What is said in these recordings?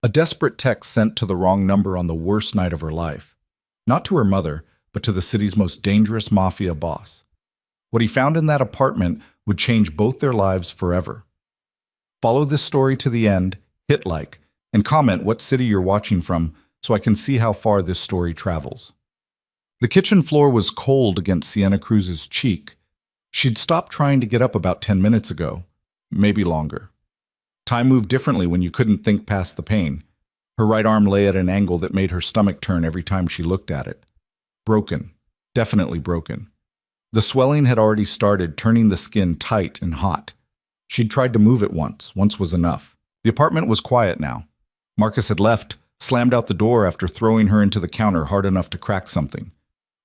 A desperate text sent to the wrong number on the worst night of her life. Not to her mother, but to the city's most dangerous mafia boss. What he found in that apartment would change both their lives forever. Follow this story to the end, hit like, and comment what city you're watching from so I can see how far this story travels. The kitchen floor was cold against Sienna Cruz's cheek. She'd stopped trying to get up about 10 minutes ago, maybe longer. Time moved differently when you couldn't think past the pain. Her right arm lay at an angle that made her stomach turn every time she looked at it. Broken. Definitely broken. The swelling had already started, turning the skin tight and hot. She'd tried to move it once. Once was enough. The apartment was quiet now. Marcus had left, slammed out the door after throwing her into the counter hard enough to crack something.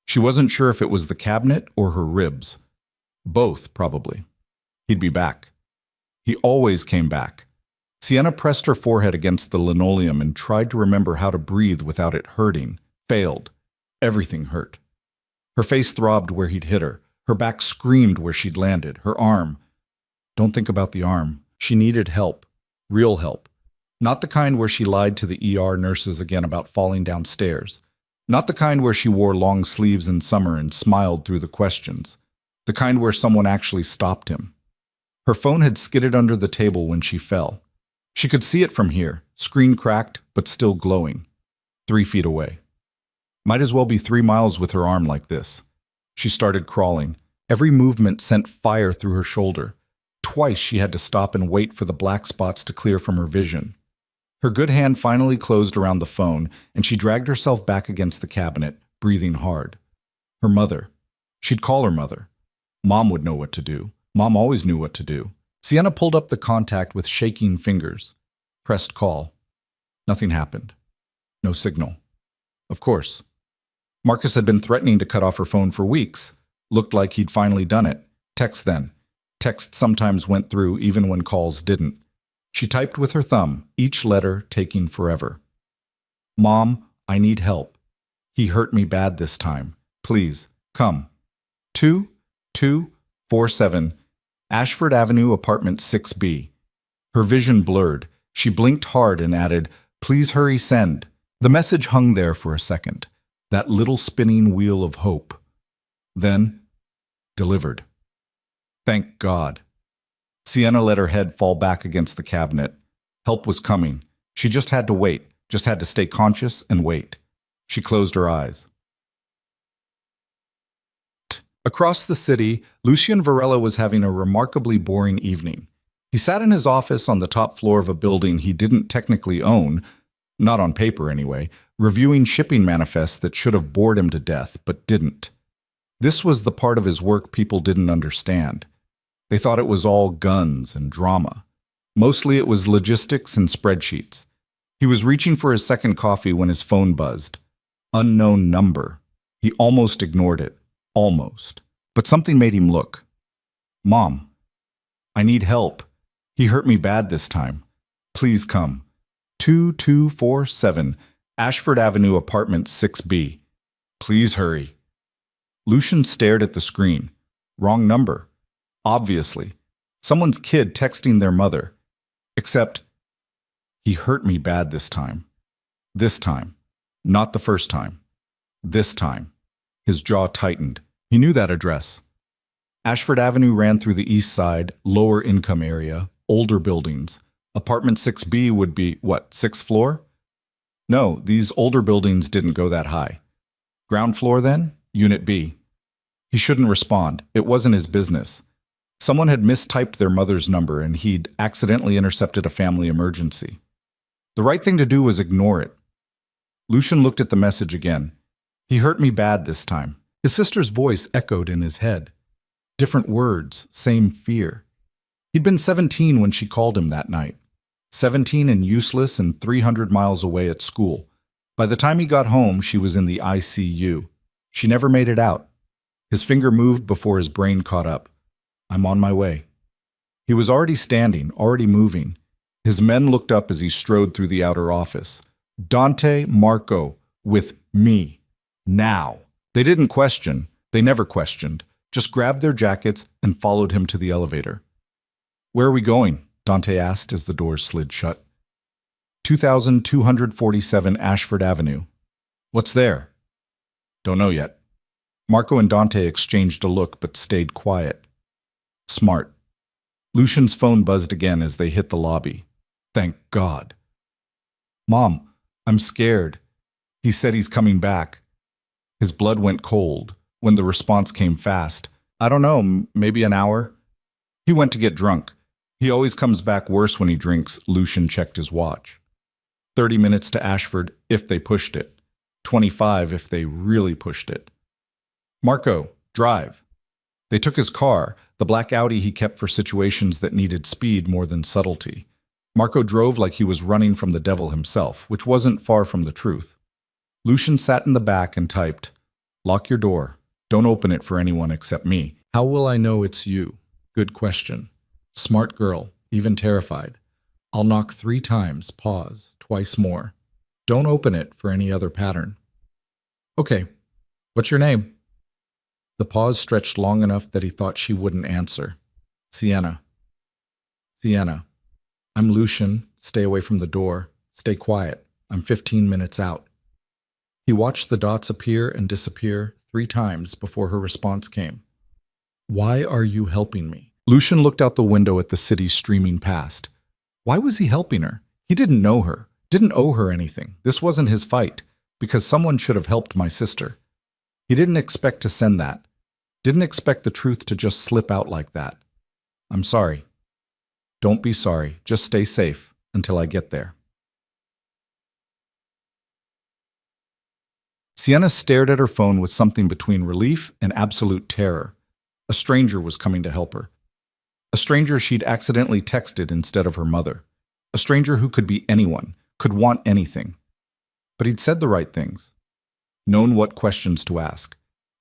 She wasn't sure if it was the cabinet or her ribs. Both, probably. He'd be back. He always came back. Sienna pressed her forehead against the linoleum and tried to remember how to breathe without it hurting. Failed. Everything hurt. Her face throbbed where he'd hit her. Her back screamed where she'd landed. Her arm. Don't think about the arm. She needed help. Real help. Not the kind where she lied to the ER nurses again about falling downstairs. Not the kind where she wore long sleeves in summer and smiled through the questions. The kind where someone actually stopped him. Her phone had skidded under the table when she fell. She could see it from here, screen cracked but still glowing. 3 feet away. Might as well be 3 miles with her arm like this. She started crawling. Every movement sent fire through her shoulder. Twice she had to stop and wait for the black spots to clear from her vision. Her good hand finally closed around the phone, and she dragged herself back against the cabinet, breathing hard. Her mother. She'd call her mother. Mom would know what to do. Mom always knew what to do. Sienna pulled up the contact with shaking fingers. Pressed call. Nothing happened. No signal. Of course. Marcus had been threatening to cut off her phone for weeks. Looked like he'd finally done it. Text then. Text sometimes went through even when calls didn't. She typed with her thumb, each letter taking forever. Mom, I need help. He hurt me bad this time. Please, come. 2247 Ashford Avenue, apartment 6B. Her vision blurred. She blinked hard and added, please hurry, send. The message hung there for a second. That little spinning wheel of hope. Then, delivered. Thank God. Sienna let her head fall back against the cabinet. Help was coming. She just had to wait, just had to stay conscious and wait. She closed her eyes. Across the city, Lucien Varela was having a remarkably boring evening. He sat in his office on the top floor of a building he didn't technically own, not on paper anyway, reviewing shipping manifests that should have bored him to death, but didn't. This was the part of his work people didn't understand. They thought it was all guns and drama. Mostly it was logistics and spreadsheets. He was reaching for his second coffee when his phone buzzed. Unknown number. He almost ignored it. Almost. But something made him look. Mom, I need help. He hurt me bad this time. Please come. 2247 Ashford Avenue, apartment 6B. Please hurry. Lucien stared at the screen. Wrong number. Obviously. Someone's kid texting their mother. Except, he hurt me bad this time. This time. Not the first time. This time. His jaw tightened. He knew that address. Ashford Avenue ran through the east side, lower income area, older buildings. Apartment 6B would be, what, 6th floor? No, these older buildings didn't go that high. Ground floor then? Unit B. He shouldn't respond. It wasn't his business. Someone had mistyped their mother's number and he'd accidentally intercepted a family emergency. The right thing to do was ignore it. Lucien looked at the message again. He hurt me bad this time. His sister's voice echoed in his head. Different words, same fear. He'd been 17 when she called him that night. 17 and useless and 300 miles away at school. By the time he got home, she was in the ICU. She never made it out. His finger moved before his brain caught up. I'm on my way. He was already standing, already moving. His men looked up as he strode through the outer office. Dante, Marco, with me. Now. They didn't question. They never questioned. Just grabbed their jackets and followed him to the elevator. Where are we going? Dante asked as the doors slid shut. 2247 Ashford Avenue. What's there? Don't know yet. Marco and Dante exchanged a look but stayed quiet. Smart. Lucian's phone buzzed again as they hit the lobby. Thank God. Mom, I'm scared. He said he's coming back. His blood went cold when the response came fast. I don't know, maybe an hour? He went to get drunk. He always comes back worse when he drinks. Lucian checked his watch. 30 minutes to Ashford if they pushed it. 25 if they really pushed it. Marco, drive. They took his car, the black Audi he kept for situations that needed speed more than subtlety. Marco drove like he was running from the devil himself, which wasn't far from the truth. Lucian sat in the back and typed, "Lock your door. Don't open it for anyone except me." How will I know it's you? Good question. Smart girl, even terrified. I'll knock 3 times, pause, twice more. Don't open it for any other pattern. Okay, what's your name? The pause stretched long enough that he thought she wouldn't answer. Sienna. Sienna. I'm Lucian. Stay away from the door. Stay quiet. I'm 15 minutes out. He watched the dots appear and disappear 3 times before her response came. Why are you helping me? Lucian looked out the window at the city streaming past. Why was he helping her? He didn't know her, didn't owe her anything. This wasn't his fight, because someone should have helped my sister. He didn't expect to send that. Didn't expect the truth to just slip out like that. I'm sorry. Don't be sorry. Just stay safe until I get there. Sienna stared at her phone with something between relief and absolute terror. A stranger was coming to help her. A stranger she'd accidentally texted instead of her mother. A stranger who could be anyone, could want anything. But he'd said the right things. Known what questions to ask.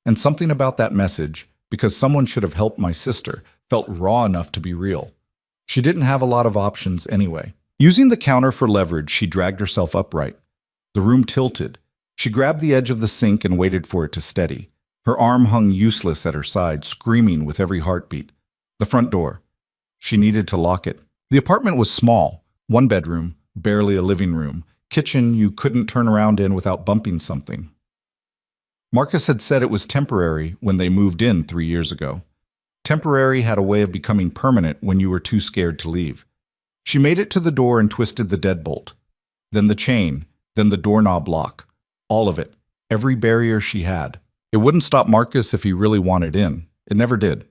And something about that message, because someone should have helped my sister, felt raw enough to be real. She didn't have a lot of options anyway. Using the counter for leverage, she dragged herself upright. The room tilted. She grabbed the edge of the sink and waited for it to steady. Her arm hung useless at her side, screaming with every heartbeat. The front door. She needed to lock it. The apartment was small. 1 bedroom, barely a living room. Kitchen you couldn't turn around in without bumping something. Marcus had said it was temporary when they moved in 3 years ago. Temporary had a way of becoming permanent when you were too scared to leave. She made it to the door and twisted the deadbolt. Then the chain, then the doorknob lock. All of it. Every barrier she had. It wouldn't stop Marcus if he really wanted in. It never did.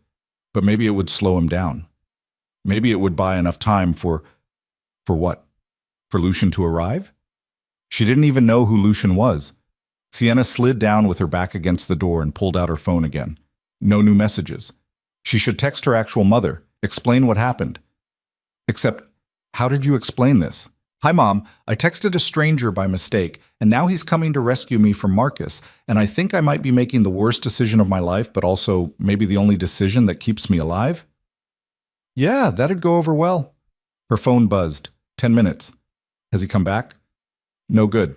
But maybe it would slow him down. Maybe it would buy enough time for what? For Lucian to arrive? She didn't even know who Lucian was. Sienna slid down with her back against the door and pulled out her phone again. No new messages. She should text her actual mother, explain what happened. Except, how did you explain this? Hi, Mom. I texted a stranger by mistake, and now he's coming to rescue me from Marcus, and I think I might be making the worst decision of my life, but also maybe the only decision that keeps me alive? Yeah, that'd go over well. Her phone buzzed. 10 minutes. Has he come back? No good.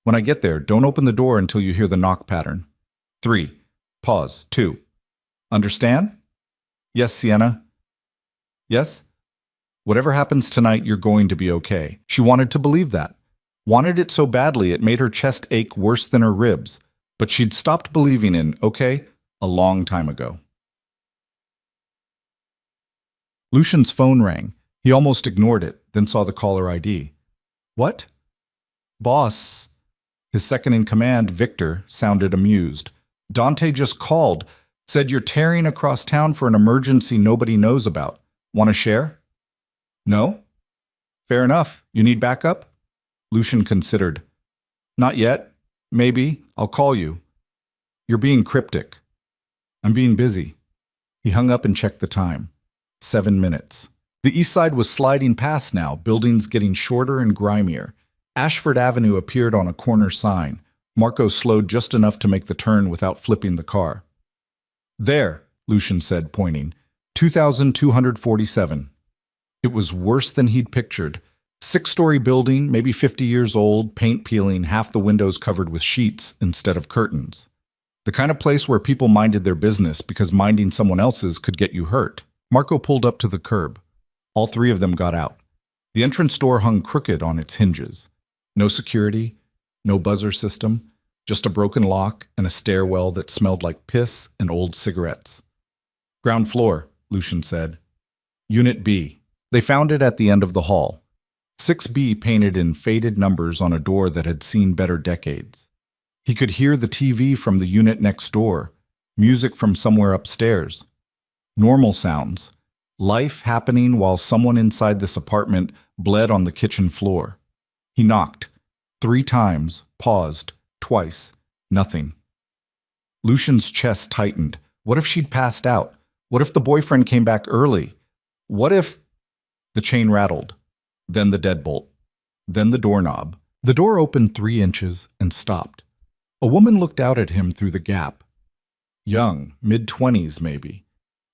When I get there, don't open the door until you hear the knock pattern. 3. Pause. 2. Understand? Yes, Sienna. Yes? Whatever happens tonight, you're going to be okay. She wanted to believe that. Wanted it so badly it made her chest ache worse than her ribs. But she'd stopped believing in okay a long time ago. Lucian's phone rang. He almost ignored it, then saw the caller ID. What? Boss. His second-in-command, Victor, sounded amused. Dante just called. Said you're tearing across town for an emergency nobody knows about. Want to share? No? Fair enough. You need backup? Lucian considered. Not yet. Maybe. I'll call you. You're being cryptic. I'm being busy. He hung up and checked the time. 7 minutes. The east side was sliding past now, buildings getting shorter and grimier. Ashford Avenue appeared on a corner sign. Marco slowed just enough to make the turn without flipping the car. There, Lucian said, pointing. 2247. It was worse than he'd pictured. 6-story building, maybe 50 years old, paint peeling, half the windows covered with sheets instead of curtains. The kind of place where people minded their business because minding someone else's could get you hurt. Marco pulled up to the curb. All 3 of them got out. The entrance door hung crooked on its hinges. No security, no buzzer system, just a broken lock and a stairwell that smelled like piss and old cigarettes. Ground floor, Lucian said. Unit B. They found it at the end of the hall. 6B painted in faded numbers on a door that had seen better decades. He could hear the TV from the unit next door, music from somewhere upstairs. Normal sounds. Life happening while someone inside this apartment bled on the kitchen floor. He knocked. 3 times, paused, twice, nothing. Lucian's chest tightened. What if she'd passed out? What if the boyfriend came back early? What if... The chain rattled. Then the deadbolt. Then the doorknob. The door opened 3 inches and stopped. A woman looked out at him through the gap. Young, mid-20s maybe.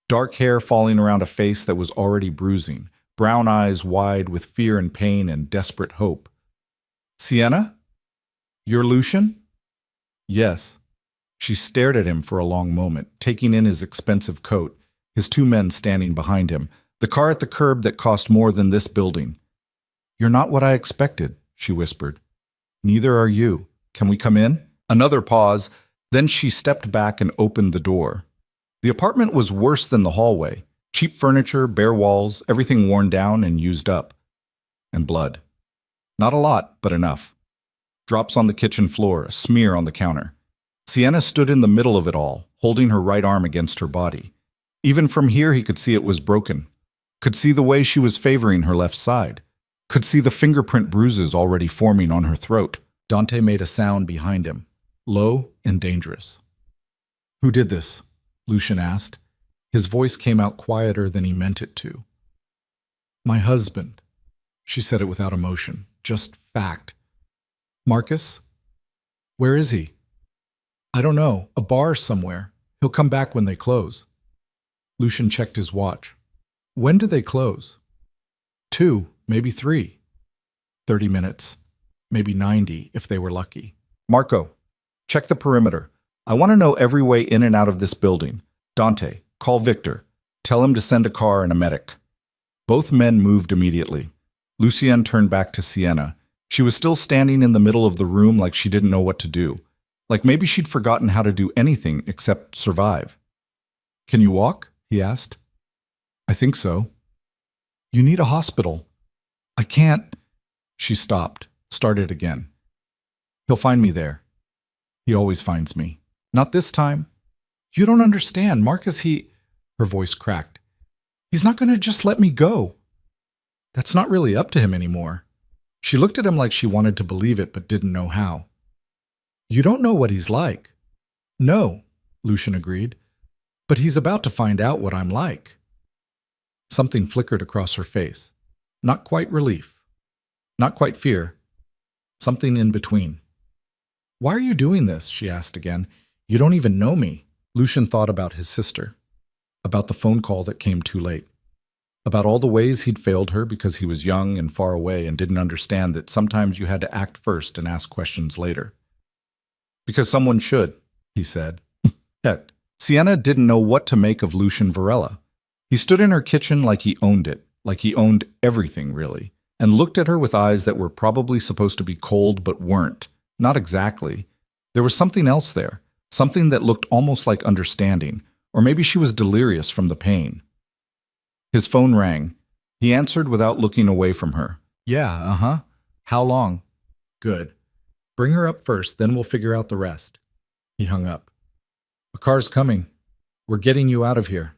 Dark hair falling around a face that was already bruising. Brown eyes wide with fear and pain and desperate hope. Sienna? You're Lucian? Yes. She stared at him for a long moment, taking in his expensive coat, his 2 men standing behind him, the car at the curb that cost more than this building. You're not what I expected, she whispered. Neither are you. Can we come in? Another pause, then she stepped back and opened the door. The apartment was worse than the hallway. Cheap furniture, bare walls, everything worn down and used up. And blood. Not a lot, but enough. Drops on the kitchen floor, a smear on the counter. Sienna stood in the middle of it all, holding her right arm against her body. Even from here he could see it was broken. Could see the way she was favoring her left side. Could see the fingerprint bruises already forming on her throat. Dante made a sound behind him, low and dangerous. Who did this? Lucian asked. His voice came out quieter than he meant it to. My husband. She said it without emotion, just fact. Marcus? Where is he? I don't know, a bar somewhere. He'll come back when they close. Lucian checked his watch. When do they close? 2, maybe 3. 30 minutes, maybe 90 if they were lucky. Marco, check the perimeter. I want to know every way in and out of this building. Dante, call Victor. Tell him to send a car and a medic. Both men moved immediately. Lucienne turned back to Sienna. She was still standing in the middle of the room like she didn't know what to do. Like maybe she'd forgotten how to do anything except survive. Can you walk? He asked. I think so. You need a hospital. I can't. She stopped, started again. He'll find me there. He always finds me. Not this time. You don't understand, Marcus, Her voice cracked. He's not going to just let me go. That's not really up to him anymore. She looked at him like she wanted to believe it but didn't know how. You don't know what he's like. No, Lucian agreed. But he's about to find out what I'm like. Something flickered across her face. Not quite relief. Not quite fear. Something in between. Why are you doing this? She asked again. You don't even know me. Lucian thought about his sister. About the phone call that came too late. About all the ways he'd failed her because he was young and far away and didn't understand that sometimes you had to act first and ask questions later. Because someone should, he said. Heck, Sienna didn't know what to make of Lucian Varela. He stood in her kitchen like he owned it, like he owned everything, really, and looked at her with eyes that were probably supposed to be cold but weren't. Not exactly. There was something else there, something that looked almost like understanding, or maybe she was delirious from the pain. His phone rang. He answered without looking away from her. Yeah, How long? Good. Bring her up first, then we'll figure out the rest. He hung up. A car's coming. We're getting you out of here.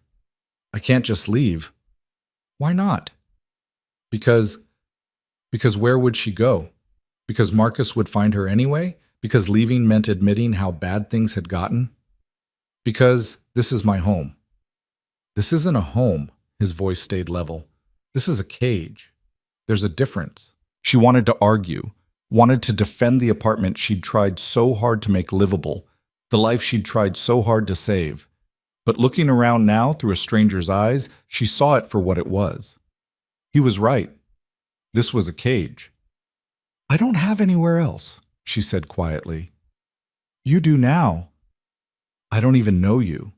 I can't just leave. Why not? Because where would she go? Because Marcus would find her anyway? Because leaving meant admitting how bad things had gotten? Because this is my home. This isn't a home. His voice stayed level. This is a cage. There's a difference. She wanted to argue, wanted to defend the apartment she'd tried so hard to make livable, the life she'd tried so hard to save. But looking around now through a stranger's eyes, she saw it for what it was. He was right. This was a cage. I don't have anywhere else, she said quietly. You do now. I don't even know you.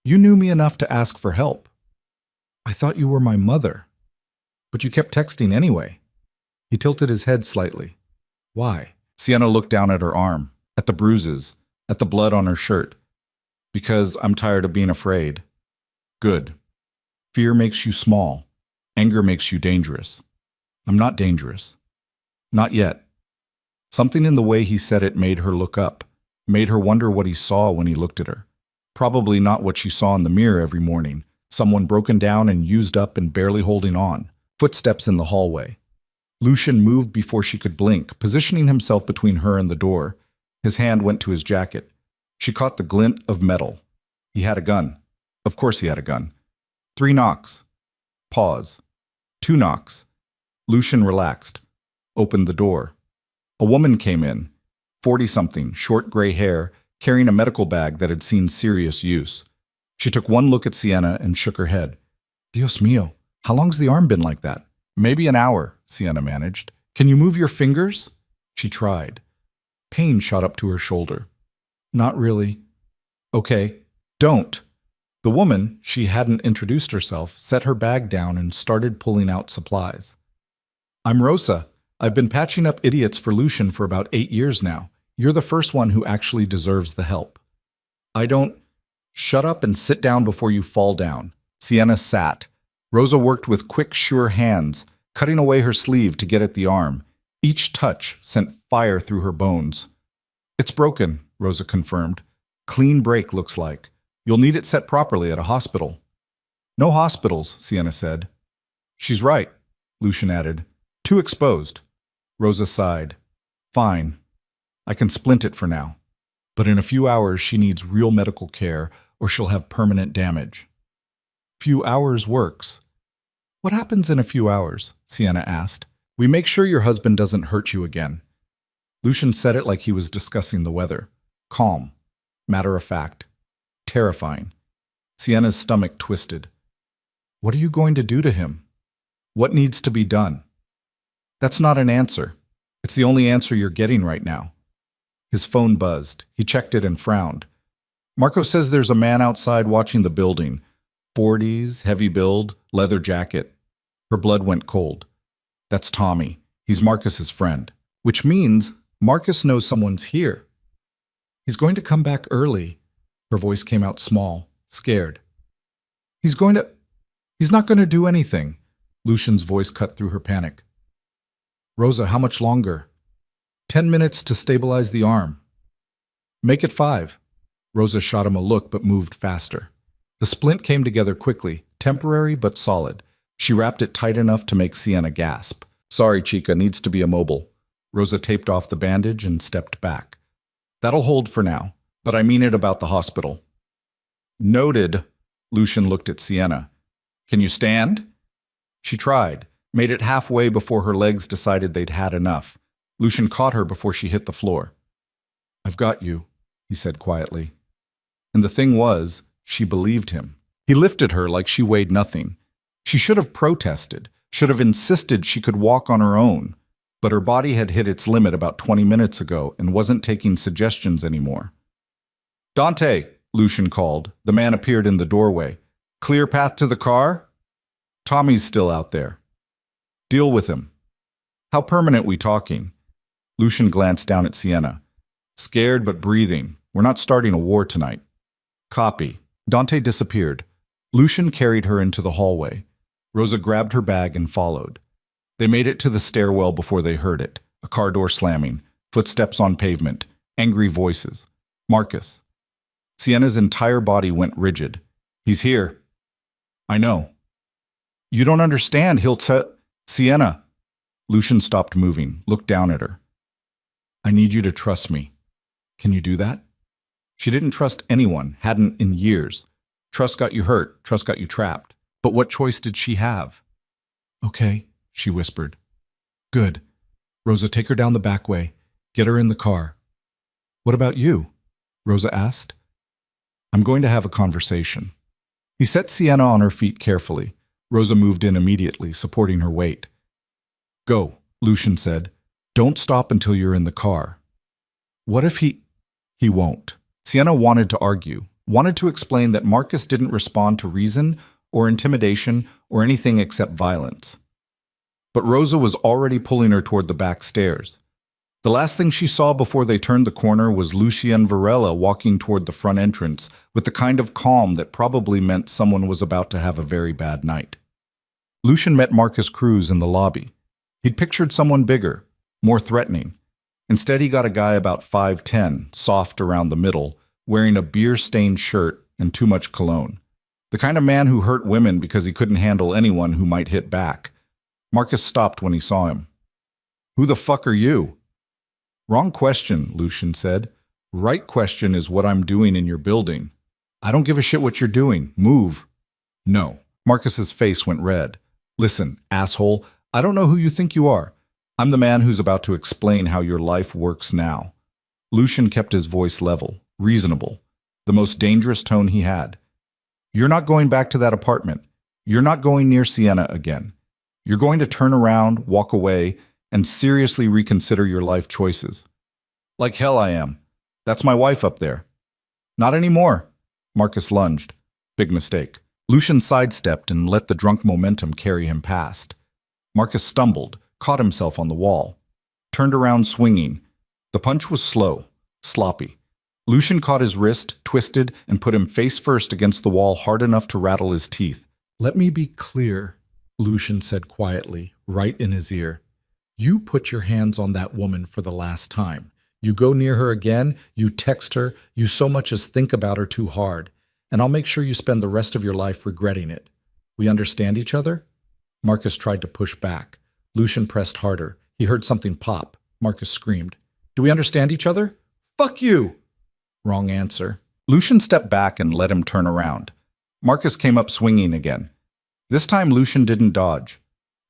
You knew me enough to ask for help. I thought you were my mother. But you kept texting anyway. He tilted his head slightly. Why? Sienna looked down at her arm, at the bruises, at the blood on her shirt. Because I'm tired of being afraid. Good. Fear makes you small. Anger makes you dangerous. I'm not dangerous. Not yet. Something in the way he said it made her look up, made her wonder what he saw when he looked at her. Probably not what she saw in the mirror every morning, someone broken down and used up and barely holding on. Footsteps in the hallway. Lucian moved before she could blink, positioning himself between her and the door. His hand went to his jacket. She caught the glint of metal. He had a gun. Of course he had a gun. 3 knocks. Pause. 2 knocks. Lucian relaxed. Opened the door. A woman came in. 40-something, short gray hair, carrying a medical bag that had seen serious use. She took one look at Sienna and shook her head. Dios mío, how long's the arm been like that? Maybe an hour, Sienna managed. Can you move your fingers? She tried. Pain shot up to her shoulder. Not really. Okay, don't. The woman, she hadn't introduced herself, set her bag down and started pulling out supplies. I'm Rosa. I've been patching up idiots for Lucian for about 8 years now. You're the first one who actually deserves the help. I don't... Shut up and sit down before you fall down. Sienna sat. Rosa worked with quick, sure hands, cutting away her sleeve to get at the arm. Each touch sent fire through her bones. It's broken, Rosa confirmed. Clean break, looks like. You'll need it set properly at a hospital. No hospitals, Sienna said. She's right, Lucian added. Too exposed. Rosa sighed. Fine. I can splint it for now. But in a few hours she needs real medical care or she'll have permanent damage. Few hours works. What happens in a few hours? Sienna asked. We make sure your husband doesn't hurt you again. Lucian said it like he was discussing the weather. Calm. Matter of fact. Terrifying. Sienna's stomach twisted. What are you going to do to him? What needs to be done? That's not an answer. It's the only answer you're getting right now. His phone buzzed. He checked it and frowned. Marco says there's a man outside watching the building. 40s, heavy build, leather jacket. Her blood went cold. That's Tommy. He's Marcus's friend. Which means Marcus knows someone's here. He's going to come back early. Her voice came out small, scared. He's not going to do anything. Lucian's voice cut through her panic. Rosa, how much longer? 10 minutes to stabilize the arm. Make it 5. Rosa shot him a look but moved faster. The splint came together quickly, temporary but solid. She wrapped it tight enough to make Sienna gasp. Sorry, Chica, needs to be immobile. Rosa taped off the bandage and stepped back. That'll hold for now, but I mean it about the hospital. Noted. Lucian looked at Sienna. Can you stand? She tried, made it halfway before her legs decided they'd had enough. Lucian caught her before she hit the floor. I've got you, he said quietly. And the thing was, she believed him. He lifted her like she weighed nothing. She should have protested, should have insisted she could walk on her own. But her body had hit its limit about 20 minutes ago and wasn't taking suggestions anymore. Dante, Lucian called. The man appeared in the doorway. Clear path to the car? Tommy's still out there. Deal with him. How permanent we talking? Lucian glanced down at Sienna. Scared but breathing. We're not starting a war tonight. Copy. Dante disappeared. Lucian carried her into the hallway. Rosa grabbed her bag and followed. They made it to the stairwell before they heard it. A car door slamming, footsteps on pavement, angry voices. Marcus. Sienna's entire body went rigid. He's here. I know. You don't understand. Sienna. Lucian stopped moving, looked down at her. I need you to trust me. Can you do that? She didn't trust anyone, hadn't in years. Trust got you hurt, trust got you trapped. But what choice did she have? Okay, she whispered. Good. Rosa, take her down the back way. Get her in the car. What about you? Rosa asked. I'm going to have a conversation. He set Sienna on her feet carefully. Rosa moved in immediately, supporting her weight. Go, Lucian said. Don't stop until you're in the car. What if he won't? Sienna wanted to argue, wanted to explain that Marcus didn't respond to reason or intimidation or anything except violence. but Rosa was already pulling her toward the back stairs. The last thing she saw before they turned the corner was Lucien Varela walking toward the front entrance with the kind of calm that probably meant someone was about to have a very bad night. Lucien met Marcus Cruz in the lobby. He'd pictured someone bigger, more threatening. Instead, he got a guy about 5'10", soft around the middle, wearing a beer-stained shirt and too much cologne. The kind of man who hurt women because he couldn't handle anyone who might hit back. Marcus stopped when he saw him. "Who the fuck are you?" "Wrong question," Lucien said. "Right question is what I'm doing in your building." "I don't give a shit what you're doing. Move." "No." Marcus's face went red. "Listen, asshole, I don't know who you think you are. I'm the man who's about to explain how your life works now." Lucien kept his voice level, reasonable, the most dangerous tone he had. "You're not going back to that apartment. You're not going near Sienna again. You're going to turn around, walk away, and seriously reconsider your life choices." "Like hell I am. That's my wife up there." "Not anymore." Marcus lunged. Big mistake. Lucien sidestepped and let the drunk momentum carry him past. Marcus stumbled, caught himself on the wall, turned around swinging. The punch was slow, sloppy. Lucien caught his wrist, twisted, and put him face first against the wall hard enough to rattle his teeth. "Let me be clear," Lucien said quietly, right in his ear. "You put your hands on that woman for the last time. You go near her again, you text her, you so much as think about her too hard, and I'll make sure you spend the rest of your life regretting it. We understand each other?" Marcus tried to push back. Lucien pressed harder. He heard something pop. Marcus screamed. "Do we understand each other?" "Fuck you!" Wrong answer. Lucien stepped back and let him turn around. Marcus came up swinging again. This time Lucien didn't dodge.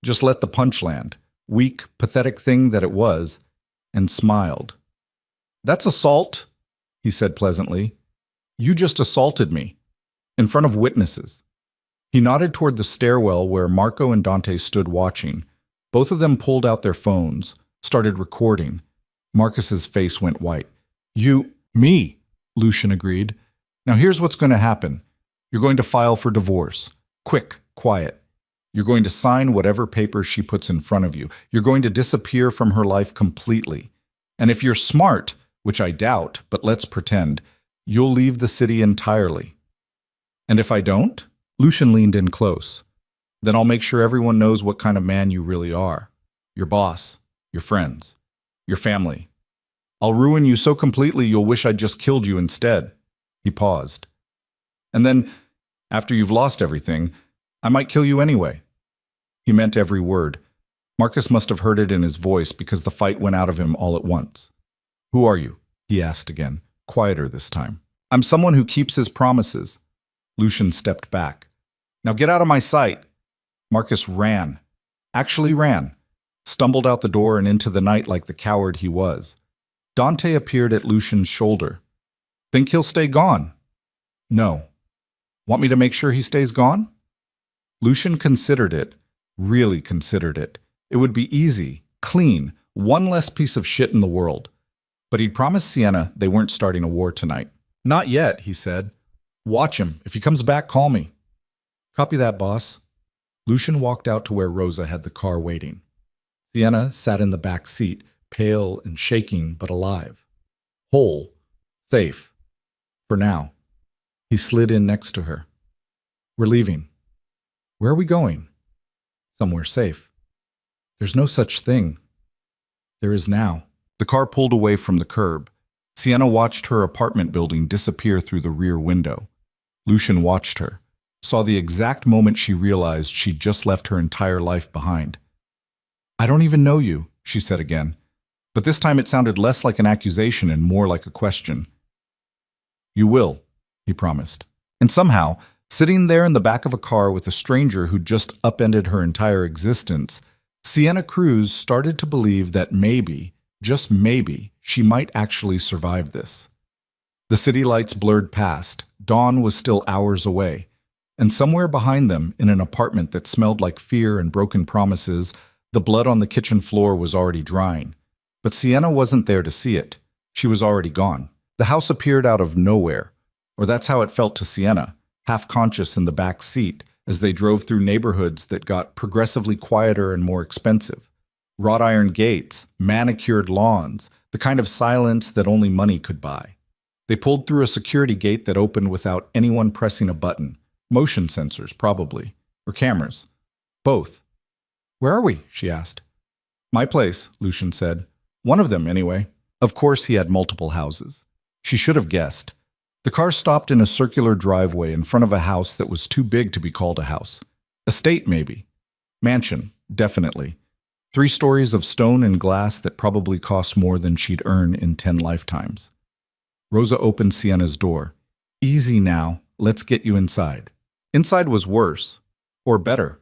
Just let the punch land, weak, pathetic thing that it was, and smiled. "That's assault," he said pleasantly. "You just assaulted me. In front of witnesses." He nodded toward the stairwell where Marco and Dante stood watching. Both of them pulled out their phones, started recording. Marcus's face went white. Me," Lucien agreed. "Now here's what's going to happen. You're going to file for divorce. Quick, quiet. You're going to sign whatever papers she puts in front of you. You're going to disappear from her life completely. And if you're smart, which I doubt, but let's pretend, you'll leave the city entirely." "And if I don't?" Lucien leaned in close. "Then I'll make sure everyone knows what kind of man you really are. Your boss, your friends, your family. I'll ruin you so completely you'll wish I'd just killed you instead." He paused. "And then, after you've lost everything, I might kill you anyway." He meant every word. Marcus must have heard it in his voice because the fight went out of him all at once. "Who are you?" he asked again, quieter this time. "I'm someone who keeps his promises." Lucien stepped back. "Now get out of my sight." Marcus ran. Actually ran. Stumbled out the door and into the night like the coward he was. Dante appeared at Lucien's shoulder. "Think he'll stay gone?" "No." "Want me to make sure he stays gone?" Lucien considered it, really considered it. It would be easy, clean, one less piece of shit in the world. But he'd promised Sienna they weren't starting a war tonight. "Not yet," he said. "Watch him. If he comes back, call me." "Copy that, boss." Lucien walked out to where Rosa had the car waiting. Sienna sat in the back seat, pale and shaking but alive. Whole. Safe. For now. He slid in next to her. "We're leaving." "Where are we going?" "Somewhere safe." "There's no such thing." "There is now." The car pulled away from the curb. Sienna watched her apartment building disappear through the rear window. Lucien watched her, saw the exact moment she realized she'd just left her entire life behind. "I don't even know you," she said again, but this time it sounded less like an accusation and more like a question. "You will," he promised. And somehow, sitting there in the back of a car with a stranger who'd just upended her entire existence, Sienna Cruz started to believe that maybe, just maybe, she might actually survive this. The city lights blurred past. Dawn was still hours away. And somewhere behind them, in an apartment that smelled like fear and broken promises, the blood on the kitchen floor was already drying. But Sienna wasn't there to see it. She was already gone. The house appeared out of nowhere, or that's how it felt to Sienna, half conscious in the back seat, as they drove through neighborhoods that got progressively quieter and more expensive. Wrought iron gates, manicured lawns, the kind of silence that only money could buy. They pulled through a security gate that opened without anyone pressing a button. Motion sensors, probably. Or cameras. Both. "Where are we?" she asked. "My place," Lucian said. "One of them, anyway." Of course he had multiple houses. She should have guessed. The car stopped in a circular driveway in front of a house that was too big to be called a house. Estate, maybe. Mansion, definitely. 3 stories of stone and glass that probably cost more than she'd earn in 10 lifetimes. Rosa opened Sienna's door. "Easy now, let's get you inside." Inside was worse. Or better.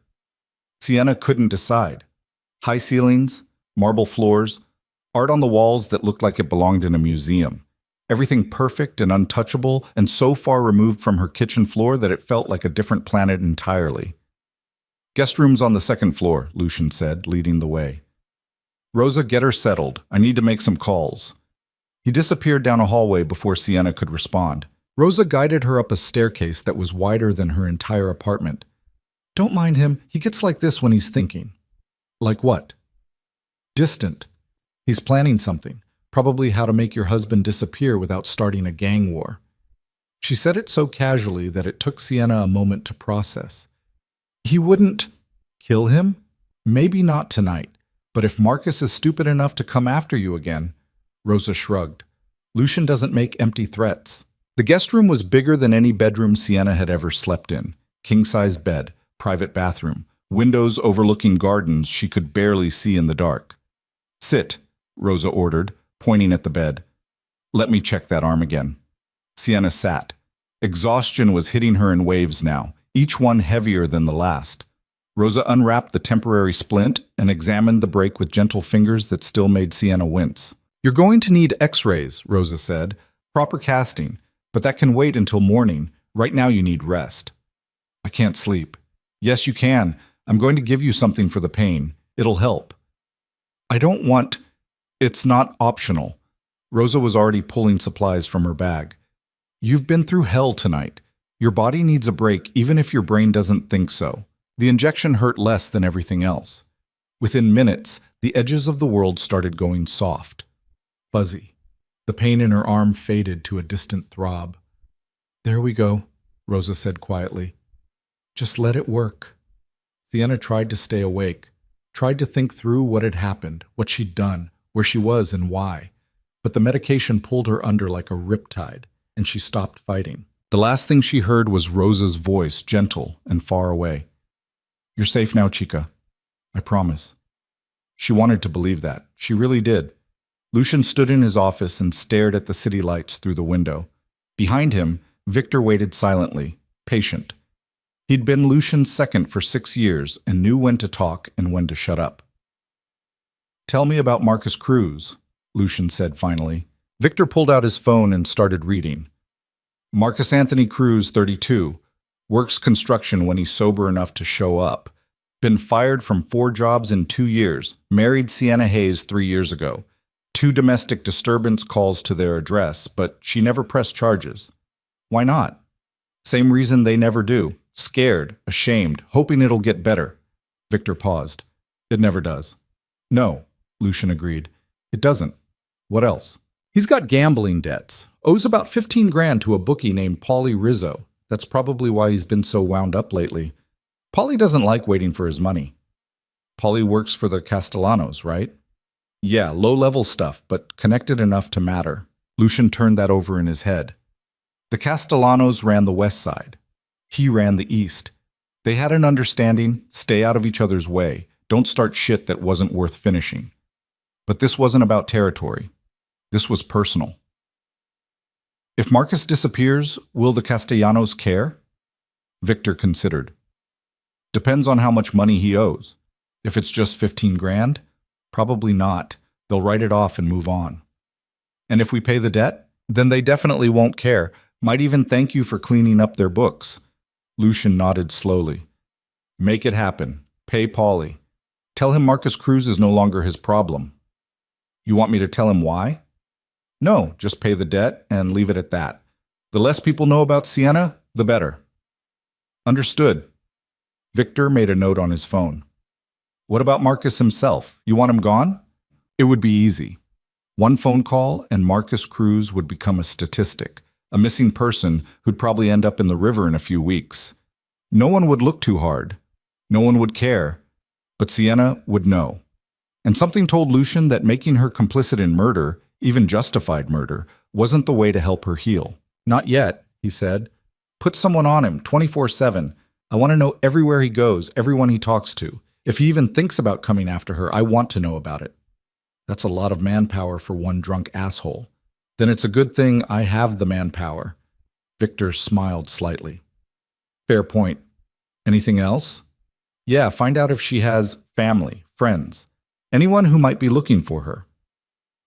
Sienna couldn't decide. High ceilings, marble floors, art on the walls that looked like it belonged in a museum. Everything perfect and untouchable, and so far removed from her kitchen floor that it felt like a different planet entirely. "Guest room's on the 2nd floor," Lucian said, leading the way. "Rosa, get her settled. I need to make some calls." He disappeared down a hallway before Sienna could respond. Rosa guided her up a staircase that was wider than her entire apartment. "Don't mind him. He gets like this when he's thinking." "Like what?" "Distant. He's planning something. Probably how to make your husband disappear without starting a gang war." She said it so casually that it took Sienna a moment to process. "He wouldn't kill him? Maybe not tonight. But if Marcus is stupid enough to come after you again..." Rosa shrugged. "Lucian doesn't make empty threats." The guest room was bigger than any bedroom Sienna had ever slept in. King-size bed, private bathroom, windows overlooking gardens she could barely see in the dark. "Sit," Rosa ordered, pointing at the bed. "Let me check that arm again." Sienna sat. Exhaustion was hitting her in waves now, each one heavier than the last. Rosa unwrapped the temporary splint and examined the break with gentle fingers that still made Sienna wince. "You're going to need x-rays," Rosa said. "Proper casting, but that can wait until morning. Right now you need rest." "I can't sleep." "Yes, you can. I'm going to give you something for the pain. It'll help." "I don't want..." "It's not optional." Rosa was already pulling supplies from her bag. "You've been through hell tonight. Your body needs a break even if your brain doesn't think so." The injection hurt less than everything else. Within minutes, the edges of the world started going soft. Fuzzy. The pain in her arm faded to a distant throb. "There we go," Rosa said quietly. "Just let it work." Sienna tried to stay awake, tried to think through what had happened, what she'd done, where she was and why. But the medication pulled her under like a riptide, and she stopped fighting. The last thing she heard was Rosa's voice, gentle and far away. "You're safe now, chica. I promise." She wanted to believe that. She really did. Lucian stood in his office and stared at the city lights through the window. Behind him, Victor waited silently, patient. He'd been Lucian's second for 6 years and knew when to talk and when to shut up. "Tell me about Marcus Cruz," Lucian said finally. Victor pulled out his phone and started reading. "Marcus Anthony Cruz, 32. Works construction when he's sober enough to show up. Been fired from 4 jobs in 2 years. Married Sienna Hayes 3 years ago. 2 domestic disturbance calls to their address, but she never pressed charges. Why not? Same reason they never do. Scared, ashamed, hoping it'll get better." Victor paused. "It never does." "No," Lucian agreed. "It doesn't. What else?" "He's got gambling debts. Owes about 15 grand to a bookie named Paulie Rizzo. That's probably why he's been so wound up lately. Paulie doesn't like waiting for his money." "Paulie works for the Castellanos, right?" "Yeah, low-level stuff, but connected enough to matter." Lucian turned that over in his head. The Castellanos ran the west side. He ran the east. They had an understanding, stay out of each other's way, don't start shit that wasn't worth finishing. But this wasn't about territory. This was personal. "If Marcus disappears, will the Castellanos care?" Victor considered. "Depends on how much money he owes. If it's just 15 grand, probably not. They'll write it off and move on. And if we pay the debt, then they definitely won't care. Might even thank you for cleaning up their books." Lucian nodded slowly. "Make it happen. Pay Paulie. Tell him Marcus Cruz is no longer his problem." "You want me to tell him why?" "No, just pay the debt and leave it at that. The less people know about Sienna, the better." "Understood." Victor made a note on his phone. What about Marcus himself? You want him gone? It would be easy. One phone call and Marcus Cruz would become a statistic, a missing person who'd probably end up in the river in a few weeks. No one would look too hard. No one would care. But Sienna would know. And something told Lucian that making her complicit in murder, even justified murder, wasn't the way to help her heal. Not yet, he said. Put someone on him 24/7. I want to know everywhere he goes, everyone he talks to. If he even thinks about coming after her, I want to know about it. That's a lot of manpower for one drunk asshole. Then it's a good thing I have the manpower. Victor smiled slightly. Fair point. Anything else? Yeah, find out if she has family, friends, anyone who might be looking for her.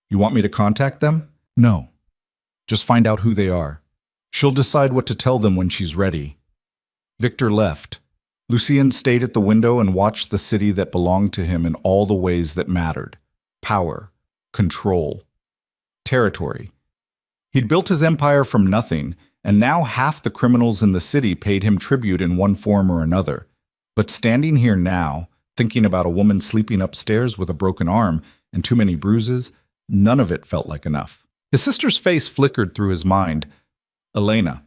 You want me to contact them? No. Just find out who they are. She'll decide what to tell them when she's ready. Victor left. Lucien stayed at the window and watched the city that belonged to him in all the ways that mattered. Power, control, territory. He'd built his empire from nothing, and now half the criminals in the city paid him tribute in one form or another. But standing here now, thinking about a woman sleeping upstairs with a broken arm and too many bruises, none of it felt like enough. His sister's face flickered through his mind. Elena,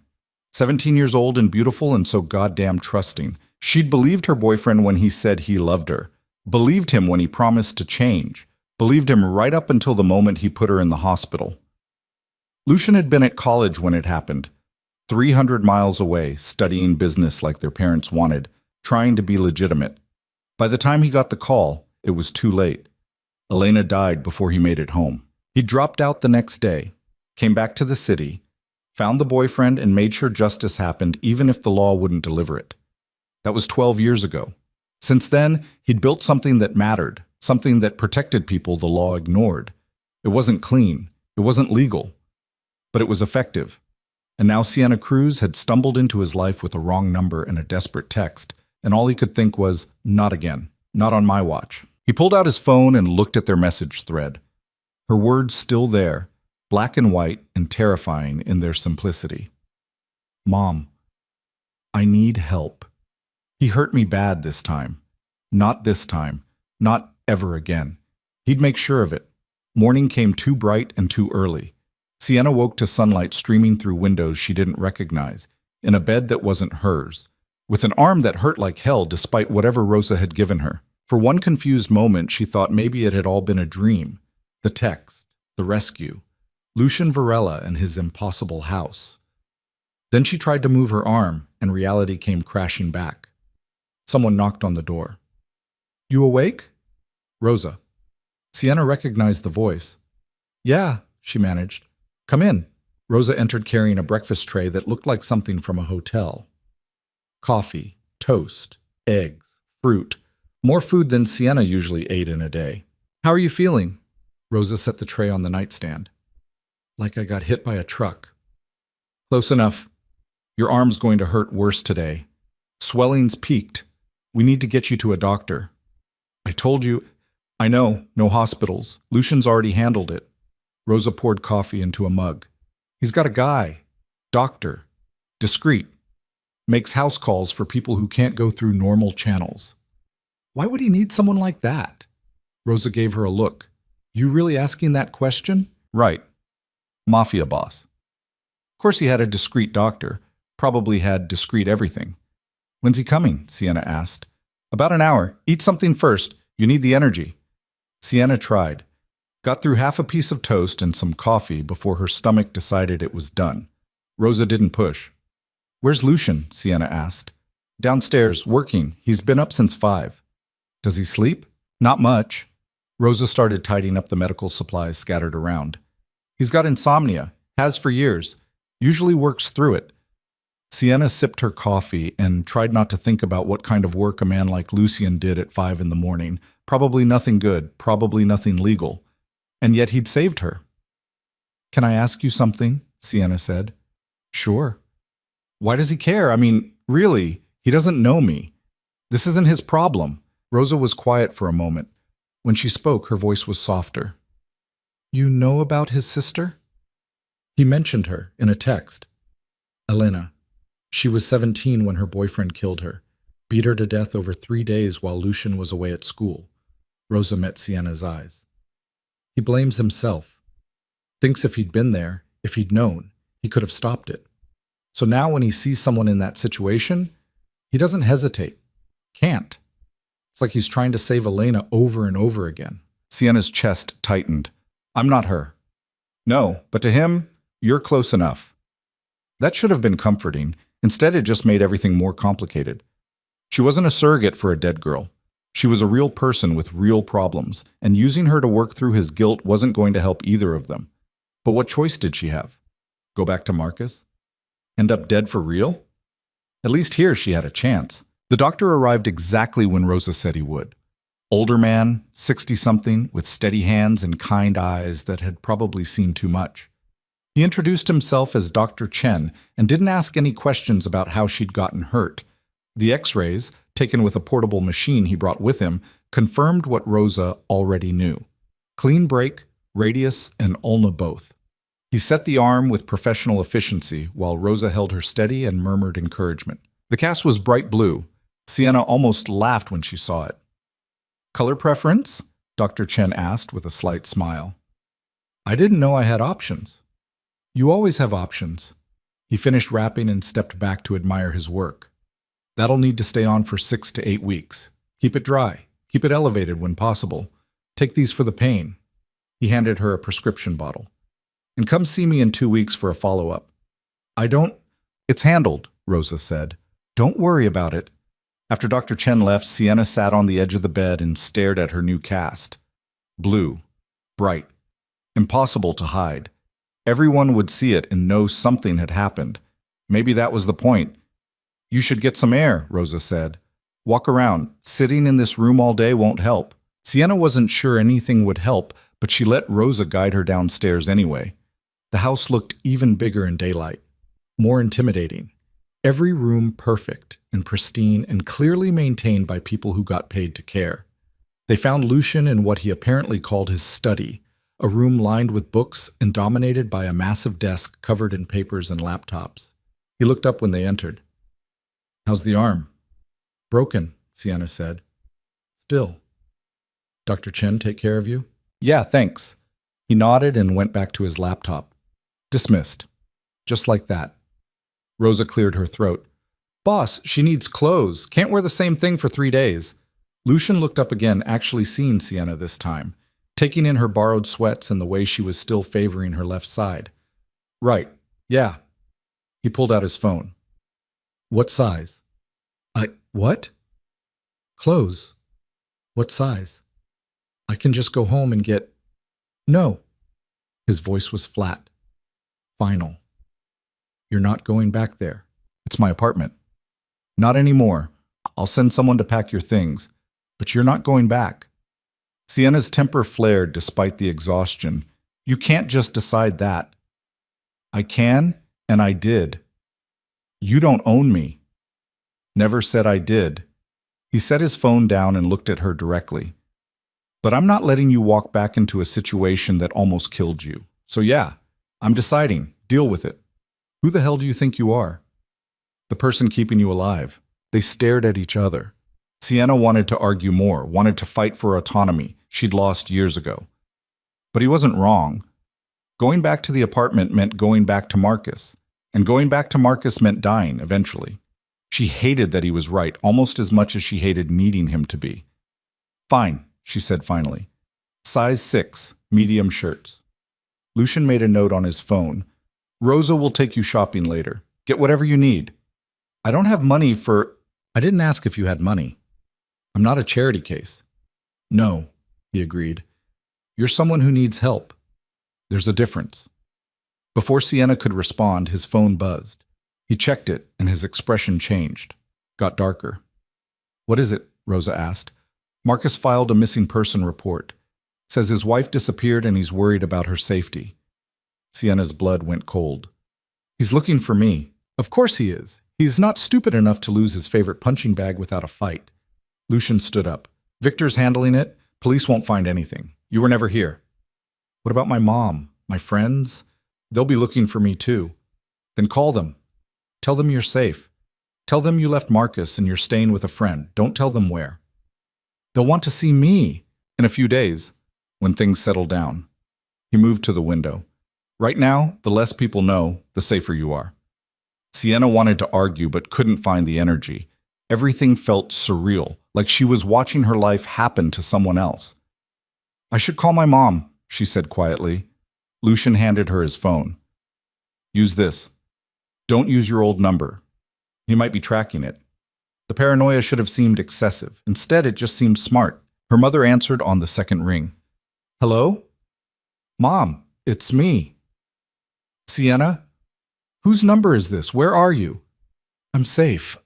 17 years old and beautiful and so goddamn trusting. She'd believed her boyfriend when he said he loved her, believed him when he promised to change, believed him right up until the moment he put her in the hospital. Lucian had been at college when it happened, 300 miles away, studying business like their parents wanted, trying to be legitimate. By the time he got the call, it was too late. Elena died before he made it home. He dropped out the next day, came back to the city, found the boyfriend and made sure justice happened even if the law wouldn't deliver it. That was 12 years ago. Since then, he'd built something that mattered, something that protected people the law ignored. It wasn't clean, it wasn't legal, but it was effective. And now Sienna Cruz had stumbled into his life with a wrong number and a desperate text, and all he could think was, not again, not on my watch. He pulled out his phone and looked at their message thread. Her words still there, black and white and terrifying in their simplicity. Mom, I need help. He hurt me bad this time. Not this time. Not ever again. He'd make sure of it. Morning came too bright and too early. Sienna woke to sunlight streaming through windows she didn't recognize, in a bed that wasn't hers, with an arm that hurt like hell despite whatever Rosa had given her. For one confused moment, she thought maybe it had all been a dream. The text, the rescue, Lucian Varela and his impossible house. Then she tried to move her arm, and reality came crashing back. Someone knocked on the door. You awake? Rosa. Sienna recognized the voice. Yeah, she managed. Come in. Rosa entered carrying a breakfast tray that looked like something from a hotel. Coffee, toast, eggs, fruit. More food than Sienna usually ate in a day. How are you feeling? Rosa set the tray on the nightstand. Like I got hit by a truck. Close enough. Your arm's going to hurt worse today. Swelling's peaked. We need to get you to a doctor. I told you. I know, no hospitals. Lucian's already handled it. Rosa poured coffee into a mug. He's got a guy. Doctor. Discreet. Makes house calls for people who can't go through normal channels. Why would he need someone like that? Rosa gave her a look. You really asking that question? Right. Mafia boss. Of course he had a discreet doctor. Probably had discreet everything. When's he coming? Sienna asked. About an hour. Eat something first. You need the energy. Sienna tried. Got through half a piece of toast and some coffee before her stomach decided it was done. Rosa didn't push. Where's Lucian? Sienna asked. Downstairs, working. He's been up since 5. Does he sleep? Not much. Rosa started tidying up the medical supplies scattered around. He's got insomnia. Has for years. Usually works through it. Sienna sipped her coffee and tried not to think about what kind of work a man like Lucien did at 5 in the morning. Probably nothing good, probably nothing legal. And yet he'd saved her. Can I ask you something? Sienna said. Sure. Why does he care? I mean, really, he doesn't know me. This isn't his problem. Rosa was quiet for a moment. When she spoke, her voice was softer. You know about his sister? He mentioned her in a text. Elena. She was 17 when her boyfriend killed her. Beat her to death over 3 days while Lucian was away at school. Rosa met Sienna's eyes. He blames himself. Thinks if he'd been there, if he'd known, he could have stopped it. So now when he sees someone in that situation, he doesn't hesitate. Can't. It's like he's trying to save Elena over and over again. Sienna's chest tightened. I'm not her. No, but to him, you're close enough. That should have been comforting. Instead, it just made everything more complicated. She wasn't a surrogate for a dead girl. She was a real person with real problems, and using her to work through his guilt wasn't going to help either of them. But what choice did she have? Go back to Marcus? End up dead for real? At least here she had a chance. The doctor arrived exactly when Rosa said he would. Older man, 60-something, with steady hands and kind eyes that had probably seen too much. He introduced himself as Dr. Chen and didn't ask any questions about how she'd gotten hurt. The x-rays, taken with a portable machine he brought with him, confirmed what Rosa already knew. Clean break, radius, and ulna both. He set the arm with professional efficiency while Rosa held her steady and murmured encouragement. The cast was bright blue. Sienna almost laughed when she saw it. Color preference? Dr. Chen asked with a slight smile. I didn't know I had options. You always have options. He finished wrapping and stepped back to admire his work. That'll need to stay on for 6 to 8 weeks. Keep it dry. Keep it elevated when possible. Take these for the pain. He handed her a prescription bottle. And come see me in 2 weeks for a follow-up. It's handled, Rosa said. Don't worry about it. After Dr. Chen left, Sienna sat on the edge of the bed and stared at her new cast. Blue. Bright. Impossible to hide. Everyone would see it and know something had happened. Maybe that was the point. You should get some air, Rosa said. Walk around. Sitting in this room all day won't help. Sienna wasn't sure anything would help, but she let Rosa guide her downstairs anyway. The house looked even bigger in daylight. More intimidating. Every room perfect and pristine and clearly maintained by people who got paid to care. They found Lucian in what he apparently called his study, a room lined with books and dominated by a massive desk covered in papers and laptops. He looked up when they entered. How's the arm? Broken, Sienna said. Still. Dr. Chen take care of you? Yeah, thanks. He nodded and went back to his laptop. Dismissed. Just like that. Rosa cleared her throat. Boss, she needs clothes. Can't wear the same thing for 3 days. Lucian looked up again, actually seeing Sienna this time, taking in her borrowed sweats and the way she was still favoring her left side. Right. Yeah. He pulled out his phone. What size? What? Clothes. What size? I can just go home and get... No. His voice was flat. Final. You're not going back there. It's my apartment. Not anymore. I'll send someone to pack your things. But you're not going back. Sienna's temper flared despite the exhaustion. You can't just decide that. I can, and I did. You don't own me. Never said I did. He set his phone down and looked at her directly. But I'm not letting you walk back into a situation that almost killed you. So yeah, I'm deciding. Deal with it. Who the hell do you think you are? The person keeping you alive. They stared at each other. Sienna wanted to argue more, wanted to fight for autonomy she'd lost years ago. But he wasn't wrong. Going back to the apartment meant going back to Marcus. And going back to Marcus meant dying, eventually. She hated that he was right, almost as much as she hated needing him to be. Fine, she said finally. Size 6, medium shirts. Lucian made a note on his phone. Rosa will take you shopping later. Get whatever you need. I don't have money for... I didn't ask if you had money. I'm not a charity case. No, he agreed. You're someone who needs help. There's a difference. Before Sienna could respond, his phone buzzed. He checked it, and his expression changed. Got darker. What is it? Rosa asked. Marcus filed a missing person report. Says his wife disappeared and he's worried about her safety. Sienna's blood went cold. He's looking for me. Of course he is. He's not stupid enough to lose his favorite punching bag without a fight. Lucian stood up. Victor's handling it. Police won't find anything. You were never here. What about my mom? My friends? They'll be looking for me too. Then call them. Tell them you're safe. Tell them you left Marcus and you're staying with a friend. Don't tell them where. They'll want to see me in a few days, when things settle down. He moved to the window. Right now, the less people know, the safer you are. Sienna wanted to argue but couldn't find the energy. Everything felt surreal, like she was watching her life happen to someone else. I should call my mom, she said quietly. Lucian handed her his phone. Use this. Don't use your old number. He might be tracking it. The paranoia should have seemed excessive. Instead, it just seemed smart. Her mother answered on the second ring. Hello? Mom, it's me. Sienna? Whose number is this? Where are you? I'm safe.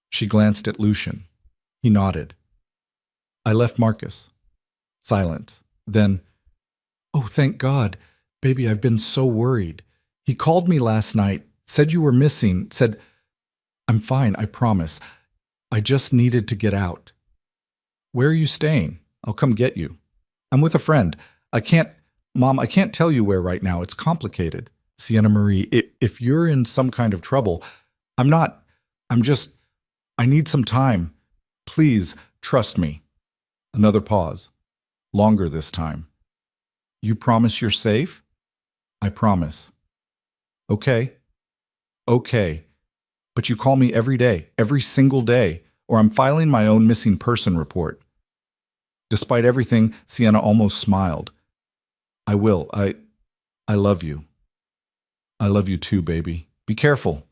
She glanced at Lucian. He nodded. I left Marcus. Silence. Then, oh, thank God. Baby, I've been so worried. He called me last night, said you were missing, said, I'm fine, I promise. I just needed to get out. Where are you staying? I'll come get you. I'm with a friend. Mom, I can't tell you where right now. It's complicated. Sienna Marie, if you're in some kind of trouble, I need some time. Please, trust me. Another pause. Longer this time. You promise you're safe? I promise. Okay. Okay. But you call me every day, every single day, or I'm filing my own missing person report. Despite everything, Sienna almost smiled. I will. I love you. I love you too, baby. Be careful.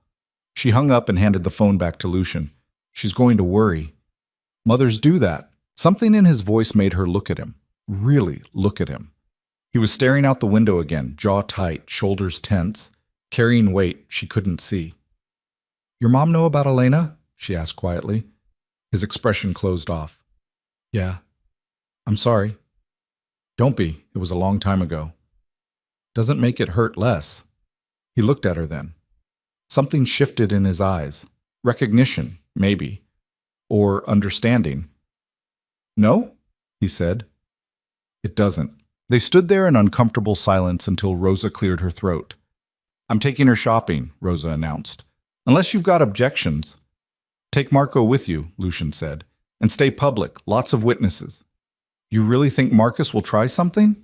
She hung up and handed the phone back to Lucian. She's going to worry. Mothers do that. Something in his voice made her look at him. Really look at him. He was staring out the window again, jaw tight, shoulders tense, carrying weight she couldn't see. Your mom know about Elena? She asked quietly. His expression closed off. Yeah. I'm sorry. Don't be. It was a long time ago. Doesn't make it hurt less. He looked at her then. Something shifted in his eyes. Recognition, maybe. Or understanding. No? He said. It doesn't. They stood there in uncomfortable silence until Rosa cleared her throat. I'm taking her shopping, Rosa announced. Unless you've got objections. Take Marco with you, Lucian said. And stay public, lots of witnesses. You really think Marcus will try something?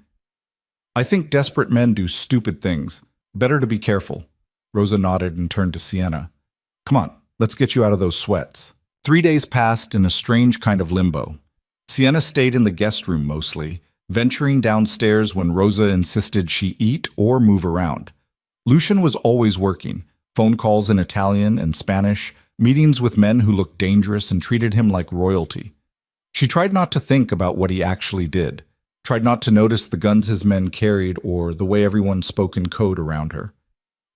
I think desperate men do stupid things. Better to be careful. Rosa nodded and turned to Sienna. Come on, let's get you out of those sweats. 3 days passed in a strange kind of limbo. Sienna stayed in the guest room mostly, venturing downstairs when Rosa insisted she eat or move around. Lucian was always working, phone calls in Italian and Spanish, meetings with men who looked dangerous and treated him like royalty. She tried not to think about what he actually did, tried not to notice the guns his men carried or the way everyone spoke in code around her.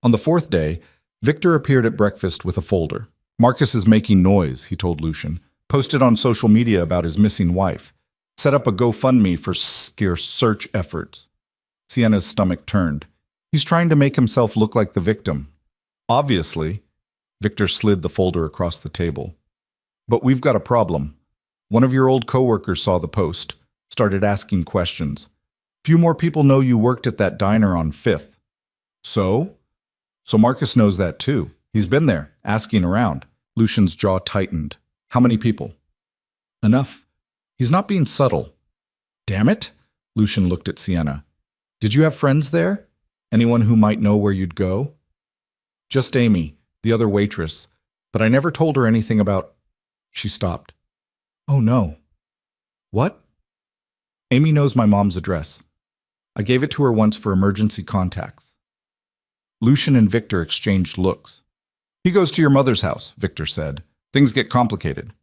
On the fourth day, Victor appeared at breakfast with a folder. Marcus is making noise, he told Lucian, posted on social media about his missing wife, set up a GoFundMe for scarce search efforts. Sienna's stomach turned. He's trying to make himself look like the victim. Obviously. Victor slid the folder across the table. But we've got a problem. One of your old coworkers saw the post, started asking questions. Few more people know you worked at that diner on 5th. So? So Marcus knows that too. He's been there, asking around. Lucian's jaw tightened. How many people? Enough. He's not being subtle. Damn it, Lucian looked at Sienna. Did you have friends there? Anyone who might know where you'd go? Just Amy, the other waitress, but I never told her anything about... She stopped. Oh no. What? Amy knows my mom's address. I gave it to her once for emergency contacts. Lucian and Victor exchanged looks. He goes to your mother's house, Victor said. Things get complicated.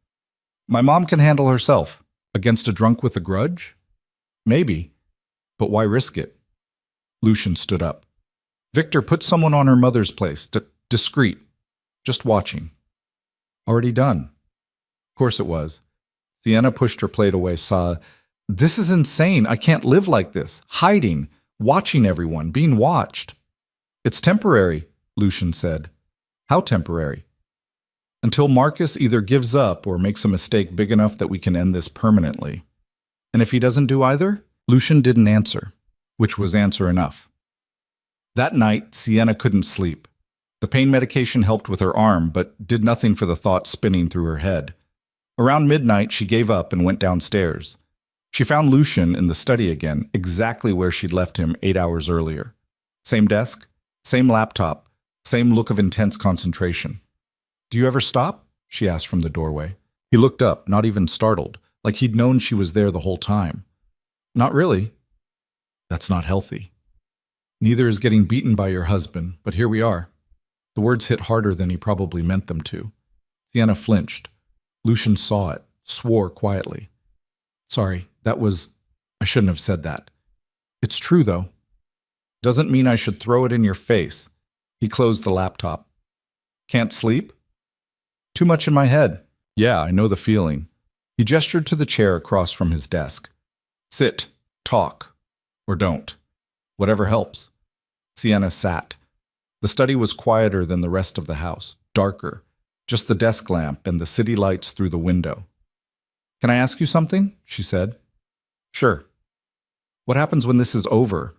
My mom can handle herself. Against a drunk with a grudge? Maybe. But why risk it? Lucian stood up. Victor, put someone on her mother's place. Discreet. Just watching. Already done. Of course it was. Sienna pushed her plate away, This is insane. I can't live like this. Hiding. Watching everyone. Being watched. It's temporary, Lucian said. How temporary? Until Marcus either gives up or makes a mistake big enough that we can end this permanently. And if he doesn't do either? Lucian didn't answer, which was answer enough. That night, Sienna couldn't sleep. The pain medication helped with her arm, but did nothing for the thoughts spinning through her head. Around midnight, she gave up and went downstairs. She found Lucian in the study again, exactly where she'd left him 8 hours earlier. Same desk, same laptop, same look of intense concentration. "Do you ever stop?" she asked from the doorway. He looked up, not even startled, like he'd known she was there the whole time. "Not really." "That's not healthy. Neither is getting beaten by your husband, but here we are." The words hit harder than he probably meant them to. Sienna flinched. Lucian saw it, swore quietly. "Sorry, I shouldn't have said that. It's true, though. Doesn't mean I should throw it in your face." He closed the laptop. "Can't sleep?" "Too much in my head." "Yeah, I know the feeling." He gestured to the chair across from his desk. "Sit, talk, or don't. Whatever helps." Sienna sat. The study was quieter than the rest of the house, darker, just the desk lamp and the city lights through the window. "Can I ask you something?" she said. "Sure." "What happens when this is over?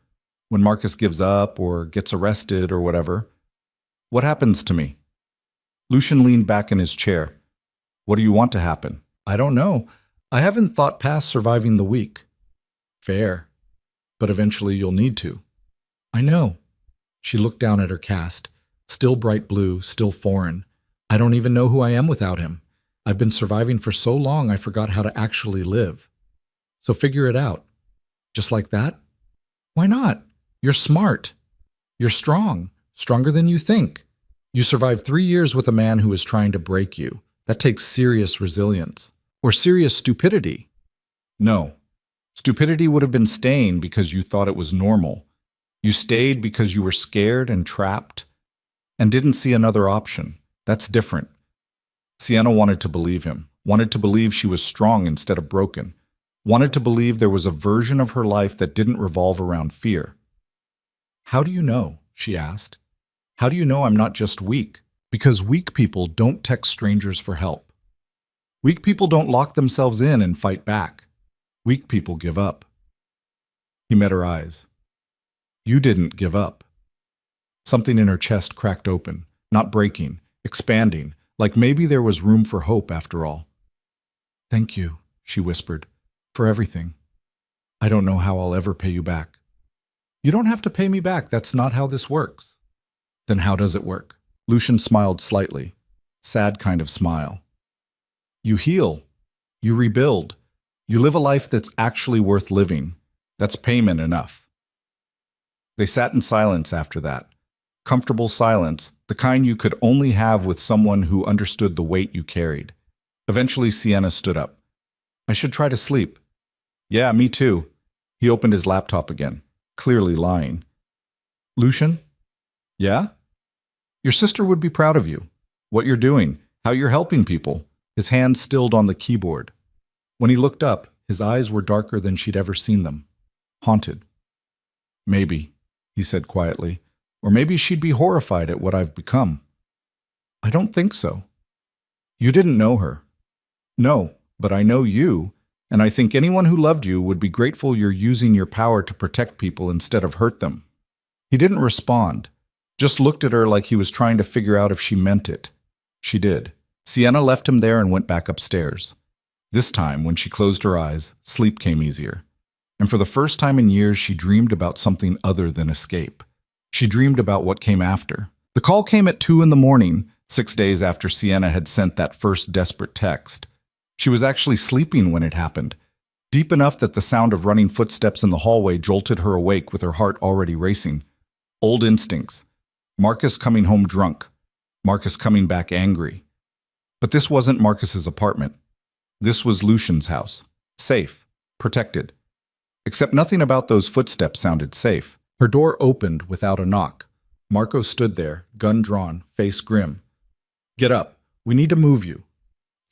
When Marcus gives up or gets arrested or whatever? What happens to me?" Lucian leaned back in his chair. "What do you want to happen?" "I don't know. I haven't thought past surviving the week." "Fair. But eventually you'll need to." "I know." She looked down at her cast. Still bright blue, still foreign. "I don't even know who I am without him. I've been surviving for so long I forgot how to actually live. So figure it out." "Just like that?" "Why not? You're smart. You're strong. Stronger than you think. You survived 3 years with a man who was trying to break you. That takes serious resilience. Or serious stupidity." "No. Stupidity would have been staying because you thought it was normal. You stayed because you were scared and trapped and didn't see another option. That's different." Sienna wanted to believe him, wanted to believe she was strong instead of broken, wanted to believe there was a version of her life that didn't revolve around fear. "How do you know?" she asked. "How do you know I'm not just weak?" "Because weak people don't text strangers for help. Weak people don't lock themselves in and fight back. Weak people give up." He met her eyes. "You didn't give up." Something in her chest cracked open, not breaking, expanding, like maybe there was room for hope after all. "Thank you," she whispered, "for everything. I don't know how I'll ever pay you back." "You don't have to pay me back. That's not how this works." "Then how does it work?" Lucian smiled slightly, sad kind of smile. "You heal. You rebuild. You live a life that's actually worth living. That's payment enough." They sat in silence after that. Comfortable silence, the kind you could only have with someone who understood the weight you carried. Eventually, Sienna stood up. "I should try to sleep." "Yeah, me too." He opened his laptop again, clearly lying. "Lucian?" "Yeah?" "Your sister would be proud of you. What you're doing, how you're helping people." His hand stilled on the keyboard. When he looked up, his eyes were darker than she'd ever seen them. Haunted. "Maybe," he said quietly. "Or maybe she'd be horrified at what I've become." "I don't think so." "You didn't know her." "No, but I know you, and I think anyone who loved you would be grateful you're using your power to protect people instead of hurt them." He didn't respond, just looked at her like he was trying to figure out if she meant it. She did. Sienna left him there and went back upstairs. This time, when she closed her eyes, sleep came easier. And for the first time in years, she dreamed about something other than escape. She dreamed about what came after. The call came at 2 in the morning, 6 days after Sienna had sent that first desperate text. She was actually sleeping when it happened, deep enough that the sound of running footsteps in the hallway jolted her awake with her heart already racing. Old instincts. Marcus coming home drunk. Marcus coming back angry. But this wasn't Marcus's apartment. This was Lucian's house. Safe. Protected. Except nothing about those footsteps sounded safe. Her door opened without a knock. Marco stood there, gun drawn, face grim. "Get up. We need to move you."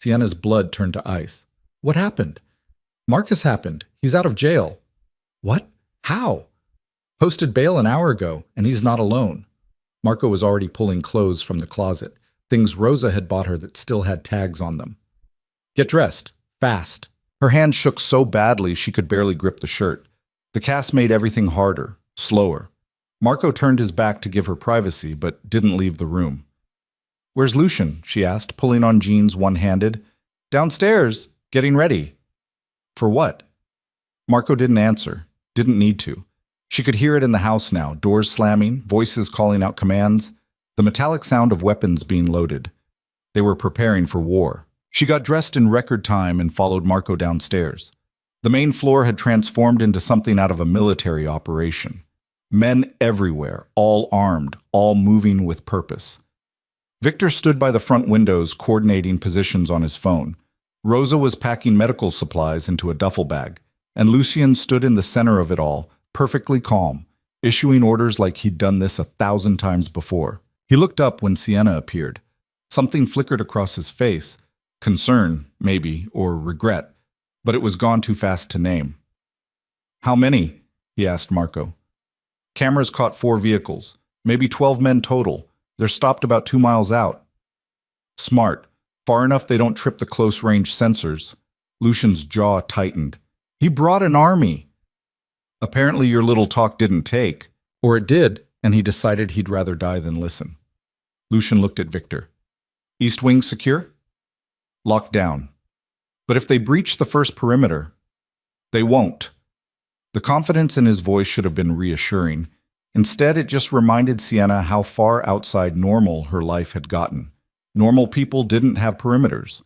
Sienna's blood turned to ice. "What happened?" "Marcus happened. He's out of jail." "What? How?" "Posted bail an hour ago, and he's not alone." Marco was already pulling clothes from the closet, things Rosa had bought her that still had tags on them. "Get dressed. Fast." Her hand shook so badly she could barely grip the shirt. The cast made everything harder, slower. Marco turned his back to give her privacy, but didn't leave the room. "Where's Lucian?" she asked, pulling on jeans one-handed. "Downstairs, getting ready." "For what?" Marco didn't answer, didn't need to. She could hear it in the house now, doors slamming, voices calling out commands, the metallic sound of weapons being loaded. They were preparing for war. She got dressed in record time and followed Marco downstairs. The main floor had transformed into something out of a military operation. Men everywhere, all armed, all moving with purpose. Victor stood by the front windows, coordinating positions on his phone. Rosa was packing medical supplies into a duffel bag, and Lucien stood in the center of it all, perfectly calm, issuing orders like he'd done this 1,000 times before. He looked up when Sienna appeared. Something flickered across his face. Concern, maybe, or regret, but it was gone too fast to name. "How many?" he asked Marco. "Cameras caught 4 vehicles, maybe 12 men total. They're stopped about 2 miles out." "Smart. Far enough they don't trip the close-range sensors." Lucian's jaw tightened. "He brought an army." "Apparently your little talk didn't take. Or it did, and he decided he'd rather die than listen." Lucian looked at Victor. "East wing secure?" "Locked down. But if they breach the first perimeter?" "They won't." The confidence in his voice should have been reassuring. Instead, it just reminded Sienna how far outside normal her life had gotten. Normal people didn't have perimeters.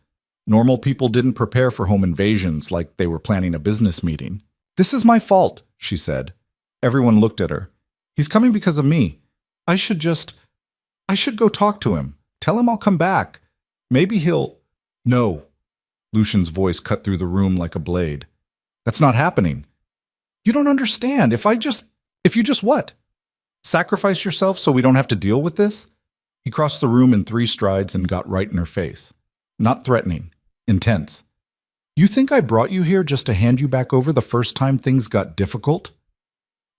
Normal people didn't prepare for home invasions like they were planning a business meeting. "This is my fault," she said. Everyone looked at her. "He's coming because of me. I should go talk to him. Tell him I'll come back. Maybe he'll—" "No." Lucian's voice cut through the room like a blade. "That's not happening. You don't understand. If you just what? Sacrifice yourself so we don't have to deal with this?" He crossed the room in 3 strides and got right in her face. Not threatening, intense. "You think I brought you here just to hand you back over the first time things got difficult?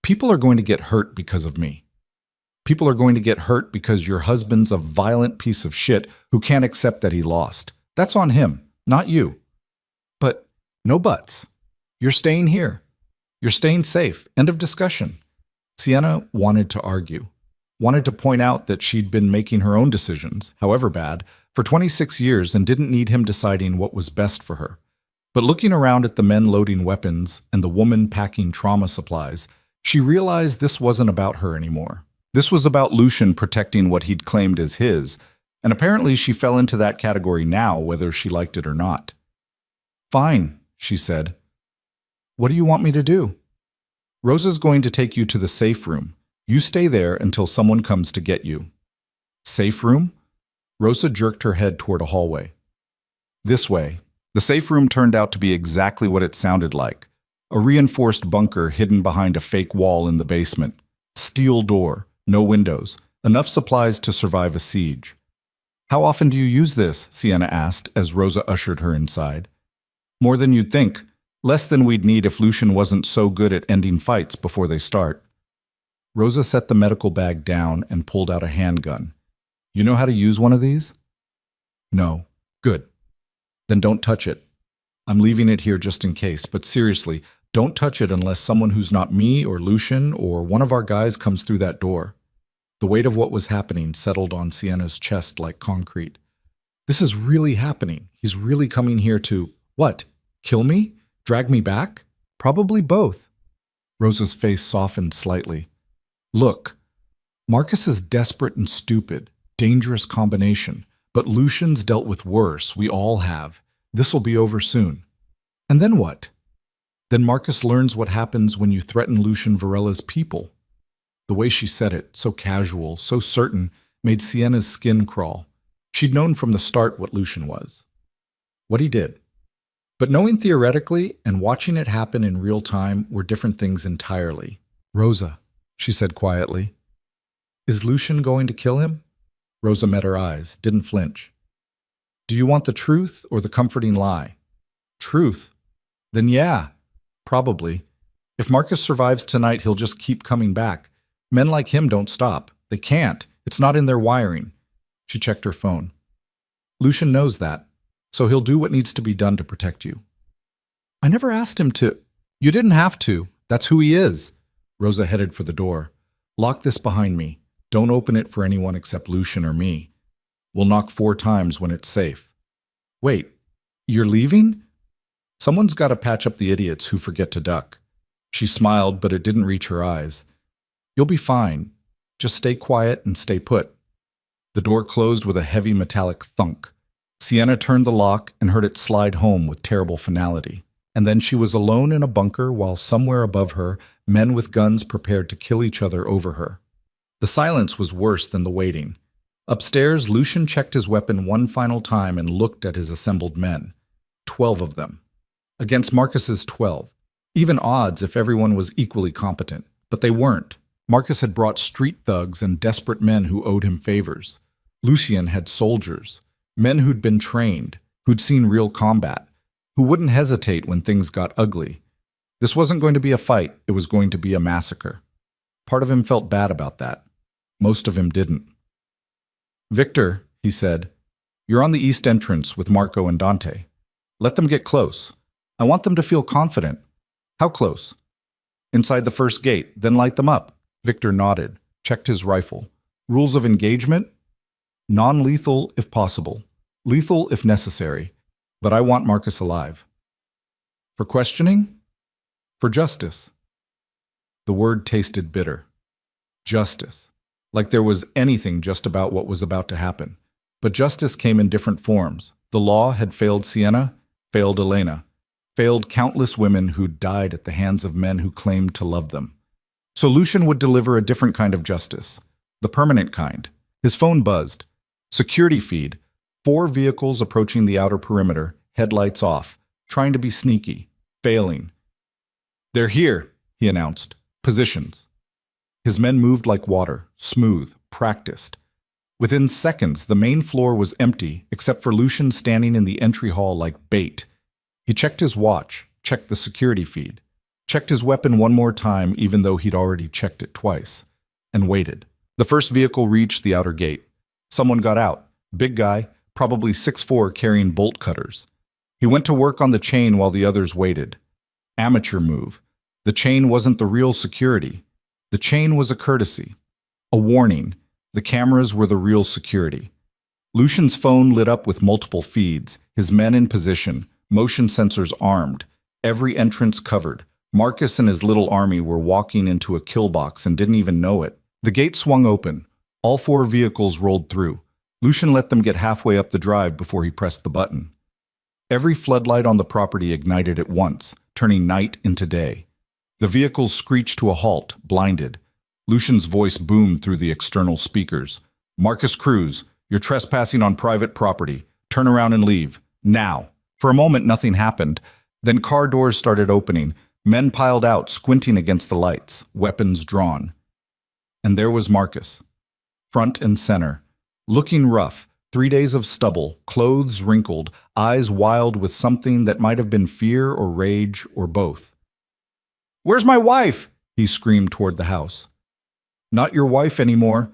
People are going to get hurt because of me. People are going to get hurt because your husband's a violent piece of shit who can't accept that he lost. That's on him, not you. But no buts. You're staying here. You're staying safe. End of discussion." Sienna wanted to argue, wanted to point out that she'd been making her own decisions, however bad, for 26 years and didn't need him deciding what was best for her. But looking around at the men loading weapons and the woman packing trauma supplies, she realized this wasn't about her anymore. This was about Lucian protecting what he'd claimed as his, and apparently she fell into that category now, whether she liked it or not. "Fine," she said. "What do you want me to do?" "Rosa's going to take you to the safe room. You stay there until someone comes to get you." "Safe room?" Rosa jerked her head toward a hallway. "This way." The safe room turned out to be exactly what it sounded like. A reinforced bunker hidden behind a fake wall in the basement. Steel door, no windows, enough supplies to survive a siege. "How often do you use this?" Sienna asked as Rosa ushered her inside. "More than you'd think. Less than we'd need if Lucian wasn't so good at ending fights before they start." Rosa set the medical bag down and pulled out a handgun. "You know how to use one of these?" "No." "Good. Then don't touch it. I'm leaving it here just in case, but seriously, don't touch it unless someone who's not me or Lucian or one of our guys comes through that door." The weight of what was happening settled on Sienna's chest like concrete. "This is really happening. He's really coming here to, what, kill me? Drag me back? Probably both." Rosa's face softened slightly. "Look, Marcus is desperate and stupid, dangerous combination, but Lucian's dealt with worse. We all have. This'll be over soon. And then what? Then Marcus learns what happens when you threaten Lucian Varela's people." The way she said it, so casual, so certain, made Sienna's skin crawl. She'd known from the start what Lucian was. What he did. But knowing theoretically and watching it happen in real time were different things entirely. "Rosa," she said quietly, "is Lucian going to kill him?" Rosa met her eyes, didn't flinch. "Do you want the truth or the comforting lie?" "Truth." "Then yeah, probably. If Marcus survives tonight, he'll just keep coming back. Men like him don't stop. They can't. It's not in their wiring." She checked her phone. "Lucian knows that, so he'll do what needs to be done to protect you." "I never asked him to—" "You didn't have to. That's who he is." Rosa headed for the door. Lock this behind me. Don't open it for anyone except Lucian or me. We'll knock 4 times when it's safe. Wait, you're leaving? Someone's got to patch up the idiots who forget to duck. She smiled, but it didn't reach her eyes. You'll be fine. Just stay quiet and stay put. The door closed with a heavy metallic thunk. Sienna turned the lock and heard it slide home with terrible finality. And then she was alone in a bunker while somewhere above her, men with guns prepared to kill each other over her. The silence was worse than the waiting. Upstairs, Lucian checked his weapon one final time and looked at his assembled men. 12 of them. Against Marcus's 12. Even odds if everyone was equally competent. But they weren't. Marcus had brought street thugs and desperate men who owed him favors. Lucian had soldiers. Men who'd been trained, who'd seen real combat, who wouldn't hesitate when things got ugly. This wasn't going to be a fight, it was going to be a massacre. Part of him felt bad about that. Most of him didn't. Victor, he said, you're on the east entrance with Marco and Dante. Let them get close. I want them to feel confident. How close? Inside the first gate, then light them up. Victor nodded, checked his rifle. Rules of engagement? Non-lethal if possible. Lethal if necessary. But I want Marcus alive. For questioning? For justice. The word tasted bitter. Justice. Like there was anything just about what was about to happen. But justice came in different forms. The law had failed Sienna, failed Elena, failed countless women who'd died at the hands of men who claimed to love them. So Lucian would deliver a different kind of justice. The permanent kind. His phone buzzed. Security feed. 4 vehicles approaching the outer perimeter, headlights off, trying to be sneaky, failing. They're here, he announced. Positions. His men moved like water, smooth, practiced. Within seconds, the main floor was empty, except for Lucian standing in the entry hall like bait. He checked his watch, checked the security feed, checked his weapon one more time even though he'd already checked it twice, and waited. The first vehicle reached the outer gate. Someone got out. Big guy, probably 6'4", carrying bolt cutters. He went to work on the chain while the others waited. Amateur move. The chain wasn't the real security. The chain was a courtesy. A warning. The cameras were the real security. Lucian's phone lit up with multiple feeds, his men in position, motion sensors armed, every entrance covered. Marcus and his little army were walking into a kill box and didn't even know it. The gate swung open. All 4 vehicles rolled through. Lucian let them get halfway up the drive before he pressed the button. Every floodlight on the property ignited at once, turning night into day. The vehicles screeched to a halt, blinded. Lucian's voice boomed through the external speakers. Marcus Cruz, you're trespassing on private property. Turn around and leave. Now. For a moment, nothing happened. Then car doors started opening. Men piled out, squinting against the lights, weapons drawn. And there was Marcus. Front and center. Looking rough, 3 days of stubble, clothes wrinkled, eyes wild with something that might have been fear or rage or both. Where's my wife? He screamed toward the house. Not your wife anymore,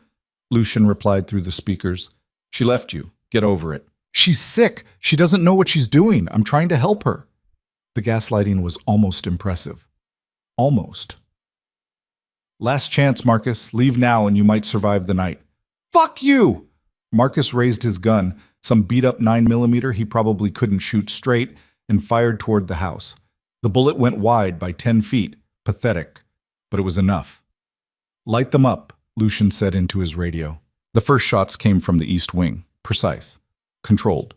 Lucian replied through the speakers. She left you. Get over it. She's sick. She doesn't know what she's doing. I'm trying to help her. The gaslighting was almost impressive. Almost. Last chance, Marcus. Leave now and you might survive the night. Fuck you! Marcus raised his gun, some beat-up 9mm he probably couldn't shoot straight, and fired toward the house. The bullet went wide by 10 feet. Pathetic. But it was enough. Light them up, Lucian said into his radio. The first shots came from the east wing. Precise. Controlled.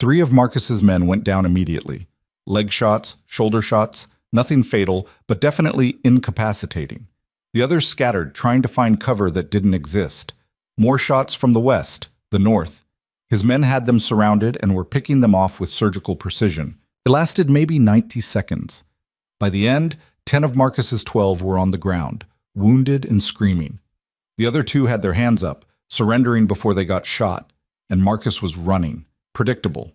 3 of Marcus's men went down immediately. Leg shots, shoulder shots, nothing fatal, but definitely incapacitating. The others scattered, trying to find cover that didn't exist. More shots from the west, the north. His men had them surrounded and were picking them off with surgical precision. It lasted maybe 90 seconds. By the end, 10 of Marcus's 12 were on the ground, wounded and screaming. The other 2 had their hands up, surrendering before they got shot, and Marcus was running. Predictable.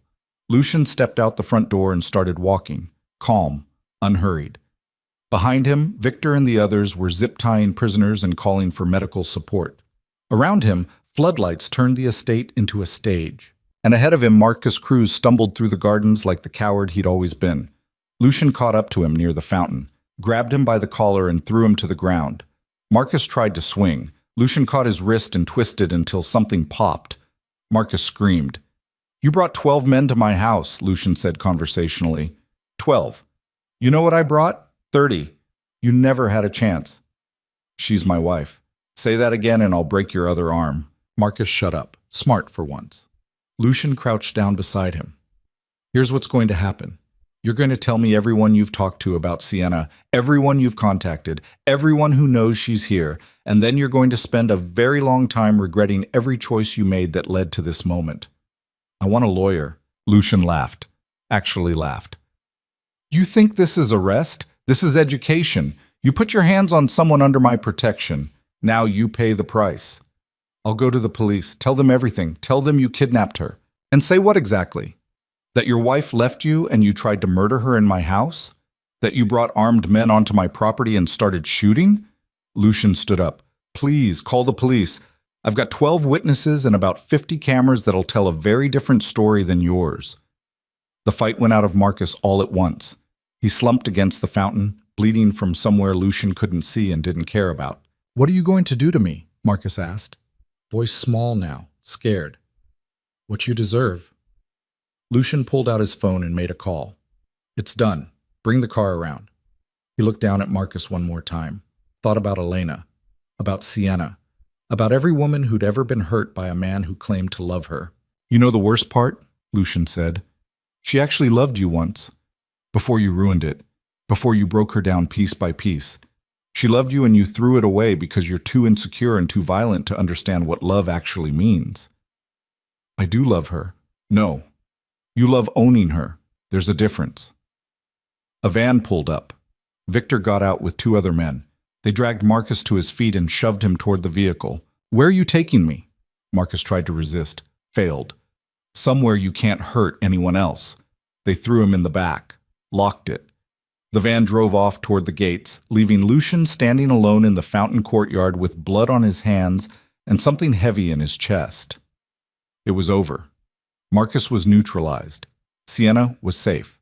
Lucian stepped out the front door and started walking, calm, unhurried. Behind him, Victor and the others were zip-tying prisoners and calling for medical support. Around him, floodlights turned the estate into a stage. And ahead of him, Marcus Cruz stumbled through the gardens like the coward he'd always been. Lucian caught up to him near the fountain, grabbed him by the collar and threw him to the ground. Marcus tried to swing. Lucian caught his wrist and twisted until something popped. Marcus screamed. "You brought 12 men to my house," Lucian said conversationally. 12. "You know what I brought? 30. You never had a chance." "She's my wife." "Say that again and I'll break your other arm." Marcus shut up, smart for once. Lucian crouched down beside him. "Here's what's going to happen. You're going to tell me everyone you've talked to about Sienna, everyone you've contacted, everyone who knows she's here, and then you're going to spend a very long time regretting every choice you made that led to this moment." "I want a lawyer." Lucian laughed. Actually laughed. "You think this is arrest? This is education. You put your hands on someone under my protection. Now you pay the price." "I'll go to the police. Tell them everything. Tell them you kidnapped her." "And say what exactly? That your wife left you and you tried to murder her in my house? That you brought armed men onto my property and started shooting?" Lucian stood up. "Please, call the police. I've got 12 witnesses and about 50 cameras that'll tell a very different story than yours." The fight went out of Marcus all at once. He slumped against the fountain, bleeding from somewhere Lucian couldn't see and didn't care about. "What are you going to do to me?" Marcus asked. Voice small now, scared. "What you deserve." Lucian pulled out his phone and made a call. "It's done. Bring the car around." He looked down at Marcus one more time, thought about Elena, about Sienna, about every woman who'd ever been hurt by a man who claimed to love her. "You know the worst part?" Lucian said. "She actually loved you once. Before you ruined it. Before you broke her down piece by piece. She loved you and you threw it away because you're too insecure and too violent to understand what love actually means." "I do love her." "No. You love owning her. There's a difference." A van pulled up. Victor got out with 2 other men. They dragged Marcus to his feet and shoved him toward the vehicle. "Where are you taking me?" Marcus tried to resist. Failed. "Somewhere you can't hurt anyone else." They threw him in the back. Locked it. The van drove off toward the gates, leaving Lucian standing alone in the fountain courtyard with blood on his hands and something heavy in his chest. It was over. Marcus was neutralized. Sienna was safe.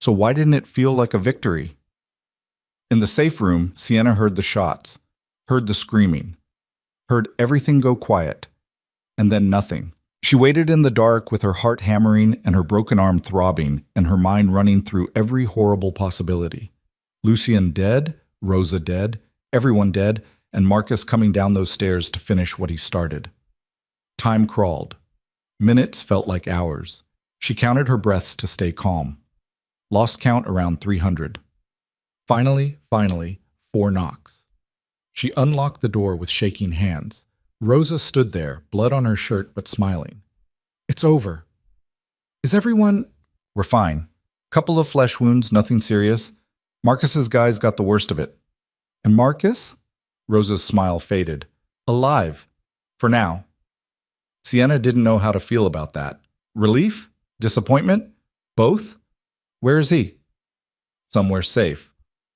So why didn't it feel like a victory? In the safe room, Sienna heard the shots, heard the screaming, heard everything go quiet, and then nothing. She waited in the dark with her heart hammering and her broken arm throbbing and her mind running through every horrible possibility. Lucian dead, Rosa dead, everyone dead, and Marcus coming down those stairs to finish what he started. Time crawled. Minutes felt like hours. She counted her breaths to stay calm. Lost count around 300. Finally, 4 knocks. She unlocked the door with shaking hands. Rosa stood there, blood on her shirt but smiling. "It's over." "Is everyone—" "We're fine. Couple of flesh wounds, nothing serious. Marcus's guys got the worst of it." "And Marcus?" Rosa's smile faded. "Alive. For now." Sienna didn't know how to feel about that. Relief? Disappointment? Both? Where is he? Somewhere safe.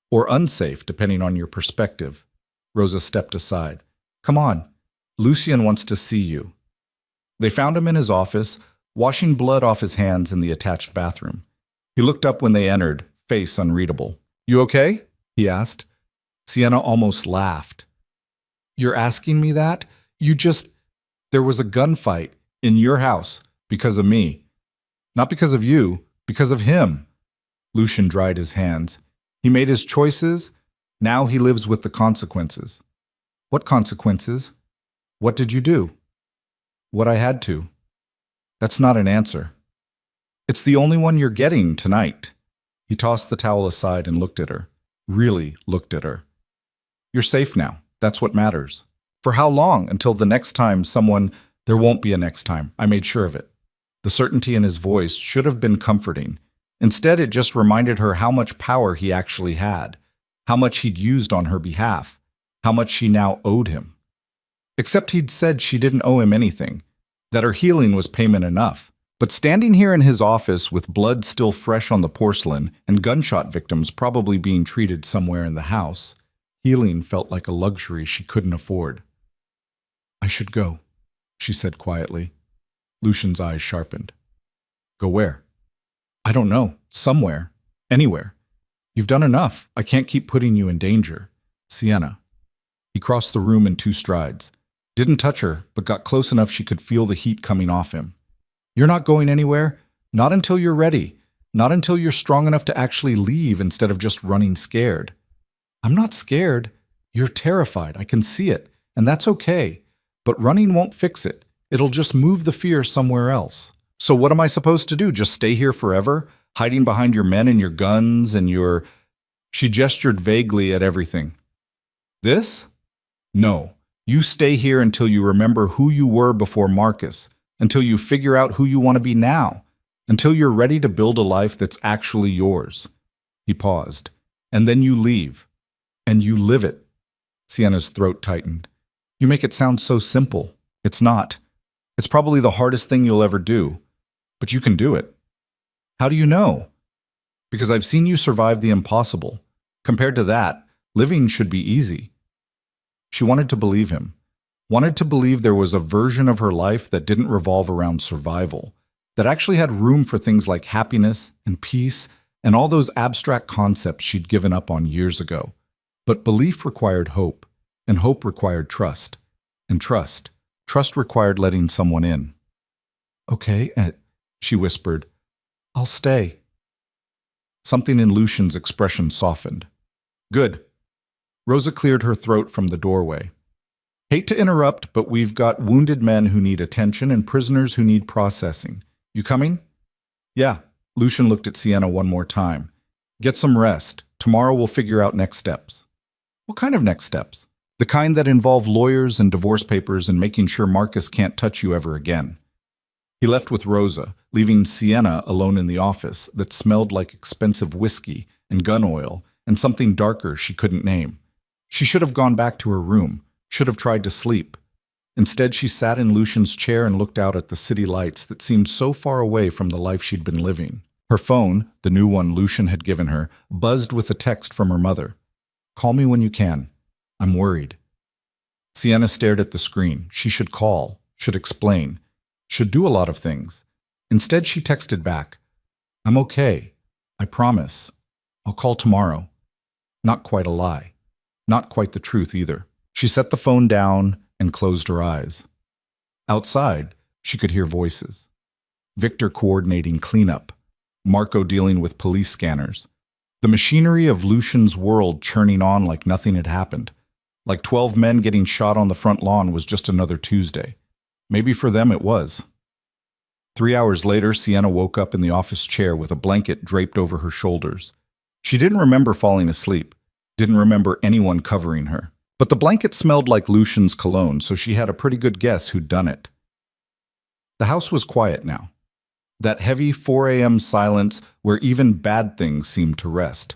Or unsafe, depending on your perspective. Rosa stepped aside. "Come on. Lucian wants to see you." They found him in his office, washing blood off his hands in the attached bathroom. He looked up when they entered, face unreadable. "You okay?" he asked. Sienna almost laughed. "You're asking me that? There was a gunfight in your house because of me. Not because of you, because of him." Lucian dried his hands. "He made his choices. Now he lives with the consequences." "What consequences? What did you do?" "What I had to." "That's not an answer." "It's the only one you're getting tonight." He tossed the towel aside and looked at her. Really looked at her. "You're safe now. That's what matters. For how long? Until the next time someone— There won't be a next time. I made sure of it." The certainty in his voice should have been comforting. Instead, it just reminded her how much power he actually had, how much he'd used on her behalf, how much she now owed him. Except he'd said she didn't owe him anything, that her healing was payment enough. But standing here in his office with blood still fresh on the porcelain and gunshot victims probably being treated somewhere in the house, healing felt like a luxury she couldn't afford. "I should go," she said quietly. Lucian's eyes sharpened. "Go where?" "I don't know. Somewhere. Anywhere. You've done enough. I can't keep putting you in danger." "Sienna." He crossed the room in 2 strides. Didn't touch her, but got close enough she could feel the heat coming off him. You're not going anywhere. Not until you're ready. Not until you're strong enough to actually leave instead of just running scared. I'm not scared. You're terrified. I can see it. And that's okay. But running won't fix it. It'll just move the fear somewhere else. So what am I supposed to do? Just stay here forever? Hiding behind your men and your guns and your... She gestured vaguely at everything. This? No. You stay here until you remember who you were before Marcus, until you figure out who you want to be now, until you're ready to build a life that's actually yours. He paused. And then you leave. And you live it. Sienna's throat tightened. You make it sound so simple. It's not. It's probably the hardest thing you'll ever do. But you can do it. How do you know? Because I've seen you survive the impossible. Compared to that, living should be easy. She wanted to believe him. Wanted to believe there was a version of her life that didn't revolve around survival, that actually had room for things like happiness and peace and all those abstract concepts she'd given up on years ago. But belief required hope, and hope required trust. And trust required letting someone in. Okay, she whispered. I'll stay. Something in Lucian's expression softened. Good. Rosa cleared her throat from the doorway. Hate to interrupt, but we've got wounded men who need attention and prisoners who need processing. You coming? Yeah. Lucian looked at Sienna one more time. Get some rest. Tomorrow we'll figure out next steps. What kind of next steps? The kind that involve lawyers and divorce papers and making sure Marcus can't touch you ever again. He left with Rosa, leaving Sienna alone in the office that smelled like expensive whiskey and gun oil and something darker she couldn't name. She should have gone back to her room, should have tried to sleep. Instead, she sat in Lucian's chair and looked out at the city lights that seemed so far away from the life she'd been living. Her phone, the new one Lucian had given her, buzzed with a text from her mother. Call me when you can. I'm worried. Sienna stared at the screen. She should call, should explain, should do a lot of things. Instead, she texted back, I'm okay. I promise. I'll call tomorrow. Not quite a lie. Not quite the truth either. She set the phone down and closed her eyes. Outside, she could hear voices. Victor coordinating cleanup. Marco dealing with police scanners. The machinery of Lucian's world churning on like nothing had happened. Like 12 men getting shot on the front lawn was just another Tuesday. Maybe for them it was. 3 hours later, Sienna woke up in the office chair with a blanket draped over her shoulders. She didn't remember falling asleep, didn't remember anyone covering her. But the blanket smelled like Lucian's cologne, so she had a pretty good guess who'd done it. The house was quiet now. That heavy 4 a.m. silence where even bad things seemed to rest.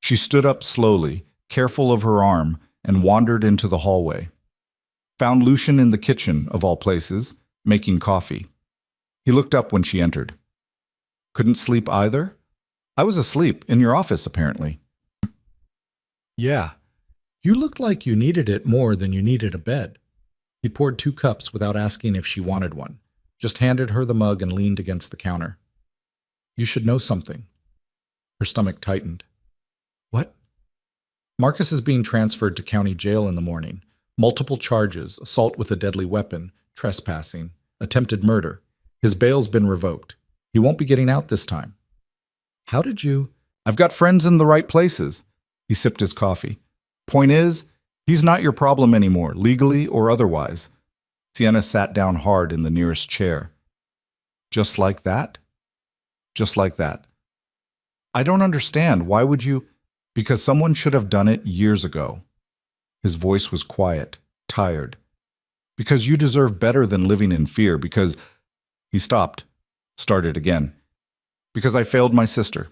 She stood up slowly, careful of her arm, and wandered into the hallway. Found Lucian in the kitchen, of all places, making coffee. He looked up when she entered. Couldn't sleep either? I was asleep, in your office, apparently. Yeah. You looked like you needed it more than you needed a bed. He poured 2 cups without asking if she wanted one, just handed her the mug and leaned against the counter. You should know something. Her stomach tightened. What? Marcus is being transferred to county jail in the morning. Multiple charges, assault with a deadly weapon, trespassing, attempted murder. His bail's been revoked. He won't be getting out this time. How did you? I've got friends in the right places. He sipped his coffee. Point is, he's not your problem anymore, legally or otherwise. Sienna sat down hard in the nearest chair. Just like that? Just like that. I don't understand. Why would you? Because someone should have done it years ago. His voice was quiet, tired. Because you deserve better than living in fear, because... He stopped, started again. Because I failed my sister.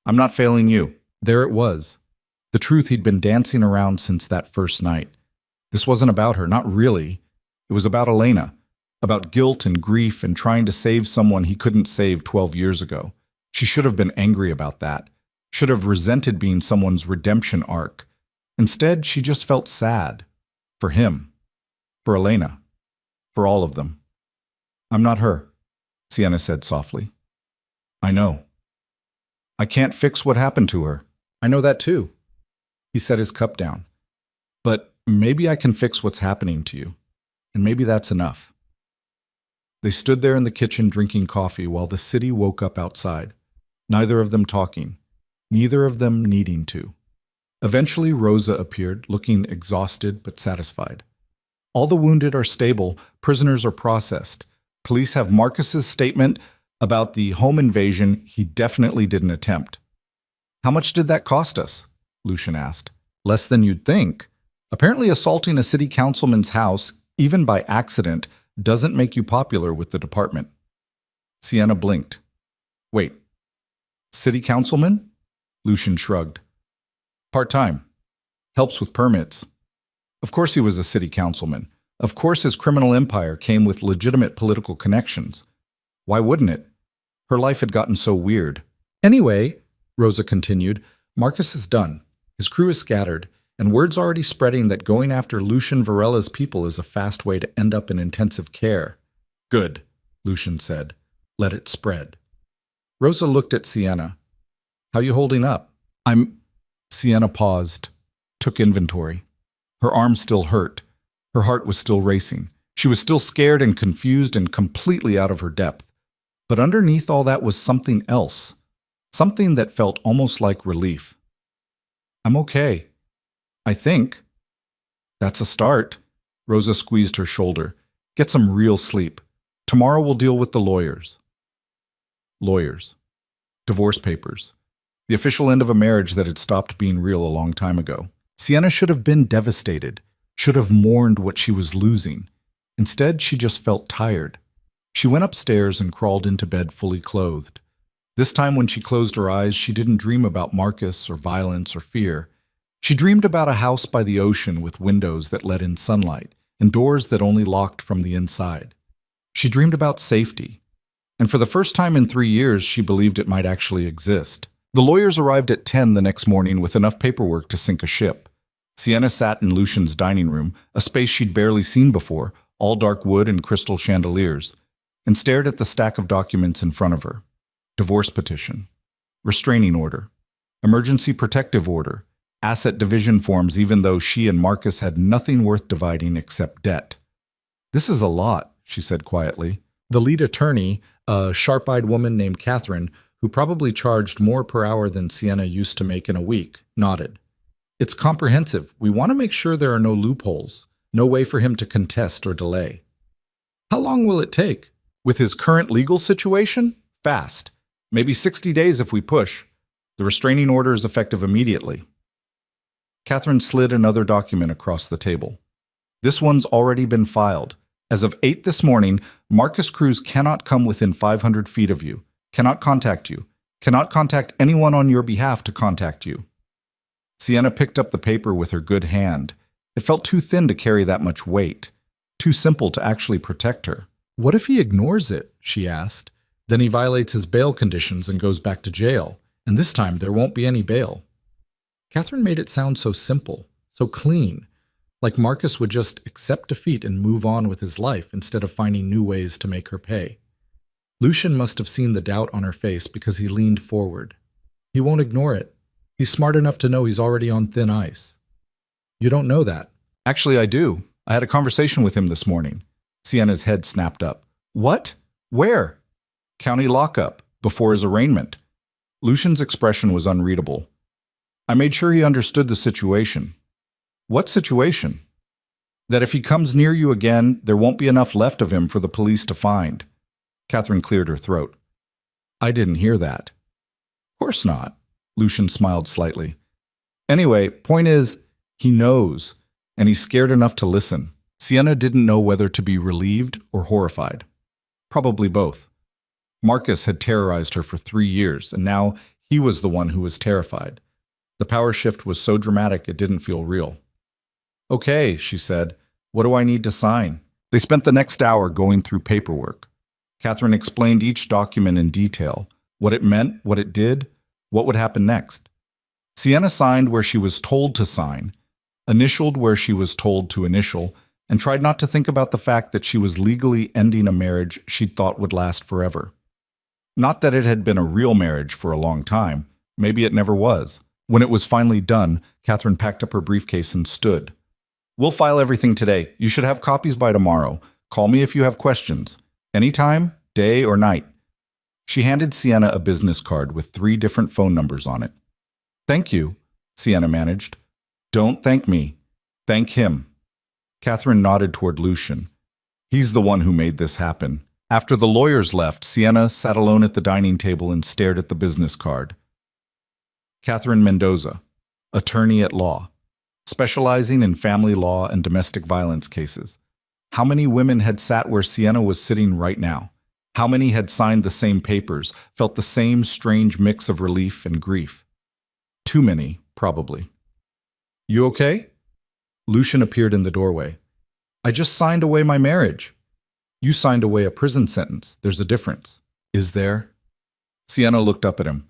I'm not failing you. There it was. The truth he'd been dancing around since that first night. This wasn't about her, not really. It was about Elena, about guilt and grief and trying to save someone he couldn't save 12 years ago. She should have been angry about that, should have resented being someone's redemption arc. Instead, she just felt sad. For him. For Elena. For all of them. I'm not her, Sienna said softly. I know. I can't fix what happened to her. I know that too. He set his cup down. But Maybe I can fix what's happening to you. And maybe that's enough. They stood there in the kitchen drinking coffee while the city woke up outside, neither of them talking, neither of them needing to. Eventually, Rosa appeared, looking exhausted but satisfied. All the wounded are stable, prisoners are processed. Police have Marcus's statement about the home invasion he definitely didn't attempt. How much did that cost us? Lucian asked. Less than you'd think. Apparently assaulting a city councilman's house, even by accident, doesn't make you popular with the department. Sienna blinked. Wait, city councilman? Lucian shrugged. Part-time. Helps with permits. Of course he was a city councilman. Of course his criminal empire came with legitimate political connections. Why wouldn't it? Her life had gotten so weird. Anyway, Rosa continued, Marcus is done. His crew is scattered, and word's already spreading that going after Lucian Varela's people is a fast way to end up in intensive care. Good, Lucian said. Let it spread. Rosa looked at Sienna. How you holding up? Sienna paused, took inventory. Her arm still hurt. Her heart was still racing. She was still scared and confused and completely out of her depth. But underneath all that was something else. Something that felt almost like relief. I'm okay. I think. That's a start. Rosa squeezed her shoulder. Get some real sleep. Tomorrow we'll deal with the lawyers. Lawyers. Divorce papers. The official end of a marriage that had stopped being real a long time ago. Sienna should have been devastated, should have mourned what she was losing. Instead, she just felt tired. She went upstairs and crawled into bed fully clothed. This time when she closed her eyes, she didn't dream about Marcus or violence or fear. She dreamed about a house by the ocean with windows that let in sunlight and doors that only locked from the inside. She dreamed about safety. And for the first time in 3 years, she believed it might actually exist. The lawyers arrived at 10 the next morning with enough paperwork to sink a ship. Sienna sat in Lucian's dining room, a space she'd barely seen before, all dark wood and crystal chandeliers, and stared at the stack of documents in front of her. Divorce petition, restraining order, emergency protective order, asset division forms even though she and Marcus had nothing worth dividing except debt. This is a lot, she said quietly. The lead attorney, a sharp-eyed woman named Catherine, who probably charged more per hour than Sienna used to make in a week, nodded. It's comprehensive. We want to make sure there are no loopholes, no way for him to contest or delay. How long will it take? With his current legal situation? Fast. Maybe 60 days if we push. The restraining order is effective immediately. Catherine slid another document across the table. This one's already been filed. As of 8 this morning, Marcus Cruz cannot come within 500 feet of you, cannot contact you, cannot contact anyone on your behalf to contact you. Sienna picked up the paper with her good hand. It felt too thin to carry that much weight, too simple to actually protect her. What if he ignores it? She asked. Then he violates his bail conditions and goes back to jail, and this time there won't be any bail. Catherine made it sound so simple, so clean, like Marcus would just accept defeat and move on with his life instead of finding new ways to make her pay. Lucian must have seen the doubt on her face because he leaned forward. He won't ignore it. He's smart enough to know he's already on thin ice. You don't know that. Actually, I do. I had a conversation with him this morning. Sienna's head snapped up. What? Where? County lockup, before his arraignment. Lucian's expression was unreadable. I made sure he understood the situation. What situation? That if he comes near you again, there won't be enough left of him for the police to find. Catherine cleared her throat. I didn't hear that. Of course not. Lucian smiled slightly. Anyway, point is, he knows, and he's scared enough to listen. Sienna didn't know whether to be relieved or horrified. Probably both. Marcus had terrorized her for 3 years, and now he was the one who was terrified. The power shift was so dramatic it didn't feel real. Okay, she said. What do I need to sign? They spent the next hour going through paperwork. Catherine explained each document in detail, what it meant, what it did, what would happen next. Sienna signed where she was told to sign, initialed where she was told to initial, and tried not to think about the fact that she was legally ending a marriage she'd thought would last forever. Not that it had been a real marriage for a long time. Maybe it never was. When it was finally done, Catherine packed up her briefcase and stood. We'll file everything today. You should have copies by tomorrow. Call me if you have questions. Anytime, day or night. She handed Sienna a business card with 3 different phone numbers on it. Thank you, Sienna managed. Don't thank me. Thank him. Catherine nodded toward Lucian. He's the one who made this happen. After the lawyers left, Sienna sat alone at the dining table and stared at the business card. Catherine Mendoza, attorney at law, specializing in family law and domestic violence cases. How many women had sat where Sienna was sitting right now? How many had signed the same papers, felt the same strange mix of relief and grief? Too many, probably. You okay? Lucian appeared in the doorway. I just signed away my marriage. You signed away a prison sentence. There's a difference. Is there? Sienna looked up at him.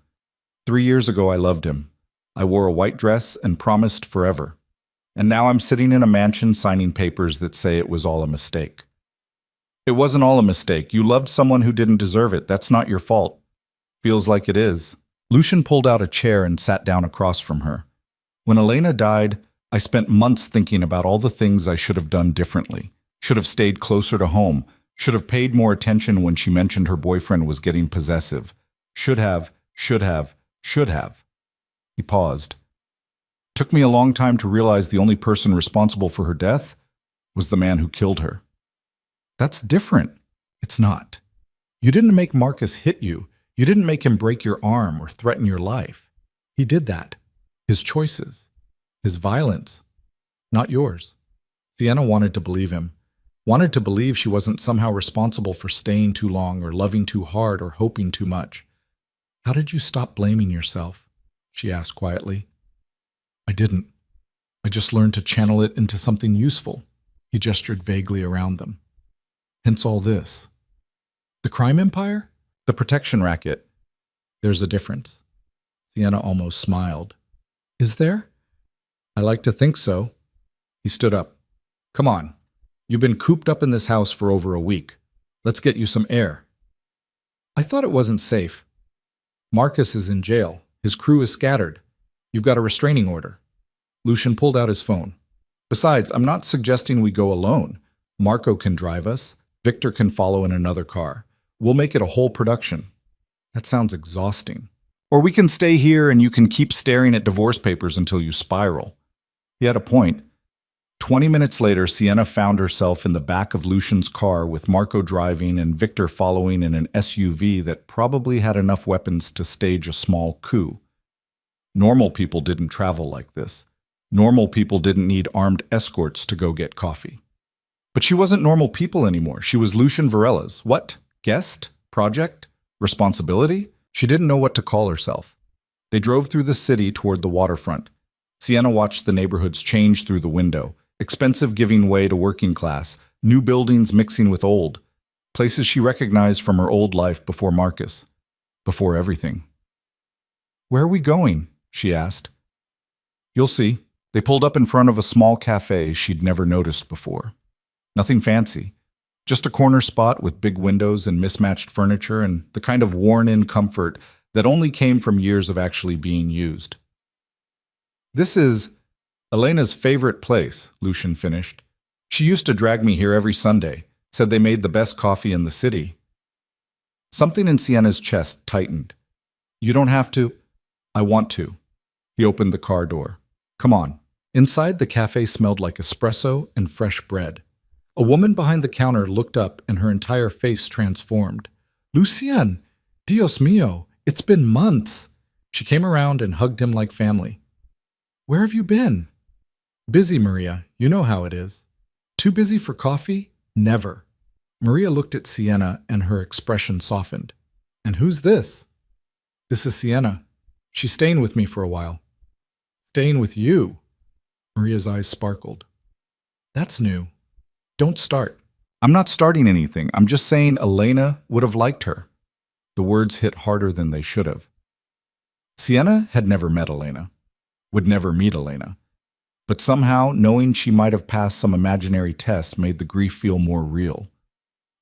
3 years ago, I loved him. I wore a white dress and promised forever. And now I'm sitting in a mansion signing papers that say it was all a mistake. It wasn't all a mistake. You loved someone who didn't deserve it. That's not your fault. Feels like it is. Lucian pulled out a chair and sat down across from her. When Elena died, I spent months thinking about all the things I should have done differently. Should have stayed closer to home. Should have paid more attention when she mentioned her boyfriend was getting possessive. Should have. He paused. Took me a long time to realize the only person responsible for her death was the man who killed her. That's different. It's not. You didn't make Marcus hit you. You didn't make him break your arm or threaten your life. He did that. His choices. His violence. Not yours. Sienna wanted to believe him. Wanted to believe she wasn't somehow responsible for staying too long or loving too hard or hoping too much. How did you stop blaming yourself? She asked quietly. I didn't. I just learned to channel it into something useful. He gestured vaguely around them. Hence all this. The crime empire? The protection racket. There's a difference. Sienna almost smiled. Is there? I like to think so. He stood up. Come on. You've been cooped up in this house for over a week. Let's get you some air. I thought it wasn't safe. Marcus is in jail. His crew is scattered. You've got a restraining order. Lucian pulled out his phone. Besides, I'm not suggesting we go alone. Marco can drive us. Victor can follow in another car. We'll make it a whole production. That sounds exhausting. Or we can stay here and you can keep staring at divorce papers until you spiral. He had a point. 20 minutes later, Sienna found herself in the back of Lucian's car with Marco driving and Victor following in an SUV that probably had enough weapons to stage a small coup. Normal people didn't travel like this. Normal people didn't need armed escorts to go get coffee. But she wasn't normal people anymore. She was Lucian Varela's. What? Guest? Project? Responsibility? She didn't know what to call herself. They drove through the city toward the waterfront. Sienna watched the neighborhoods change through the window. Expensive giving way to working class, new buildings mixing with old, places she recognized from her old life before Marcus, before everything. Where are we going? She asked. You'll see. They pulled up in front of a small cafe she'd never noticed before. Nothing fancy, just a corner spot with big windows and mismatched furniture and the kind of worn-in comfort that only came from years of actually being used. This is Elena's favorite place, Lucian finished. She used to drag me here every Sunday, said they made the best coffee in the city. Something in Sienna's chest tightened. You don't have to. I want to. He opened the car door. Come on. Inside, the cafe smelled like espresso and fresh bread. A woman behind the counter looked up and her entire face transformed. Lucian, Dios mío, it's been months. She came around and hugged him like family. Where have you been? Busy, Maria. You know how it is. Too busy for coffee? Never. Maria looked at Sienna and her expression softened. And who's this? This is Sienna. She's staying with me for a while. Staying with you? Maria's eyes sparkled. That's new. Don't start. I'm not starting anything. I'm just saying Elena would have liked her. The words hit harder than they should have. Sienna had never met Elena, would never meet Elena. But somehow, knowing she might have passed some imaginary test made the grief feel more real.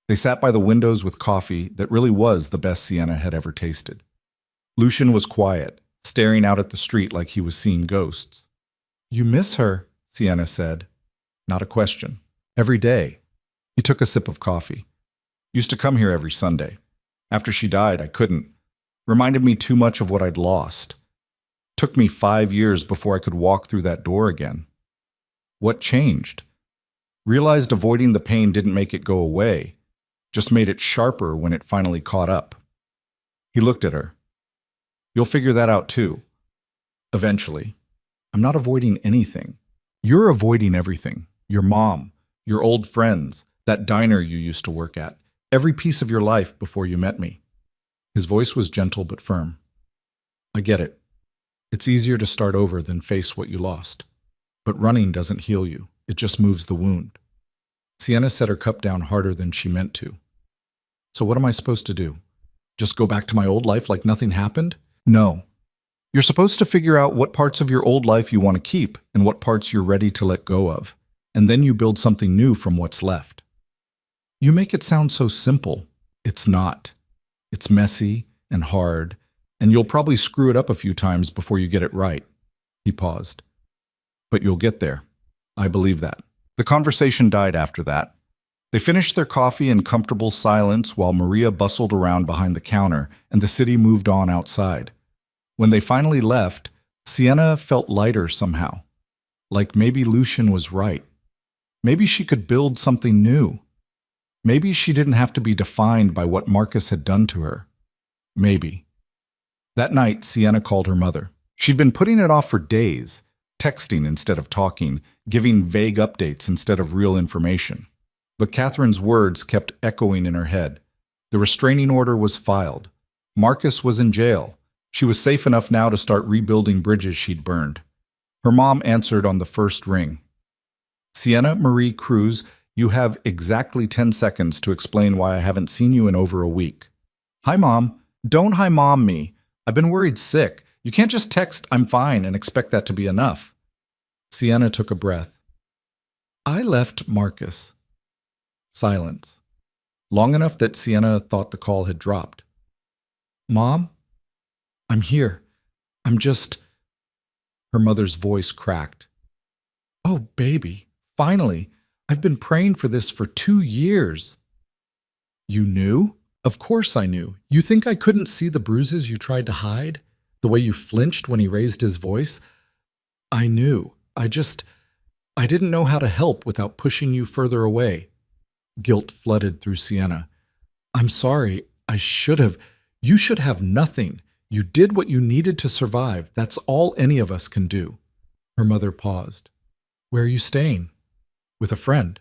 They sat by the windows with coffee that really was the best Sienna had ever tasted. Lucian was quiet, staring out at the street like he was seeing ghosts. You miss her, Sienna said. Not a question. Every day. He took a sip of coffee. Used to come here every Sunday. After she died, I couldn't. Reminded me too much of what I'd lost. Took me 5 years before I could walk through that door again. What changed? Realized avoiding the pain didn't make it go away, just made it sharper when it finally caught up. He looked at her. You'll figure that out too. Eventually. I'm not avoiding anything. You're avoiding everything. Your mom, your old friends, that diner you used to work at, every piece of your life before you met me. His voice was gentle but firm. I get it. It's easier to start over than face what you lost. But running doesn't heal you. It just moves the wound. Sienna set her cup down harder than she meant to. So what am I supposed to do? Just go back to my old life like nothing happened? No. You're supposed to figure out what parts of your old life you want to keep and what parts you're ready to let go of. And then you build something new from what's left. You make it sound so simple. It's not. It's messy and hard, and you'll probably screw it up a few times before you get it right. He paused. But you'll get there. I believe that. The conversation died after that. They finished their coffee in comfortable silence while Maria bustled around behind the counter and the city moved on outside. When they finally left, Sienna felt lighter somehow. Like maybe Lucian was right. Maybe she could build something new. Maybe she didn't have to be defined by what Marcus had done to her. Maybe. That night, Sienna called her mother. She'd been putting it off for days, texting instead of talking, giving vague updates instead of real information. But Catherine's words kept echoing in her head. The restraining order was filed. Marcus was in jail. She was safe enough now to start rebuilding bridges she'd burned. Her mom answered on the first ring. Sienna Marie Cruz, you have exactly 10 seconds to explain why I haven't seen you in over a week. Hi, Mom. Don't hi, Mom me. I've been worried sick. You can't just text, I'm fine, and expect that to be enough. Sienna took a breath. I left Marcus. Silence. Long enough that Sienna thought the call had dropped. Mom? I'm here. I'm just... Her mother's voice cracked. Oh, baby. Finally. I've been praying for this for 2 years. You knew? Of course I knew. You think I couldn't see the bruises you tried to hide? The way you flinched when he raised his voice? I knew. I didn't know how to help without pushing you further away. Guilt flooded through Sienna. I'm sorry. I should have. You should have nothing. You did what you needed to survive. That's all any of us can do. Her mother paused. Where are you staying? With a friend.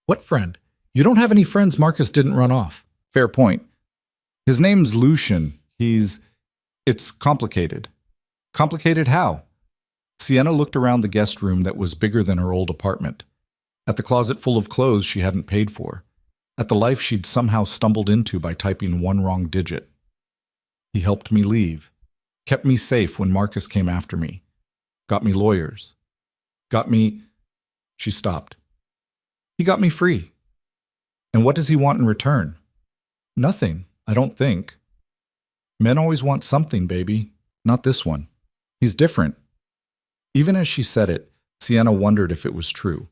What friend? You don't have any friends. Marcus didn't run off. Fair point. His name's Lucian. It's complicated. Complicated how? Sienna looked around the guest room that was bigger than her old apartment. At the closet full of clothes she hadn't paid for. At the life she'd somehow stumbled into by typing one wrong digit. He helped me leave. Kept me safe when Marcus came after me. Got me lawyers. Got me... She stopped. He got me free. And what does he want in return? Nothing, I don't think. Men always want something, baby. Not this one. He's different. Even as she said it, Sienna wondered if it was true.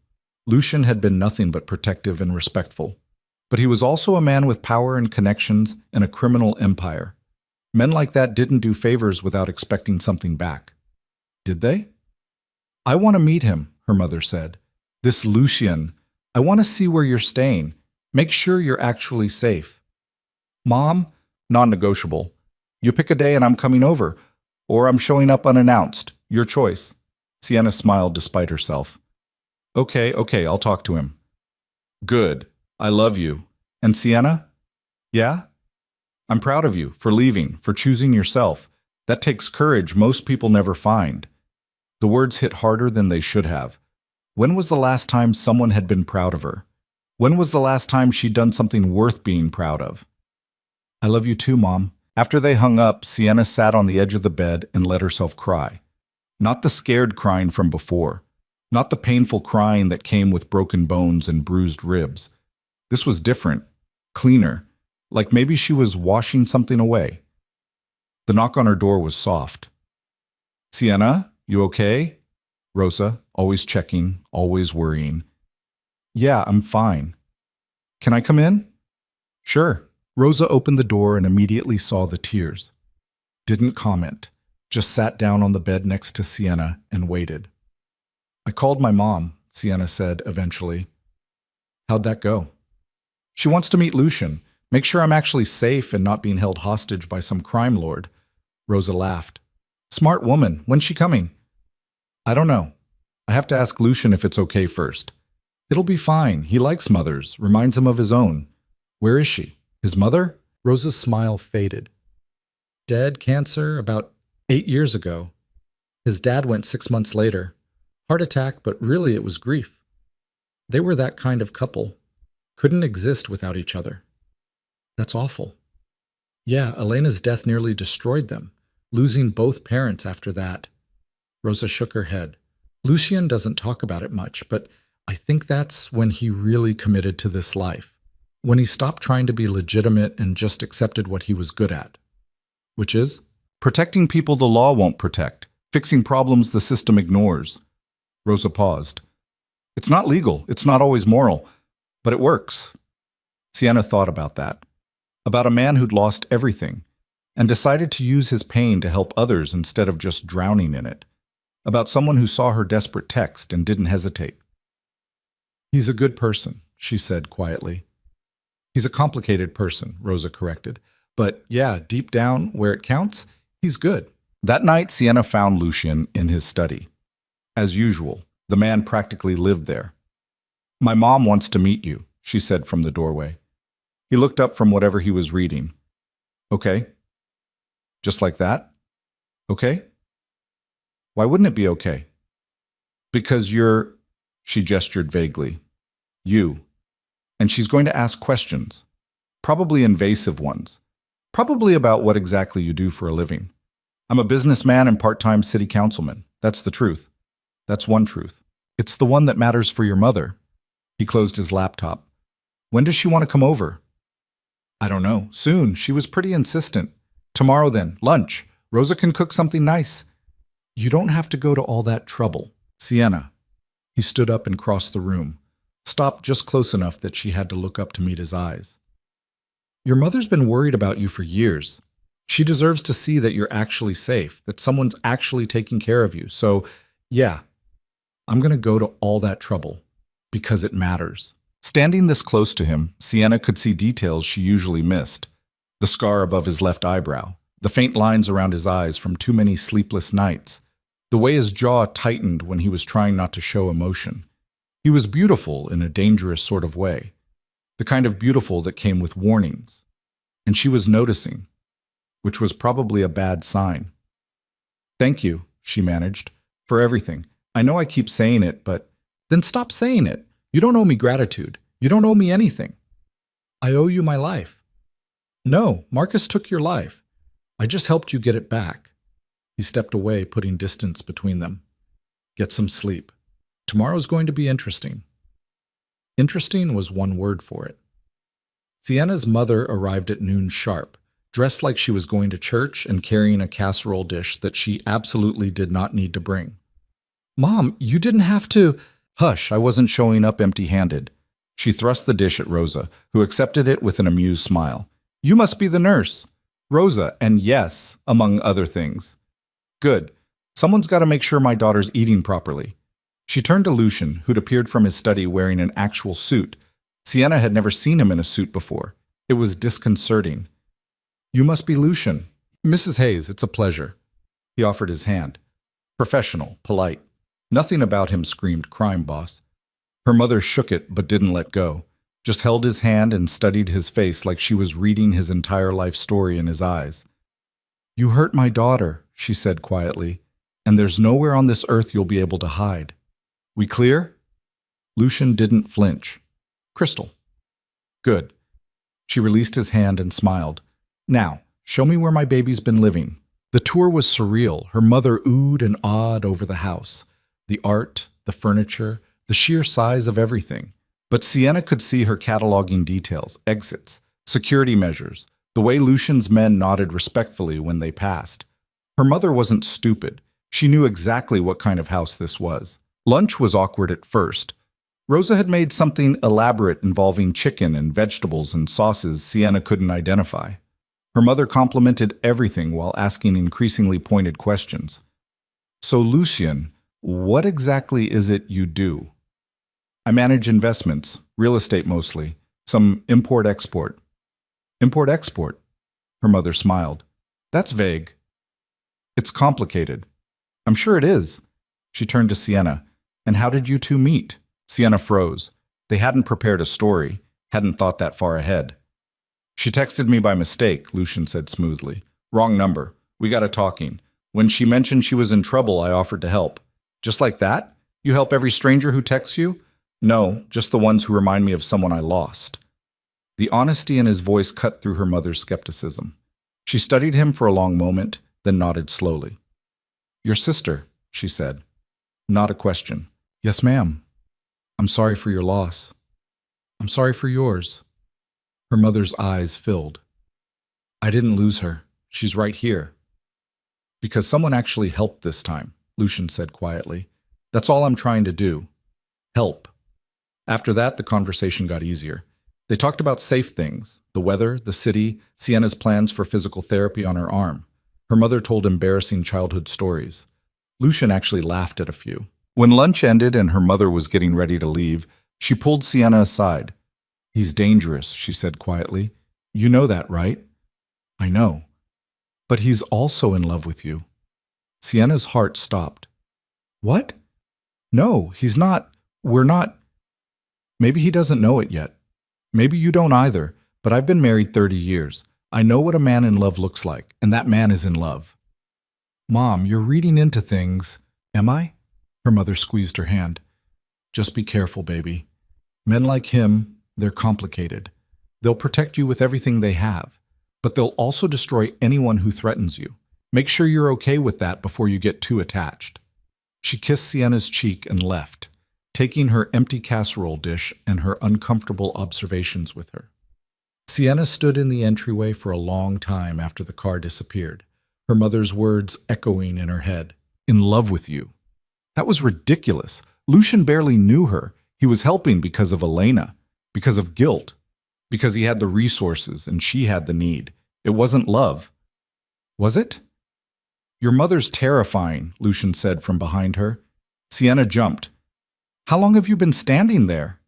Lucian had been nothing but protective and respectful. But he was also a man with power and connections and a criminal empire. Men like that didn't do favors without expecting something back. Did they? I want to meet him, her mother said. This Lucian. I want to see where you're staying. Make sure you're actually safe. Mom? Non-negotiable. You pick a day and I'm coming over. Or I'm showing up unannounced. Your choice. Sienna smiled despite herself. Okay, I'll talk to him. Good. I love you. And Sienna? Yeah? I'm proud of you for leaving, for choosing yourself. That takes courage most people never find. The words hit harder than they should have. When was the last time someone had been proud of her? When was the last time she'd done something worth being proud of? I love you too, Mom. After they hung up, Sienna sat on the edge of the bed and let herself cry. Not the scared crying from before. Not the painful crying that came with broken bones and bruised ribs. This was different, cleaner, like maybe she was washing something away. The knock on her door was soft. Sienna, you okay? Rosa, always checking, always worrying. Yeah, I'm fine. Can I come in? Sure. Rosa opened the door and immediately saw the tears. Didn't comment, just sat down on the bed next to Sienna and waited. I called my mom, Sienna said eventually. How'd that go? She wants to meet Lucian, make sure I'm actually safe and not being held hostage by some crime lord. Rosa laughed. Smart woman. When's she coming? I don't know. I have to ask Lucian if it's okay first. It'll be fine. He likes mothers, reminds him of his own. Where is she? His mother? Rosa's smile faded. Dead, cancer, about 8 years ago. His dad went 6 months later. Heart attack, but really it was grief. They were that kind of couple. Couldn't exist without each other. That's awful. Yeah, Elena's death nearly destroyed them, losing both parents after that. Rosa shook her head. Lucian doesn't talk about it much, but I think that's when he really committed to this life. When he stopped trying to be legitimate and just accepted what he was good at. Which is? Protecting people the law won't protect. Fixing problems the system ignores. Rosa paused. It's not legal. It's not always moral. But it works. Sienna thought about that. About a man who'd lost everything and decided to use his pain to help others instead of just drowning in it. About someone who saw her desperate text and didn't hesitate. He's a good person, she said quietly. He's a complicated person, Rosa corrected. But yeah, deep down, where it counts, he's good. That night, Sienna found Lucian in his study. As usual, the man practically lived there. My mom wants to meet you, she said from the doorway. He looked up from whatever he was reading. Okay. Just like that? Okay? Why wouldn't it be okay? Because you're, she gestured vaguely. You. And she's going to ask questions. Probably invasive ones. Probably about what exactly you do for a living. I'm a businessman and part-time city councilman. That's the truth. That's one truth. It's the one that matters for your mother. He closed his laptop. When does she want to come over? I don't know. Soon. She was pretty insistent. Tomorrow then. Lunch. Rosa can cook something nice. You don't have to go to all that trouble. Sienna. He stood up and crossed the room. Stopped just close enough that she had to look up to meet his eyes. Your mother's been worried about you for years. She deserves to see that you're actually safe, that someone's actually taking care of you. So, yeah, I'm going to go to all that trouble because it matters. Standing this close to him, Sienna could see details she usually missed. The scar above his left eyebrow, the faint lines around his eyes from too many sleepless nights, the way his jaw tightened when he was trying not to show emotion. He was beautiful in a dangerous sort of way, the kind of beautiful that came with warnings. And she was noticing, which was probably a bad sign. Thank you, she managed, for everything. I know I keep saying it, but then stop saying it. You don't owe me gratitude. You don't owe me anything. I owe you my life. No, Marcus took your life. I just helped you get it back. He stepped away, putting distance between them. Get some sleep. Tomorrow's going to be interesting. Interesting was one word for it. Sienna's mother arrived at noon sharp, dressed like she was going to church and carrying a casserole dish that she absolutely did not need to bring. Mom, you didn't have to. Hush, I wasn't showing up empty-handed. She thrust the dish at Rosa, who accepted it with an amused smile. You must be the nurse. Rosa, and yes, among other things. Good. Someone's got to make sure my daughter's eating properly. She turned to Lucian, who'd appeared from his study wearing an actual suit. Sienna had never seen him in a suit before. It was disconcerting. You must be Lucian. Mrs. Hayes, it's a pleasure. He offered his hand. Professional, polite. Nothing about him screamed crime boss. Her mother shook it but didn't let go, just held his hand and studied his face like she was reading his entire life story in his eyes. You hurt my daughter, she said quietly, and there's nowhere on this earth you'll be able to hide. We clear? Lucian didn't flinch. Crystal. Good. She released his hand and smiled. Now, show me where my baby's been living. The tour was surreal. Her mother oohed and awed over the house. The art, the furniture, the sheer size of everything. But Sienna could see her cataloging details, exits, security measures, the way Lucian's men nodded respectfully when they passed. Her mother wasn't stupid. She knew exactly what kind of house this was. Lunch was awkward at first. Rosa had made something elaborate involving chicken and vegetables and sauces Sienna couldn't identify. Her mother complimented everything while asking increasingly pointed questions. So, Lucien, what exactly is it you do? I manage investments, real estate mostly, some import-export. Import-export? Her mother smiled. That's vague. It's complicated. I'm sure it is. She turned to Sienna. And how did you two meet? Sienna froze. They hadn't prepared a story, hadn't thought that far ahead. She texted me by mistake, Lucien said smoothly. Wrong number. We got a talking. When she mentioned she was in trouble, I offered to help. Just like that? You help every stranger who texts you? No, just the ones who remind me of someone I lost. The honesty in his voice cut through her mother's skepticism. She studied him for a long moment, then nodded slowly. Your sister, she said. Not a question. Yes, ma'am. I'm sorry for your loss. I'm sorry for yours. Her mother's eyes filled. I didn't lose her. She's right here. Because someone actually helped this time, Lucien said quietly. That's all I'm trying to do. Help. After that, the conversation got easier. They talked about safe things, the weather, the city, Sienna's plans for physical therapy on her arm. Her mother told embarrassing childhood stories. Lucien actually laughed at a few. When lunch ended and her mother was getting ready to leave, she pulled Sienna aside. He's dangerous, she said quietly. You know that, right? I know. But he's also in love with you. Sienna's heart stopped. What? No, he's not. We're not. Maybe he doesn't know it yet. Maybe you don't either, but I've been married 30 years. I know what a man in love looks like, and that man is in love. Mom, you're reading into things. Am I? Her mother squeezed her hand. Just be careful, baby. Men like him, they're complicated. They'll protect you with everything they have, but they'll also destroy anyone who threatens you. Make sure you're okay with that before you get too attached. She kissed Sienna's cheek and left, taking her empty casserole dish and her uncomfortable observations with her. Sienna stood in the entryway for a long time after the car disappeared, her mother's words echoing in her head. In love with you. That was ridiculous. Lucien barely knew her. He was helping because of Elena, because of guilt, because he had the resources and she had the need. It wasn't love. Was it? Your mother's terrifying, Lucien said from behind her. Sienna jumped. How long have you been standing there?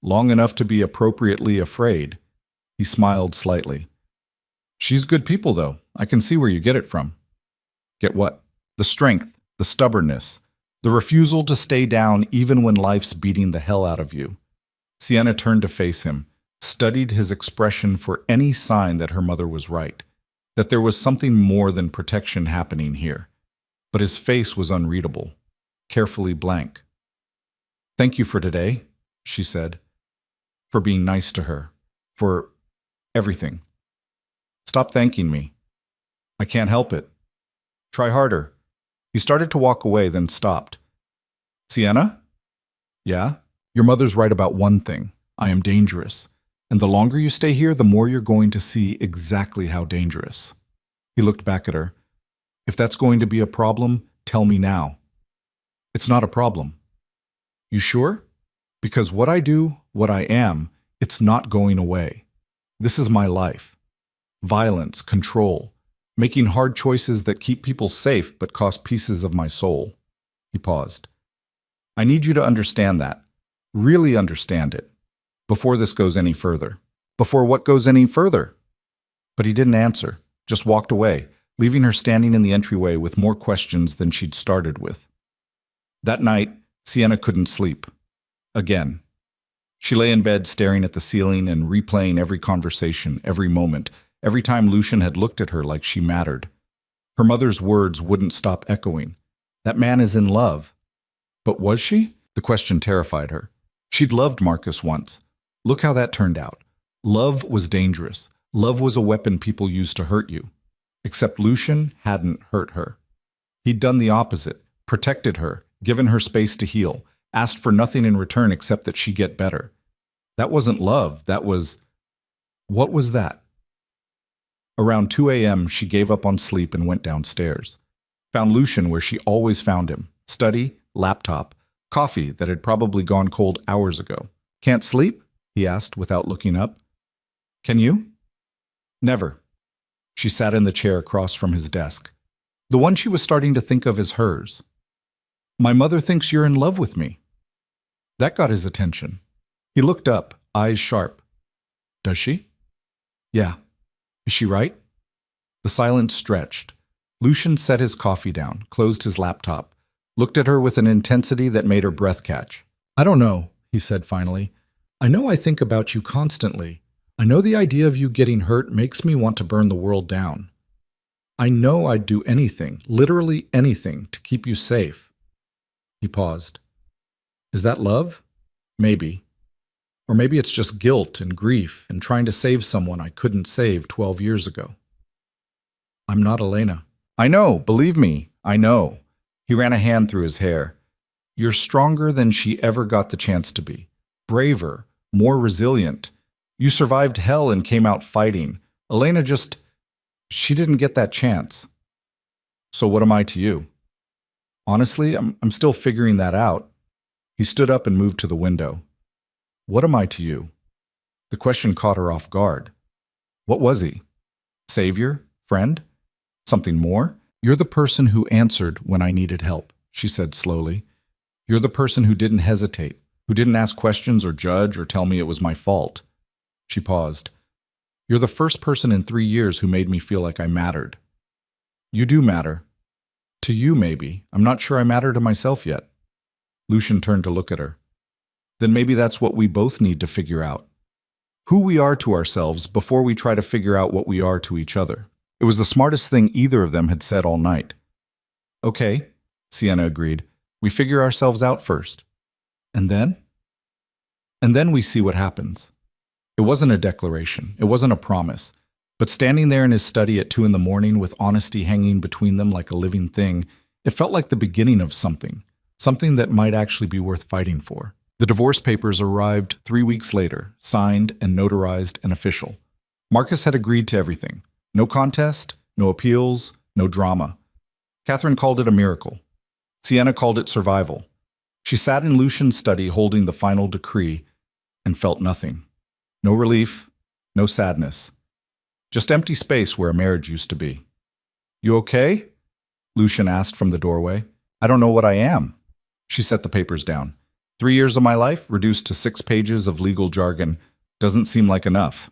Long enough to be appropriately afraid. He smiled slightly. She's good people, though. I can see where you get it from. Get what? The strength, the stubbornness, the refusal to stay down even when life's beating the hell out of you. Sienna turned to face him, studied his expression for any sign that her mother was right, that there was something more than protection happening here. But his face was unreadable, carefully blank. Thank you for today, she said, for being nice to her, for everything. Stop thanking me. I can't help it. Try harder. He started to walk away, then stopped. Sienna? Yeah? Your mother's right about one thing. I am dangerous. And the longer you stay here, the more you're going to see exactly how dangerous. He looked back at her. If that's going to be a problem, tell me now. It's not a problem. You sure? Because what I do, what I am, it's not going away. This is my life. Violence, control, making hard choices that keep people safe but cost pieces of my soul. He paused. I need you to understand that. Really understand it. Before this goes any further. Before what goes any further? But he didn't answer, just walked away, leaving her standing in the entryway with more questions than she'd started with. That night, Sienna couldn't sleep. Again. She lay in bed staring at the ceiling and replaying every conversation, every moment, every time Lucien had looked at her like she mattered. Her mother's words wouldn't stop echoing. That man is in love. But was she? The question terrified her. She'd loved Marcus once. Look how that turned out. Love was dangerous. Love was a weapon people used to hurt you. Except Lucien hadn't hurt her. He'd done the opposite, protected her, given her space to heal, asked for nothing in return except that she get better. That wasn't love. That was... What was that? Around 2 a.m., she gave up on sleep and went downstairs. Found Lucien where she always found him. Study, laptop, Coffee that had probably gone cold hours ago. Can't sleep? He asked without looking up. Can you? Never. She sat in the chair across from his desk, the one she was starting to think of as hers. My mother thinks you're in love with me. That got his attention. He looked up, eyes sharp. Does she? Yeah. Is she right? The silence stretched. Lucian set his coffee down, closed his laptop, looked at her with an intensity that made her breath catch. I don't know, he said finally. I know I think about you constantly. I know the idea of you getting hurt makes me want to burn the world down. I know I'd do anything, literally anything, to keep you safe. He paused. Is that love? Maybe. Or maybe it's just guilt and grief and trying to save someone I couldn't save 12 years ago. I'm not Elena. I know, believe me, I know. He ran a hand through his hair. You're stronger than she ever got the chance to be. Braver, more resilient. You survived hell and came out fighting. Elena she didn't get that chance. So what am I to you? Honestly, I'm still figuring that out. He stood up and moved to the window. What am I to you? The question caught her off guard. What was he? Savior? Friend? Something more? You're the person who answered when I needed help, she said slowly. You're the person who didn't hesitate, who didn't ask questions or judge or tell me it was my fault. She paused. You're the first person in 3 years who made me feel like I mattered. You do matter. To you, maybe. I'm not sure I matter to myself yet. Lucian turned to look at her. Then maybe that's what we both need to figure out. Who we are to ourselves before we try to figure out what we are to each other. It was the smartest thing either of them had said all night. Okay, Sienna agreed. We figure ourselves out first. And then? And then we see what happens. It wasn't a declaration. It wasn't a promise. But standing there in his study at 2 a.m. with honesty hanging between them like a living thing, it felt like the beginning of something that might actually be worth fighting for. The divorce papers arrived 3 weeks later, signed and notarized and official. Marcus had agreed to everything. No contest, no appeals, no drama. Catherine called it a miracle. Sienna called it survival. She sat in Lucian's study holding the final decree and felt nothing. No relief, no sadness. Just empty space where a marriage used to be. You okay? Lucian asked from the doorway. I don't know what I am. She set the papers down. 3 years of my life, reduced to 6 pages of legal jargon, doesn't seem like enough.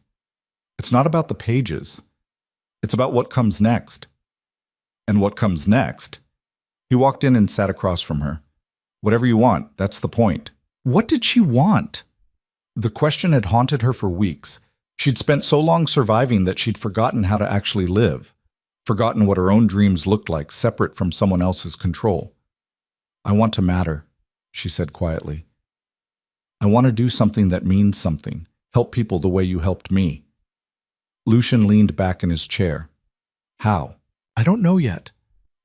It's not about the pages. It's about what comes next. And what comes next? He walked in and sat across from her. Whatever you want, that's the point. What did she want? The question had haunted her for weeks. She'd spent so long surviving that she'd forgotten how to actually live, forgotten what her own dreams looked like, separate from someone else's control. I want to matter, she said quietly. I want to do something that means something, help people the way you helped me. Lucian leaned back in his chair. How? I don't know yet.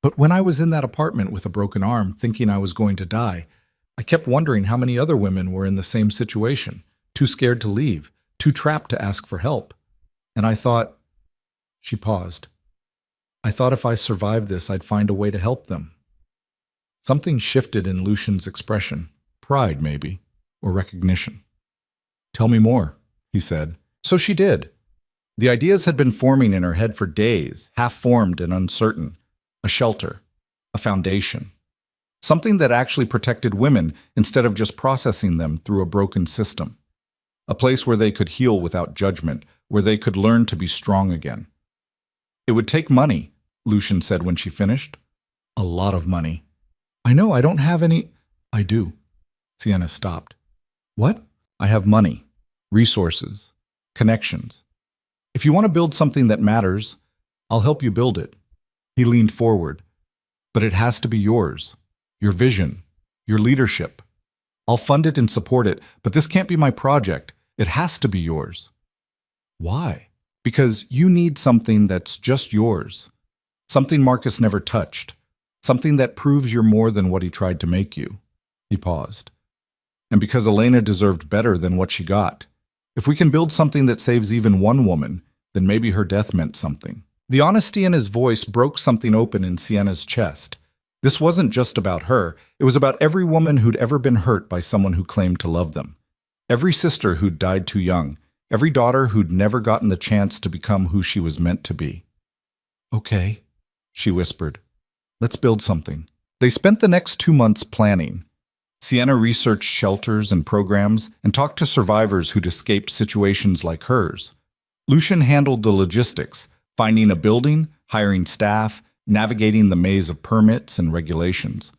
But when I was in that apartment with a broken arm, thinking I was going to die, I kept wondering how many other women were in the same situation, too scared to leave, too trapped to ask for help. And I thought, she paused. I thought if I survived this, I'd find a way to help them. Something shifted in Lucian's expression, pride maybe, or recognition. Tell me more, he said. So she did. The ideas had been forming in her head for days, half-formed and uncertain. A shelter, a foundation. Something that actually protected women instead of just processing them through a broken system. A place where they could heal without judgment, where they could learn to be strong again. It would take money, Lucian said when she finished. A lot of money. I know, I don't have any. I do. Sienna stopped. What? I have money, resources, connections. If you want to build something that matters, I'll help you build it. He leaned forward. But it has to be yours, your vision, your leadership. I'll fund it and support it, but this can't be my project. It has to be yours. Why? Because you need something that's just yours. Something Marcus never touched. Something that proves you're more than what he tried to make you. He paused. And because Elena deserved better than what she got. If we can build something that saves even one woman, then maybe her death meant something. The honesty in his voice broke something open in Sienna's chest. This wasn't just about her, it was about every woman who'd ever been hurt by someone who claimed to love them. Every sister who'd died too young, every daughter who'd never gotten the chance to become who she was meant to be. "Okay," she whispered. "Let's build something." They spent the next 2 months planning. Sienna researched shelters and programs and talked to survivors who'd escaped situations like hers. Lucian handled the logistics, finding a building, hiring staff, navigating the maze of permits and regulations.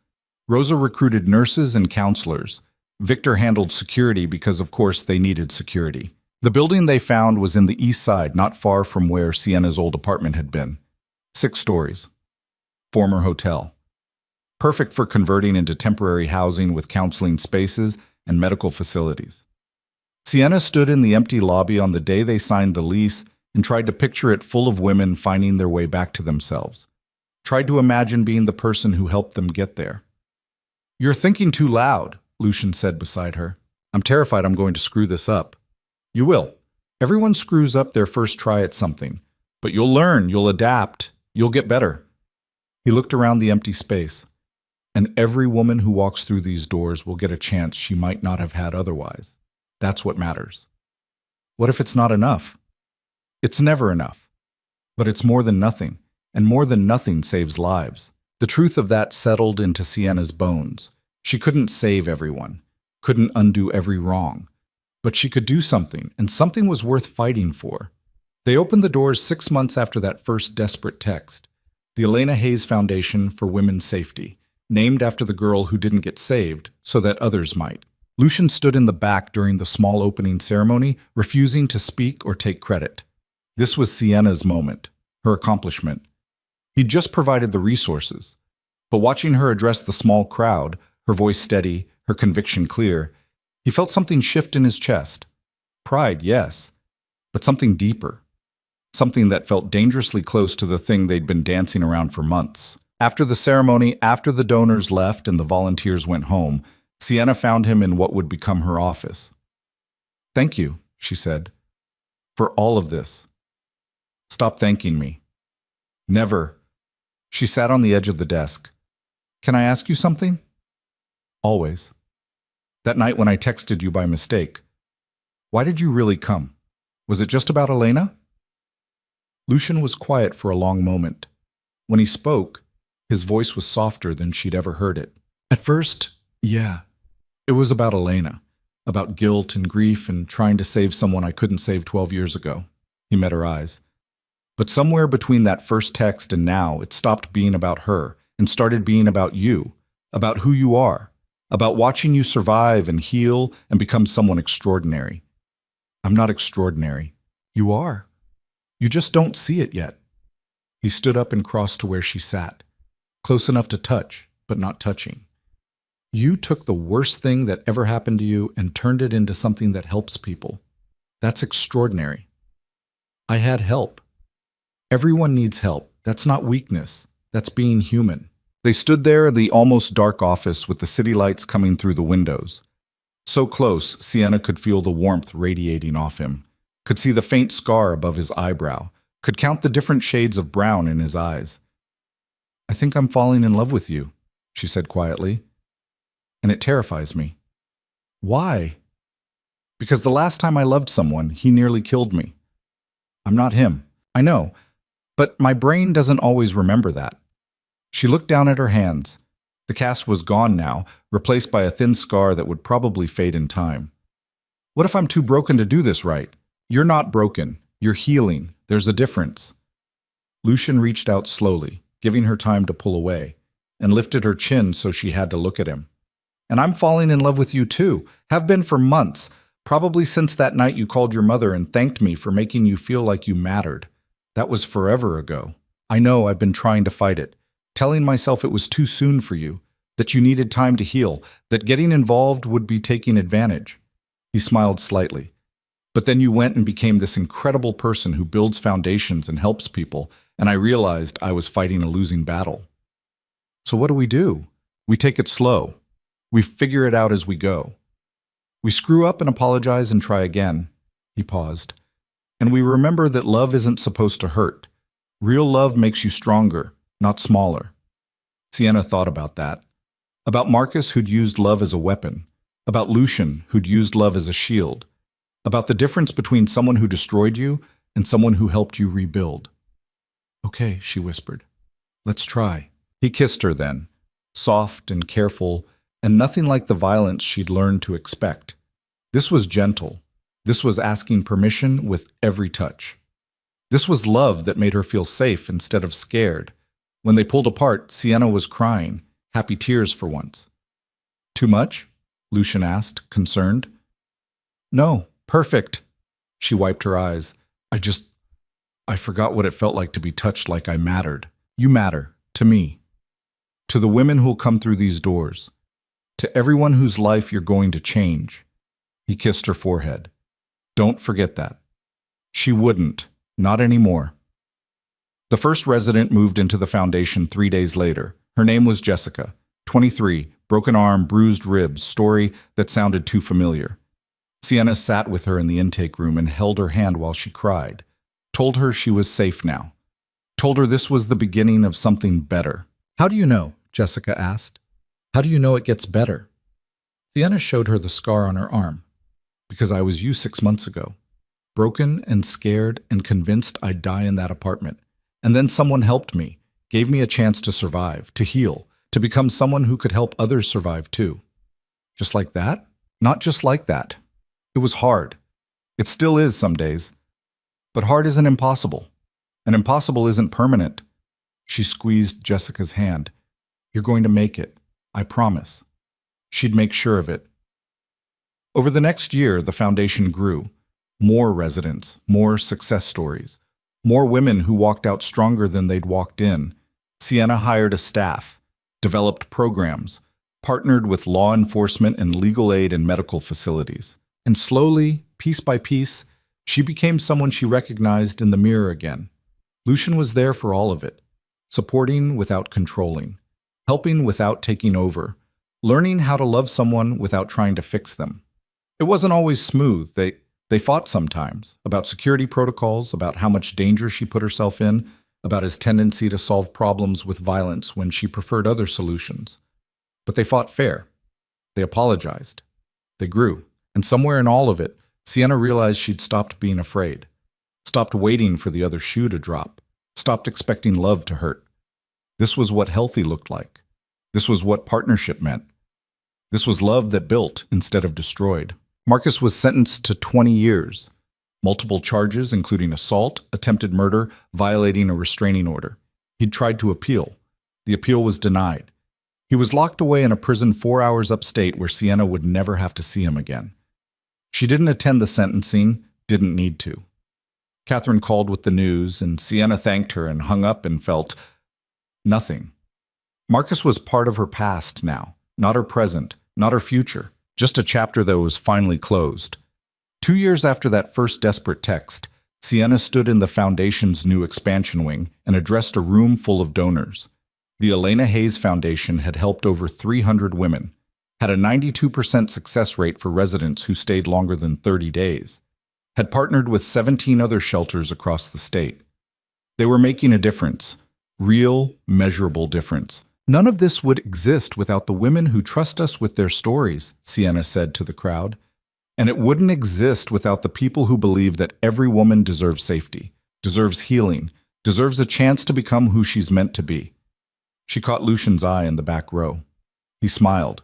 Rosa recruited nurses and counselors. Victor handled security because, of course, they needed security. The building they found was in the east side, not far from where Sienna's old apartment had been. 6 stories. Former hotel. Perfect for converting into temporary housing with counseling spaces and medical facilities. Sienna stood in the empty lobby on the day they signed the lease and tried to picture it full of women finding their way back to themselves. Tried to imagine being the person who helped them get there. "You're thinking too loud," Lucian said beside her. "I'm terrified I'm going to screw this up." "You will. Everyone screws up their first try at something. But you'll learn, you'll adapt, you'll get better." He looked around the empty space. "And every woman who walks through these doors will get a chance she might not have had otherwise. That's what matters." What if it's not enough? It's never enough. But it's more than nothing, and more than nothing saves lives. The truth of that settled into Sienna's bones. She couldn't save everyone, couldn't undo every wrong. But she could do something, and something was worth fighting for. They opened the doors 6 months after that first desperate text. The Elena Hayes Foundation for Women's Safety, named after the girl who didn't get saved so that others might. Lucian stood in the back during the small opening ceremony, refusing to speak or take credit. This was Sienna's moment, her accomplishment. He'd just provided the resources. But watching her address the small crowd, her voice steady, her conviction clear, he felt something shift in his chest. Pride, yes, but something deeper. Something that felt dangerously close to the thing they'd been dancing around for months. After the ceremony, after the donors left and the volunteers went home, Sienna found him in what would become her office. "Thank you," she said, "for all of this." "Stop thanking me." "Never." She sat on the edge of the desk. "Can I ask you something?" "Always." "That night when I texted you by mistake, why did you really come? Was it just about Elena?" Lucian was quiet for a long moment. When he spoke, his voice was softer than she'd ever heard it. "At first, yeah. It was about Elena, about guilt and grief and trying to save someone I couldn't save 12 years ago." He met her eyes. "But somewhere between that first text and now, it stopped being about her and started being about you, about who you are, about watching you survive and heal and become someone extraordinary." "I'm not extraordinary." "You are. You just don't see it yet." He stood up and crossed to where she sat, close enough to touch, but not touching. "You took the worst thing that ever happened to you and turned it into something that helps people. That's extraordinary." "I had help. Everyone needs help. That's not weakness. That's being human." They stood there in the almost dark office with the city lights coming through the windows. So close, Sienna could feel the warmth radiating off him, could see the faint scar above his eyebrow, could count the different shades of brown in his eyes. "I think I'm falling in love with you," she said quietly. "And it terrifies me." "Why?" "Because the last time I loved someone, he nearly killed me." "I'm not him. I know. But my brain doesn't always remember that." She looked down at her hands. The cast was gone now, replaced by a thin scar that would probably fade in time. "What if I'm too broken to do this right?" "You're not broken. You're healing. There's a difference." Lucian reached out slowly, giving her time to pull away, and lifted her chin so she had to look at him. "And I'm falling in love with you too. Have been for months. Probably since that night you called your mother and thanked me for making you feel like you mattered. That was forever ago. I know I've been trying to fight it, telling myself it was too soon for you, that you needed time to heal, that getting involved would be taking advantage." He smiled slightly. "But then you went and became this incredible person who builds foundations and helps people, and I realized I was fighting a losing battle." "So what do? We take it slow. We figure it out as we go. We screw up and apologize and try again." He paused. "And we remember that love isn't supposed to hurt. Real love makes you stronger, not smaller." Sienna thought about that. About Marcus, who'd used love as a weapon. About Lucian, who'd used love as a shield. About the difference between someone who destroyed you and someone who helped you rebuild. Okay, she whispered. Let's try. He kissed her then, soft and careful, and nothing like the violence she'd learned to expect. This was gentle. This was asking permission with every touch. This was love that made her feel safe instead of scared. When they pulled apart, Sienna was crying, happy tears for once. Too much? Lucian asked, concerned. No, perfect. She wiped her eyes. I forgot what it felt like to be touched like I mattered. You matter, to me. To the women who'll come through these doors. To everyone whose life you're going to change. He kissed her forehead. Don't forget that. She wouldn't. Not anymore. The first resident moved into the foundation 3 days later. Her name was Jessica, 23, broken arm, bruised ribs, story that sounded too familiar. Sienna sat with her in the intake room and held her hand while she cried. Told her she was safe now. Told her this was the beginning of something better. How do you know? Jessica asked. How do you know it gets better? Sienna showed her the scar on her arm. Because I was you 6 months ago. Broken and scared and convinced I'd die in that apartment. And then someone helped me, gave me a chance to survive, to heal, to become someone who could help others survive too. Just like that? Not just like that. It was hard. It still is some days. But hard isn't impossible. And impossible isn't permanent. She squeezed Jessica's hand. You're going to make it. I promise. She'd make sure of it. Over the next year, the foundation grew. More residents, more success stories, more women who walked out stronger than they'd walked in. Sienna hired a staff, developed programs, partnered with law enforcement and legal aid and medical facilities. And slowly, piece by piece, she became someone she recognized in the mirror again. Lucian was there for all of it, supporting without controlling, helping without taking over, learning how to love someone without trying to fix them. It wasn't always smooth. They fought sometimes, about security protocols, about how much danger she put herself in, about his tendency to solve problems with violence when she preferred other solutions. But they fought fair. They apologized. They grew. And somewhere in all of it, Sienna realized she'd stopped being afraid, stopped waiting for the other shoe to drop, stopped expecting love to hurt. This was what healthy looked like. This was what partnership meant. This was love that built instead of destroyed. Marcus was sentenced to 20 years. Multiple charges, including assault, attempted murder, violating a restraining order. He'd tried to appeal. The appeal was denied. He was locked away in a prison 4 hours upstate where Sienna would never have to see him again. She didn't attend the sentencing, didn't need to. Catherine called with the news, and Sienna thanked her and hung up and felt nothing. Marcus was part of her past now, not her present, not her future. Just a chapter that was finally closed. 2 years after that first desperate text, Sienna stood in the Foundation's new expansion wing and addressed a room full of donors. The Elena Hayes Foundation had helped over 300 women, had a 92% success rate for residents who stayed longer than 30 days, had partnered with 17 other shelters across the state. They were making a difference, real, measurable difference. None of this would exist without the women who trust us with their stories, Sienna said to the crowd. And it wouldn't exist without the people who believe that every woman deserves safety, deserves healing, deserves a chance to become who she's meant to be. She caught Lucian's eye in the back row. He smiled,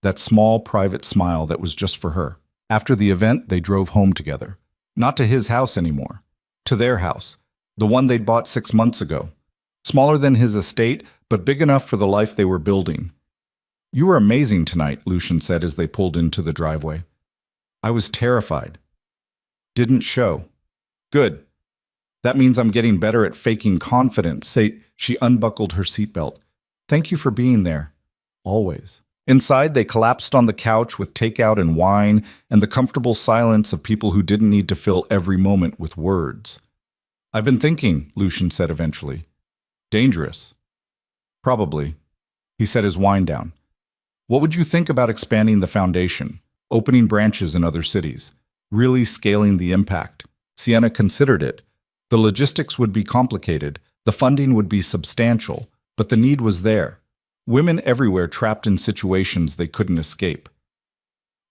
that small, private smile that was just for her. After the event, they drove home together. Not to his house anymore. To their house, the one they'd bought 6 months ago. Smaller than his estate, but big enough for the life they were building. You were amazing tonight, Lucian said as they pulled into the driveway. I was terrified. Didn't show. Good. That means I'm getting better at faking confidence. She unbuckled her seatbelt. Thank you for being there. Always. Inside, they collapsed on the couch with takeout and wine and the comfortable silence of people who didn't need to fill every moment with words. I've been thinking, Lucian said eventually. Dangerous. Probably. He set his wine down. What would you think about expanding the foundation, opening branches in other cities, really scaling the impact? Sienna considered it. The logistics would be complicated, the funding would be substantial, but the need was there. Women everywhere trapped in situations they couldn't escape.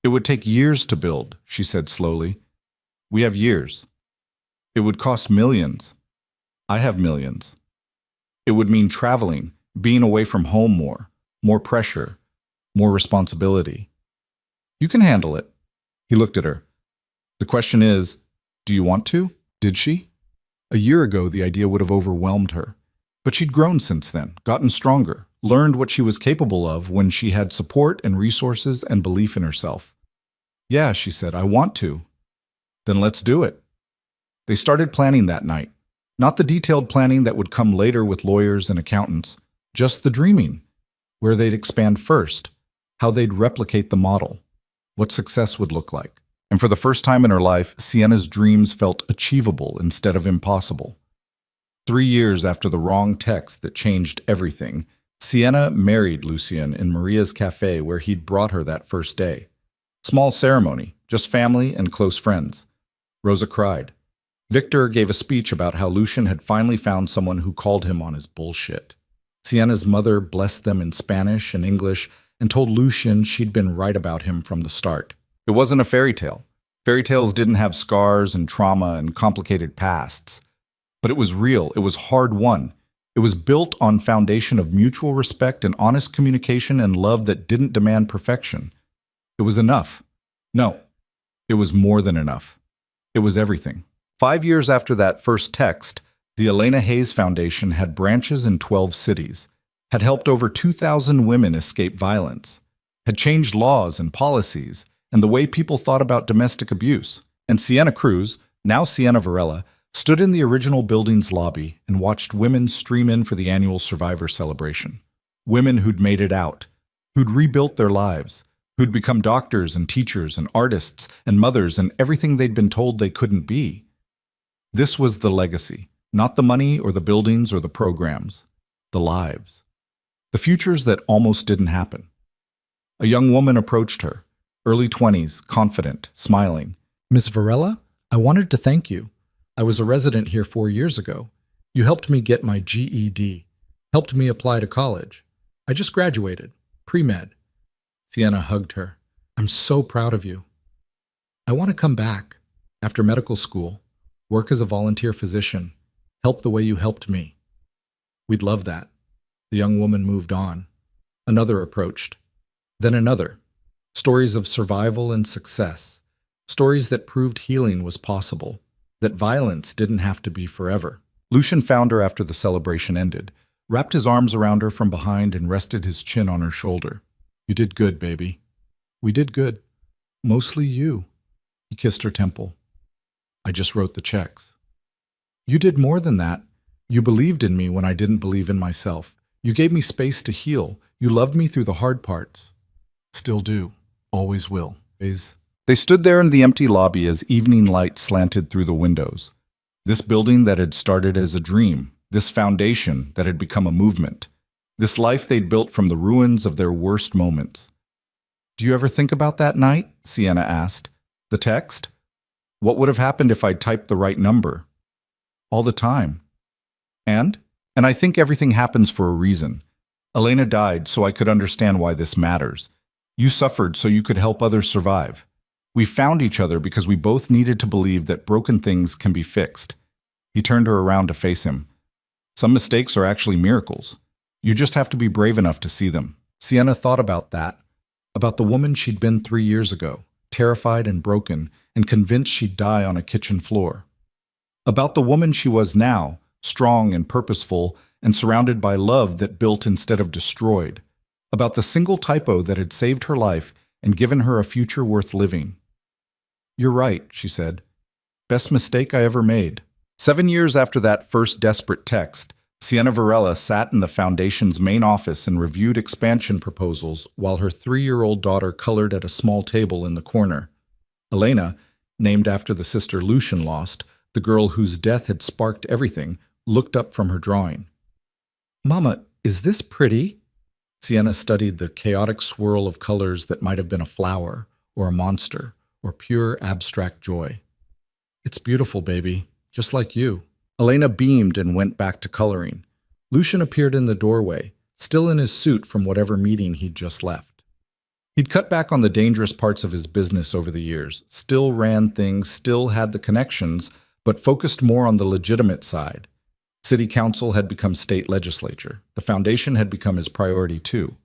It would take years to build, she said slowly. We have years. It would cost millions. I have millions. It would mean traveling, being away from home more pressure, more responsibility. You can handle it. He looked at her. The question is, do you want to? Did she? A year ago, the idea would have overwhelmed her. But she'd grown since then, gotten stronger, learned what she was capable of when she had support and resources and belief in herself. Yeah, she said, I want to. Then let's do it. They started planning that night. Not the detailed planning that would come later with lawyers and accountants, just the dreaming, where they'd expand first, how they'd replicate the model, what success would look like. And for the first time in her life, Sienna's dreams felt achievable instead of impossible. 3 years after the wrong text that changed everything, Sienna married Lucien in Maria's cafe where he'd brought her that first day. Small ceremony, just family and close friends. Rosa cried. Victor gave a speech about how Lucien had finally found someone who called him on his bullshit. Sienna's mother blessed them in Spanish and English and told Lucien she'd been right about him from the start. It wasn't a fairy tale. Fairy tales didn't have scars and trauma and complicated pasts. But it was real. It was hard-won. It was built on foundation of mutual respect and honest communication and love that didn't demand perfection. It was enough. No, it was more than enough. It was everything. 5 years after that first text, the Elena Hayes Foundation had branches in 12 cities, had helped over 2,000 women escape violence, had changed laws and policies and the way people thought about domestic abuse. And Sienna Cruz, now Sienna Varela, stood in the original building's lobby and watched women stream in for the annual Survivor celebration. Women who'd made it out, who'd rebuilt their lives, who'd become doctors and teachers and artists and mothers and everything they'd been told they couldn't be. This was the legacy, not the money or the buildings or the programs, the lives. The futures that almost didn't happen. A young woman approached her, early 20s, confident, smiling. Miss Varela, I wanted to thank you. I was a resident here 4 years ago. You helped me get my GED, helped me apply to college. I just graduated, pre-med. Sienna hugged her. I'm so proud of you. I want to come back, after medical school, work as a volunteer physician, help the way you helped me. We'd love that. The young woman moved on. Another approached. Then another. Stories of survival and success. Stories that proved healing was possible, that violence didn't have to be forever. Lucien found her after the celebration ended, wrapped his arms around her from behind and rested his chin on her shoulder. You did good, baby. We did good. Mostly you. He kissed her temple. I just wrote the checks. You did more than that. You believed in me when I didn't believe in myself. You gave me space to heal. You loved me through the hard parts. Still do. Always will. They stood there in the empty lobby as evening light slanted through the windows. This building that had started as a dream, this foundation that had become a movement, this life they'd built from the ruins of their worst moments. Do you ever think about that night? Sienna asked. The text? What would have happened if I'd typed the right number? All the time. And I think everything happens for a reason. Elena died so I could understand why this matters. You suffered so you could help others survive. We found each other because we both needed to believe that broken things can be fixed. He turned her around to face him. Some mistakes are actually miracles. You just have to be brave enough to see them. Sienna thought about that, about the woman she'd been 3 years ago, terrified and broken, and convinced she'd die on a kitchen floor. About the woman she was now, strong and purposeful, and surrounded by love that built instead of destroyed. About the single typo that had saved her life and given her a future worth living. You're right, she said. Best mistake I ever made. 7 years after that first desperate text, Sienna Varela sat in the Foundation's main office and reviewed expansion proposals while her 3-year-old daughter colored at a small table in the corner. Elena, named after the sister Lucien lost, the girl whose death had sparked everything, looked up from her drawing. Mama, is this pretty? Sienna studied the chaotic swirl of colors that might have been a flower, or a monster, or pure abstract joy. It's beautiful, baby, just like you. Elena beamed and went back to coloring. Lucien appeared in the doorway, still in his suit from whatever meeting he'd just left. He'd cut back on the dangerous parts of his business over the years, still ran things, still had the connections, but focused more on the legitimate side. City council had become state legislature. The foundation had become his priority too.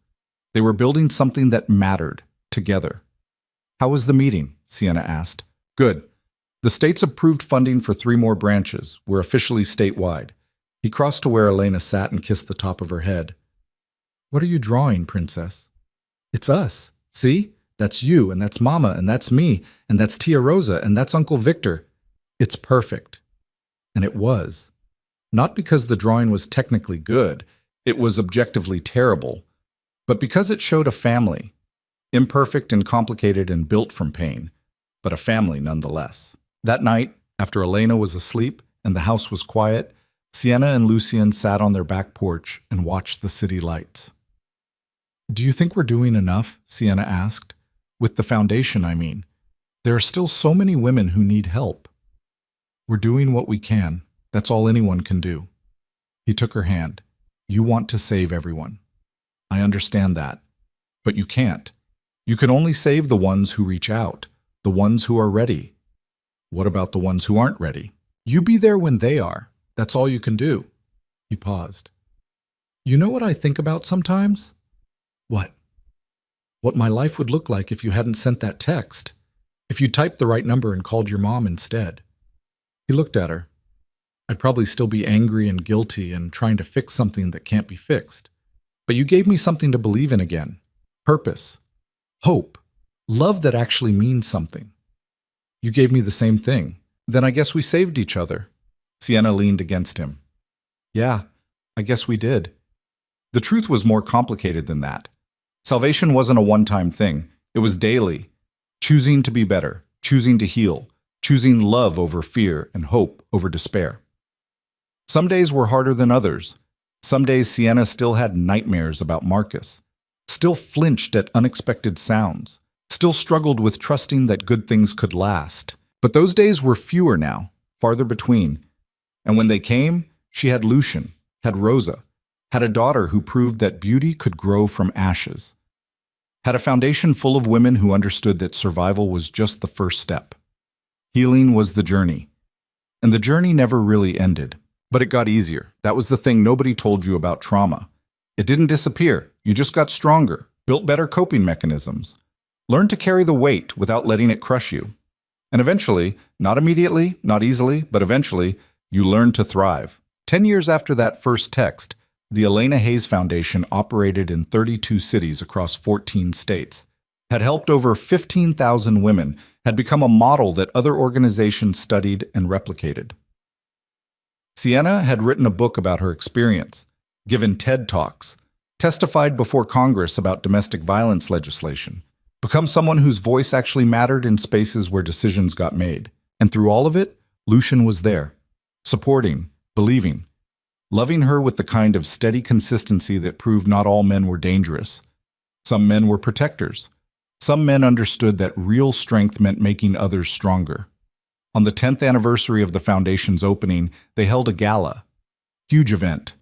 They were building something that mattered, together. "How was the meeting?" Sienna asked. "Good. The state's approved funding for 3 more branches. We're officially statewide." He crossed to where Elena sat and kissed the top of her head. "What are you drawing, Princess?" "It's us. See? That's you, and that's Mama, and that's me, and that's Tia Rosa, and that's Uncle Victor. It's perfect." And it was. Not because the drawing was technically good, it was objectively terrible, but because it showed a family, imperfect and complicated and built from pain, but a family nonetheless. That night, after Elena was asleep and the house was quiet, Sienna and Lucien sat on their back porch and watched the city lights. "Do you think we're doing enough?" Sienna asked. "With the foundation, I mean. There are still so many women who need help." "We're doing what we can. That's all anyone can do." He took her hand. "You want to save everyone. I understand that. But you can't. You can only save the ones who reach out, the ones who are ready. What about the ones who aren't ready? You be there when they are. That's all you can do." He paused. "You know what I think about sometimes?" "What?" "What my life would look like if you hadn't sent that text. If you typed the right number and called your mom instead." He looked at her. "I'd probably still be angry and guilty and trying to fix something that can't be fixed. But you gave me something to believe in again. Purpose. Hope. Love that actually means something. You gave me the same thing. Then I guess we saved each other." Sienna leaned against him. "Yeah, I guess we did." The truth was more complicated than that. Salvation wasn't a one-time thing. It was daily. Choosing to be better, choosing to heal, choosing love over fear and hope over despair. Some days were harder than others. Some days Sienna still had nightmares about Marcus, still flinched at unexpected sounds, still struggled with trusting that good things could last. But those days were fewer now, farther between. And when they came, she had Lucien, had Rosa, had a daughter who proved that beauty could grow from ashes, had a foundation full of women who understood that survival was just the first step. Healing was the journey. And the journey never really ended. But it got easier. That was the thing nobody told you about trauma. It didn't disappear. You just got stronger, built better coping mechanisms, learned to carry the weight without letting it crush you. And eventually, not immediately, not easily, but eventually, you learned to thrive. 10 years after that first text, the Elena Hayes Foundation operated in 32 cities across 14 states, had helped over 15,000 women, had become a model that other organizations studied and replicated. Sienna had written a book about her experience, given TED Talks, testified before Congress about domestic violence legislation, become someone whose voice actually mattered in spaces where decisions got made. And through all of it, Lucien was there, supporting, believing, loving her with the kind of steady consistency that proved not all men were dangerous. Some men were protectors. Some men understood that real strength meant making others stronger. On the 10th anniversary of the foundation's opening, they held a gala. Huge event.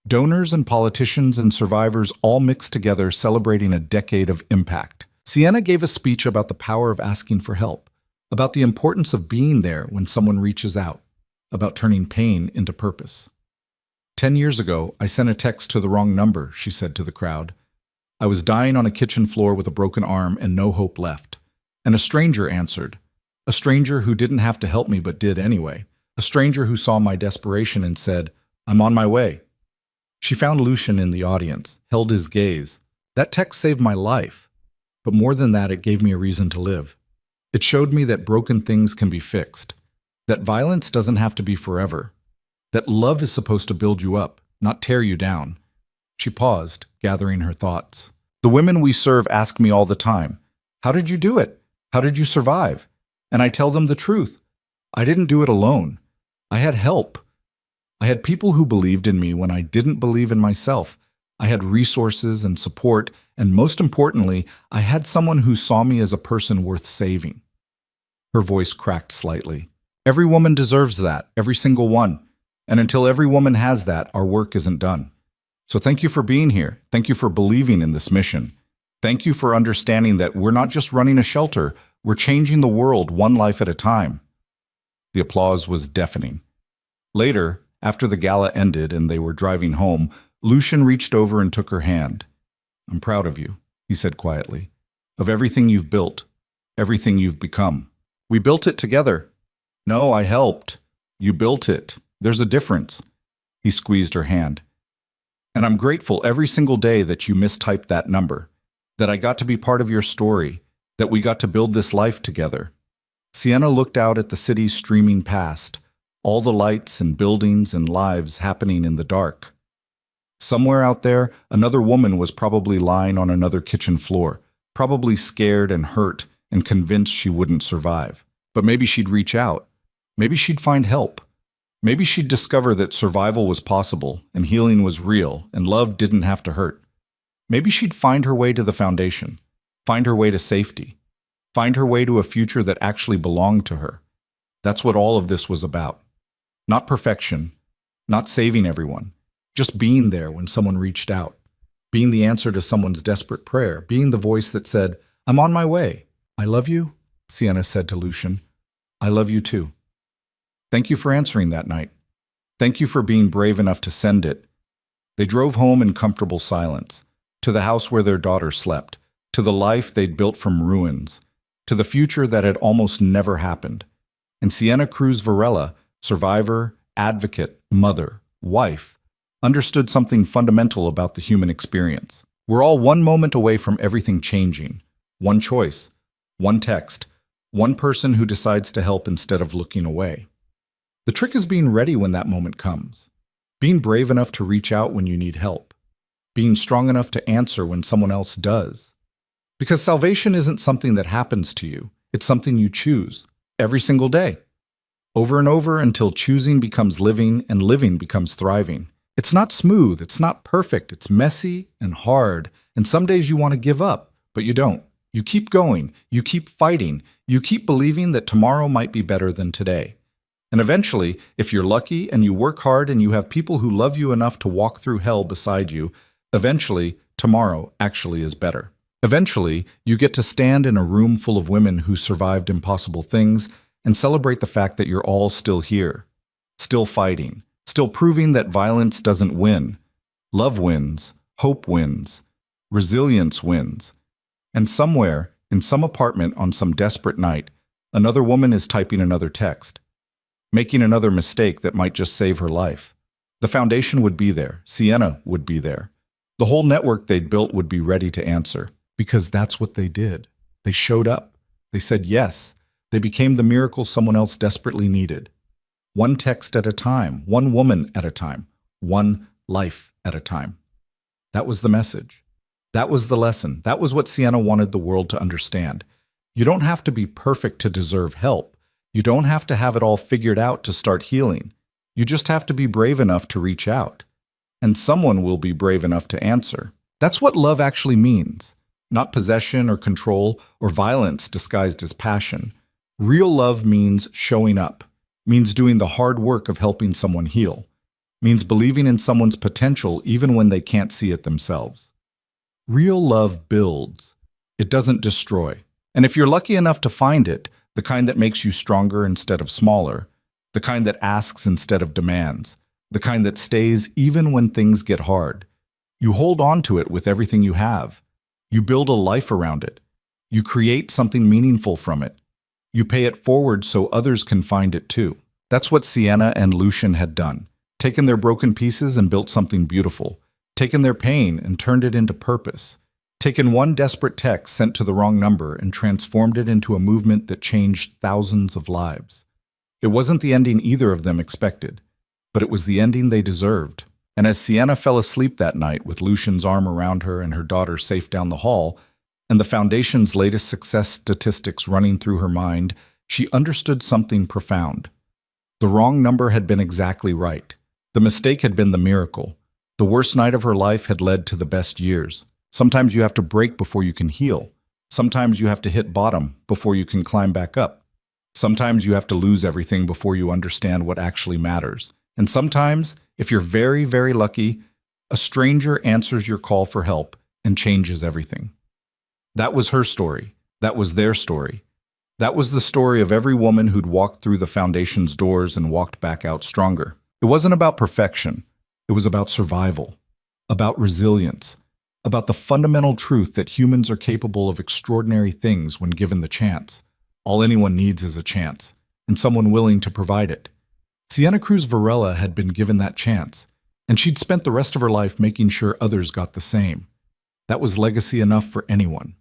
Donors and politicians and survivors all mixed together celebrating a decade of impact. Sienna gave a speech about the power of asking for help, about the importance of being there when someone reaches out, about turning pain into purpose. 10 years ago, I sent a text to the wrong number, she said to the crowd. I was dying on a kitchen floor with a broken arm and no hope left. And a stranger answered. A stranger who didn't have to help me but did anyway. A stranger who saw my desperation and said, I'm on my way. She found Lucien in the audience, held his gaze. That text saved my life. But more than that, it gave me a reason to live. It showed me that broken things can be fixed, that violence doesn't have to be forever, that love is supposed to build you up, not tear you down. She paused, gathering her thoughts. The women we serve ask me all the time, how did you do it? How did you survive? And I tell them the truth. I didn't do it alone. I had help. I had people who believed in me when I didn't believe in myself. I had resources and support, and most importantly, I had someone who saw me as a person worth saving. Her voice cracked slightly. Every woman deserves that, every single one. And until every woman has that, our work isn't done. So thank you for being here. Thank you for believing in this mission. Thank you for understanding that we're not just running a shelter, we're changing the world one life at a time. The applause was deafening. Later, after the gala ended and they were driving home, Lucian reached over and took her hand. I'm proud of you, he said quietly, of everything you've built, everything you've become. We built it together. No, I helped. You built it. There's a difference. He squeezed her hand. And I'm grateful every single day that you mistyped that number, that I got to be part of your story, that we got to build this life together. Sienna looked out at the city streaming past, all the lights and buildings and lives happening in the dark. Somewhere out there, another woman was probably lying on another kitchen floor, probably scared and hurt and convinced she wouldn't survive. But maybe she'd reach out. Maybe she'd find help. Maybe she'd discover that survival was possible and healing was real and love didn't have to hurt. Maybe she'd find her way to the foundation, find her way to safety, find her way to a future that actually belonged to her. That's what all of this was about. Not perfection, not saving everyone, just being there when someone reached out, being the answer to someone's desperate prayer, being the voice that said, I'm on my way. I love you, Sienna said to Lucian. I love you too. Thank you for answering that night. Thank you for being brave enough to send it. They drove home in comfortable silence, to the house where their daughter slept, to the life they'd built from ruins, to the future that had almost never happened. And Sienna Cruz Varela, survivor, advocate, mother, wife, understood something fundamental about the human experience. We're all one moment away from everything changing. One choice, one text, one person who decides to help instead of looking away. The trick is being ready when that moment comes. Being brave enough to reach out when you need help. Being strong enough to answer when someone else does. Because salvation isn't something that happens to you. It's something you choose every single day. Over and over until choosing becomes living and living becomes thriving. It's not smooth, it's not perfect, it's messy and hard. And some days you want to give up, but you don't. You keep going, you keep fighting, you keep believing that tomorrow might be better than today. And eventually, if you're lucky and you work hard and you have people who love you enough to walk through hell beside you, eventually, tomorrow actually is better. Eventually, you get to stand in a room full of women who survived impossible things and celebrate the fact that you're all still here, still fighting, still proving that violence doesn't win. Love wins, hope wins, resilience wins. And somewhere, in some apartment on some desperate night, another woman is typing another text, making another mistake that might just save her life. The foundation would be there. Sienna would be there. The whole network they'd built would be ready to answer, because that's what they did. They showed up. They said yes. They became the miracle someone else desperately needed. One text at a time, one woman at a time, one life at a time. That was the message. That was the lesson. That was what Sienna wanted the world to understand. You don't have to be perfect to deserve help. You don't have to have it all figured out to start healing. You just have to be brave enough to reach out. And someone will be brave enough to answer. That's what love actually means. Not possession or control or violence disguised as passion. Real love means showing up, means doing the hard work of helping someone heal, means believing in someone's potential even when they can't see it themselves. Real love builds. It doesn't destroy. And if you're lucky enough to find it, the kind that makes you stronger instead of smaller, the kind that asks instead of demands, the kind that stays even when things get hard, you hold on to it with everything you have. You build a life around it. You create something meaningful from it. You pay it forward so others can find it too. That's what Sienna and Lucian had done. Taken their broken pieces and built something beautiful. Taken their pain and turned it into purpose. Taken one desperate text sent to the wrong number and transformed it into a movement that changed thousands of lives. It wasn't the ending either of them expected, but it was the ending they deserved. And as Sienna fell asleep that night with Lucian's arm around her and her daughter safe down the hall, and the Foundation's latest success statistics running through her mind, she understood something profound. The wrong number had been exactly right. The mistake had been the miracle. The worst night of her life had led to the best years. Sometimes you have to break before you can heal. Sometimes you have to hit bottom before you can climb back up. Sometimes you have to lose everything before you understand what actually matters. And sometimes, if you're very, very lucky, A stranger answers your call for help and changes everything. That was her story. That was their story. That was the story of every woman who'd walked through the Foundation's doors and walked back out stronger. It wasn't about perfection. It was about survival, about resilience, about the fundamental truth that humans are capable of extraordinary things when given the chance. All anyone needs is a chance, and someone willing to provide it. Sienna Cruz Varela had been given that chance, and she'd spent the rest of her life making sure others got the same. That was legacy enough for anyone.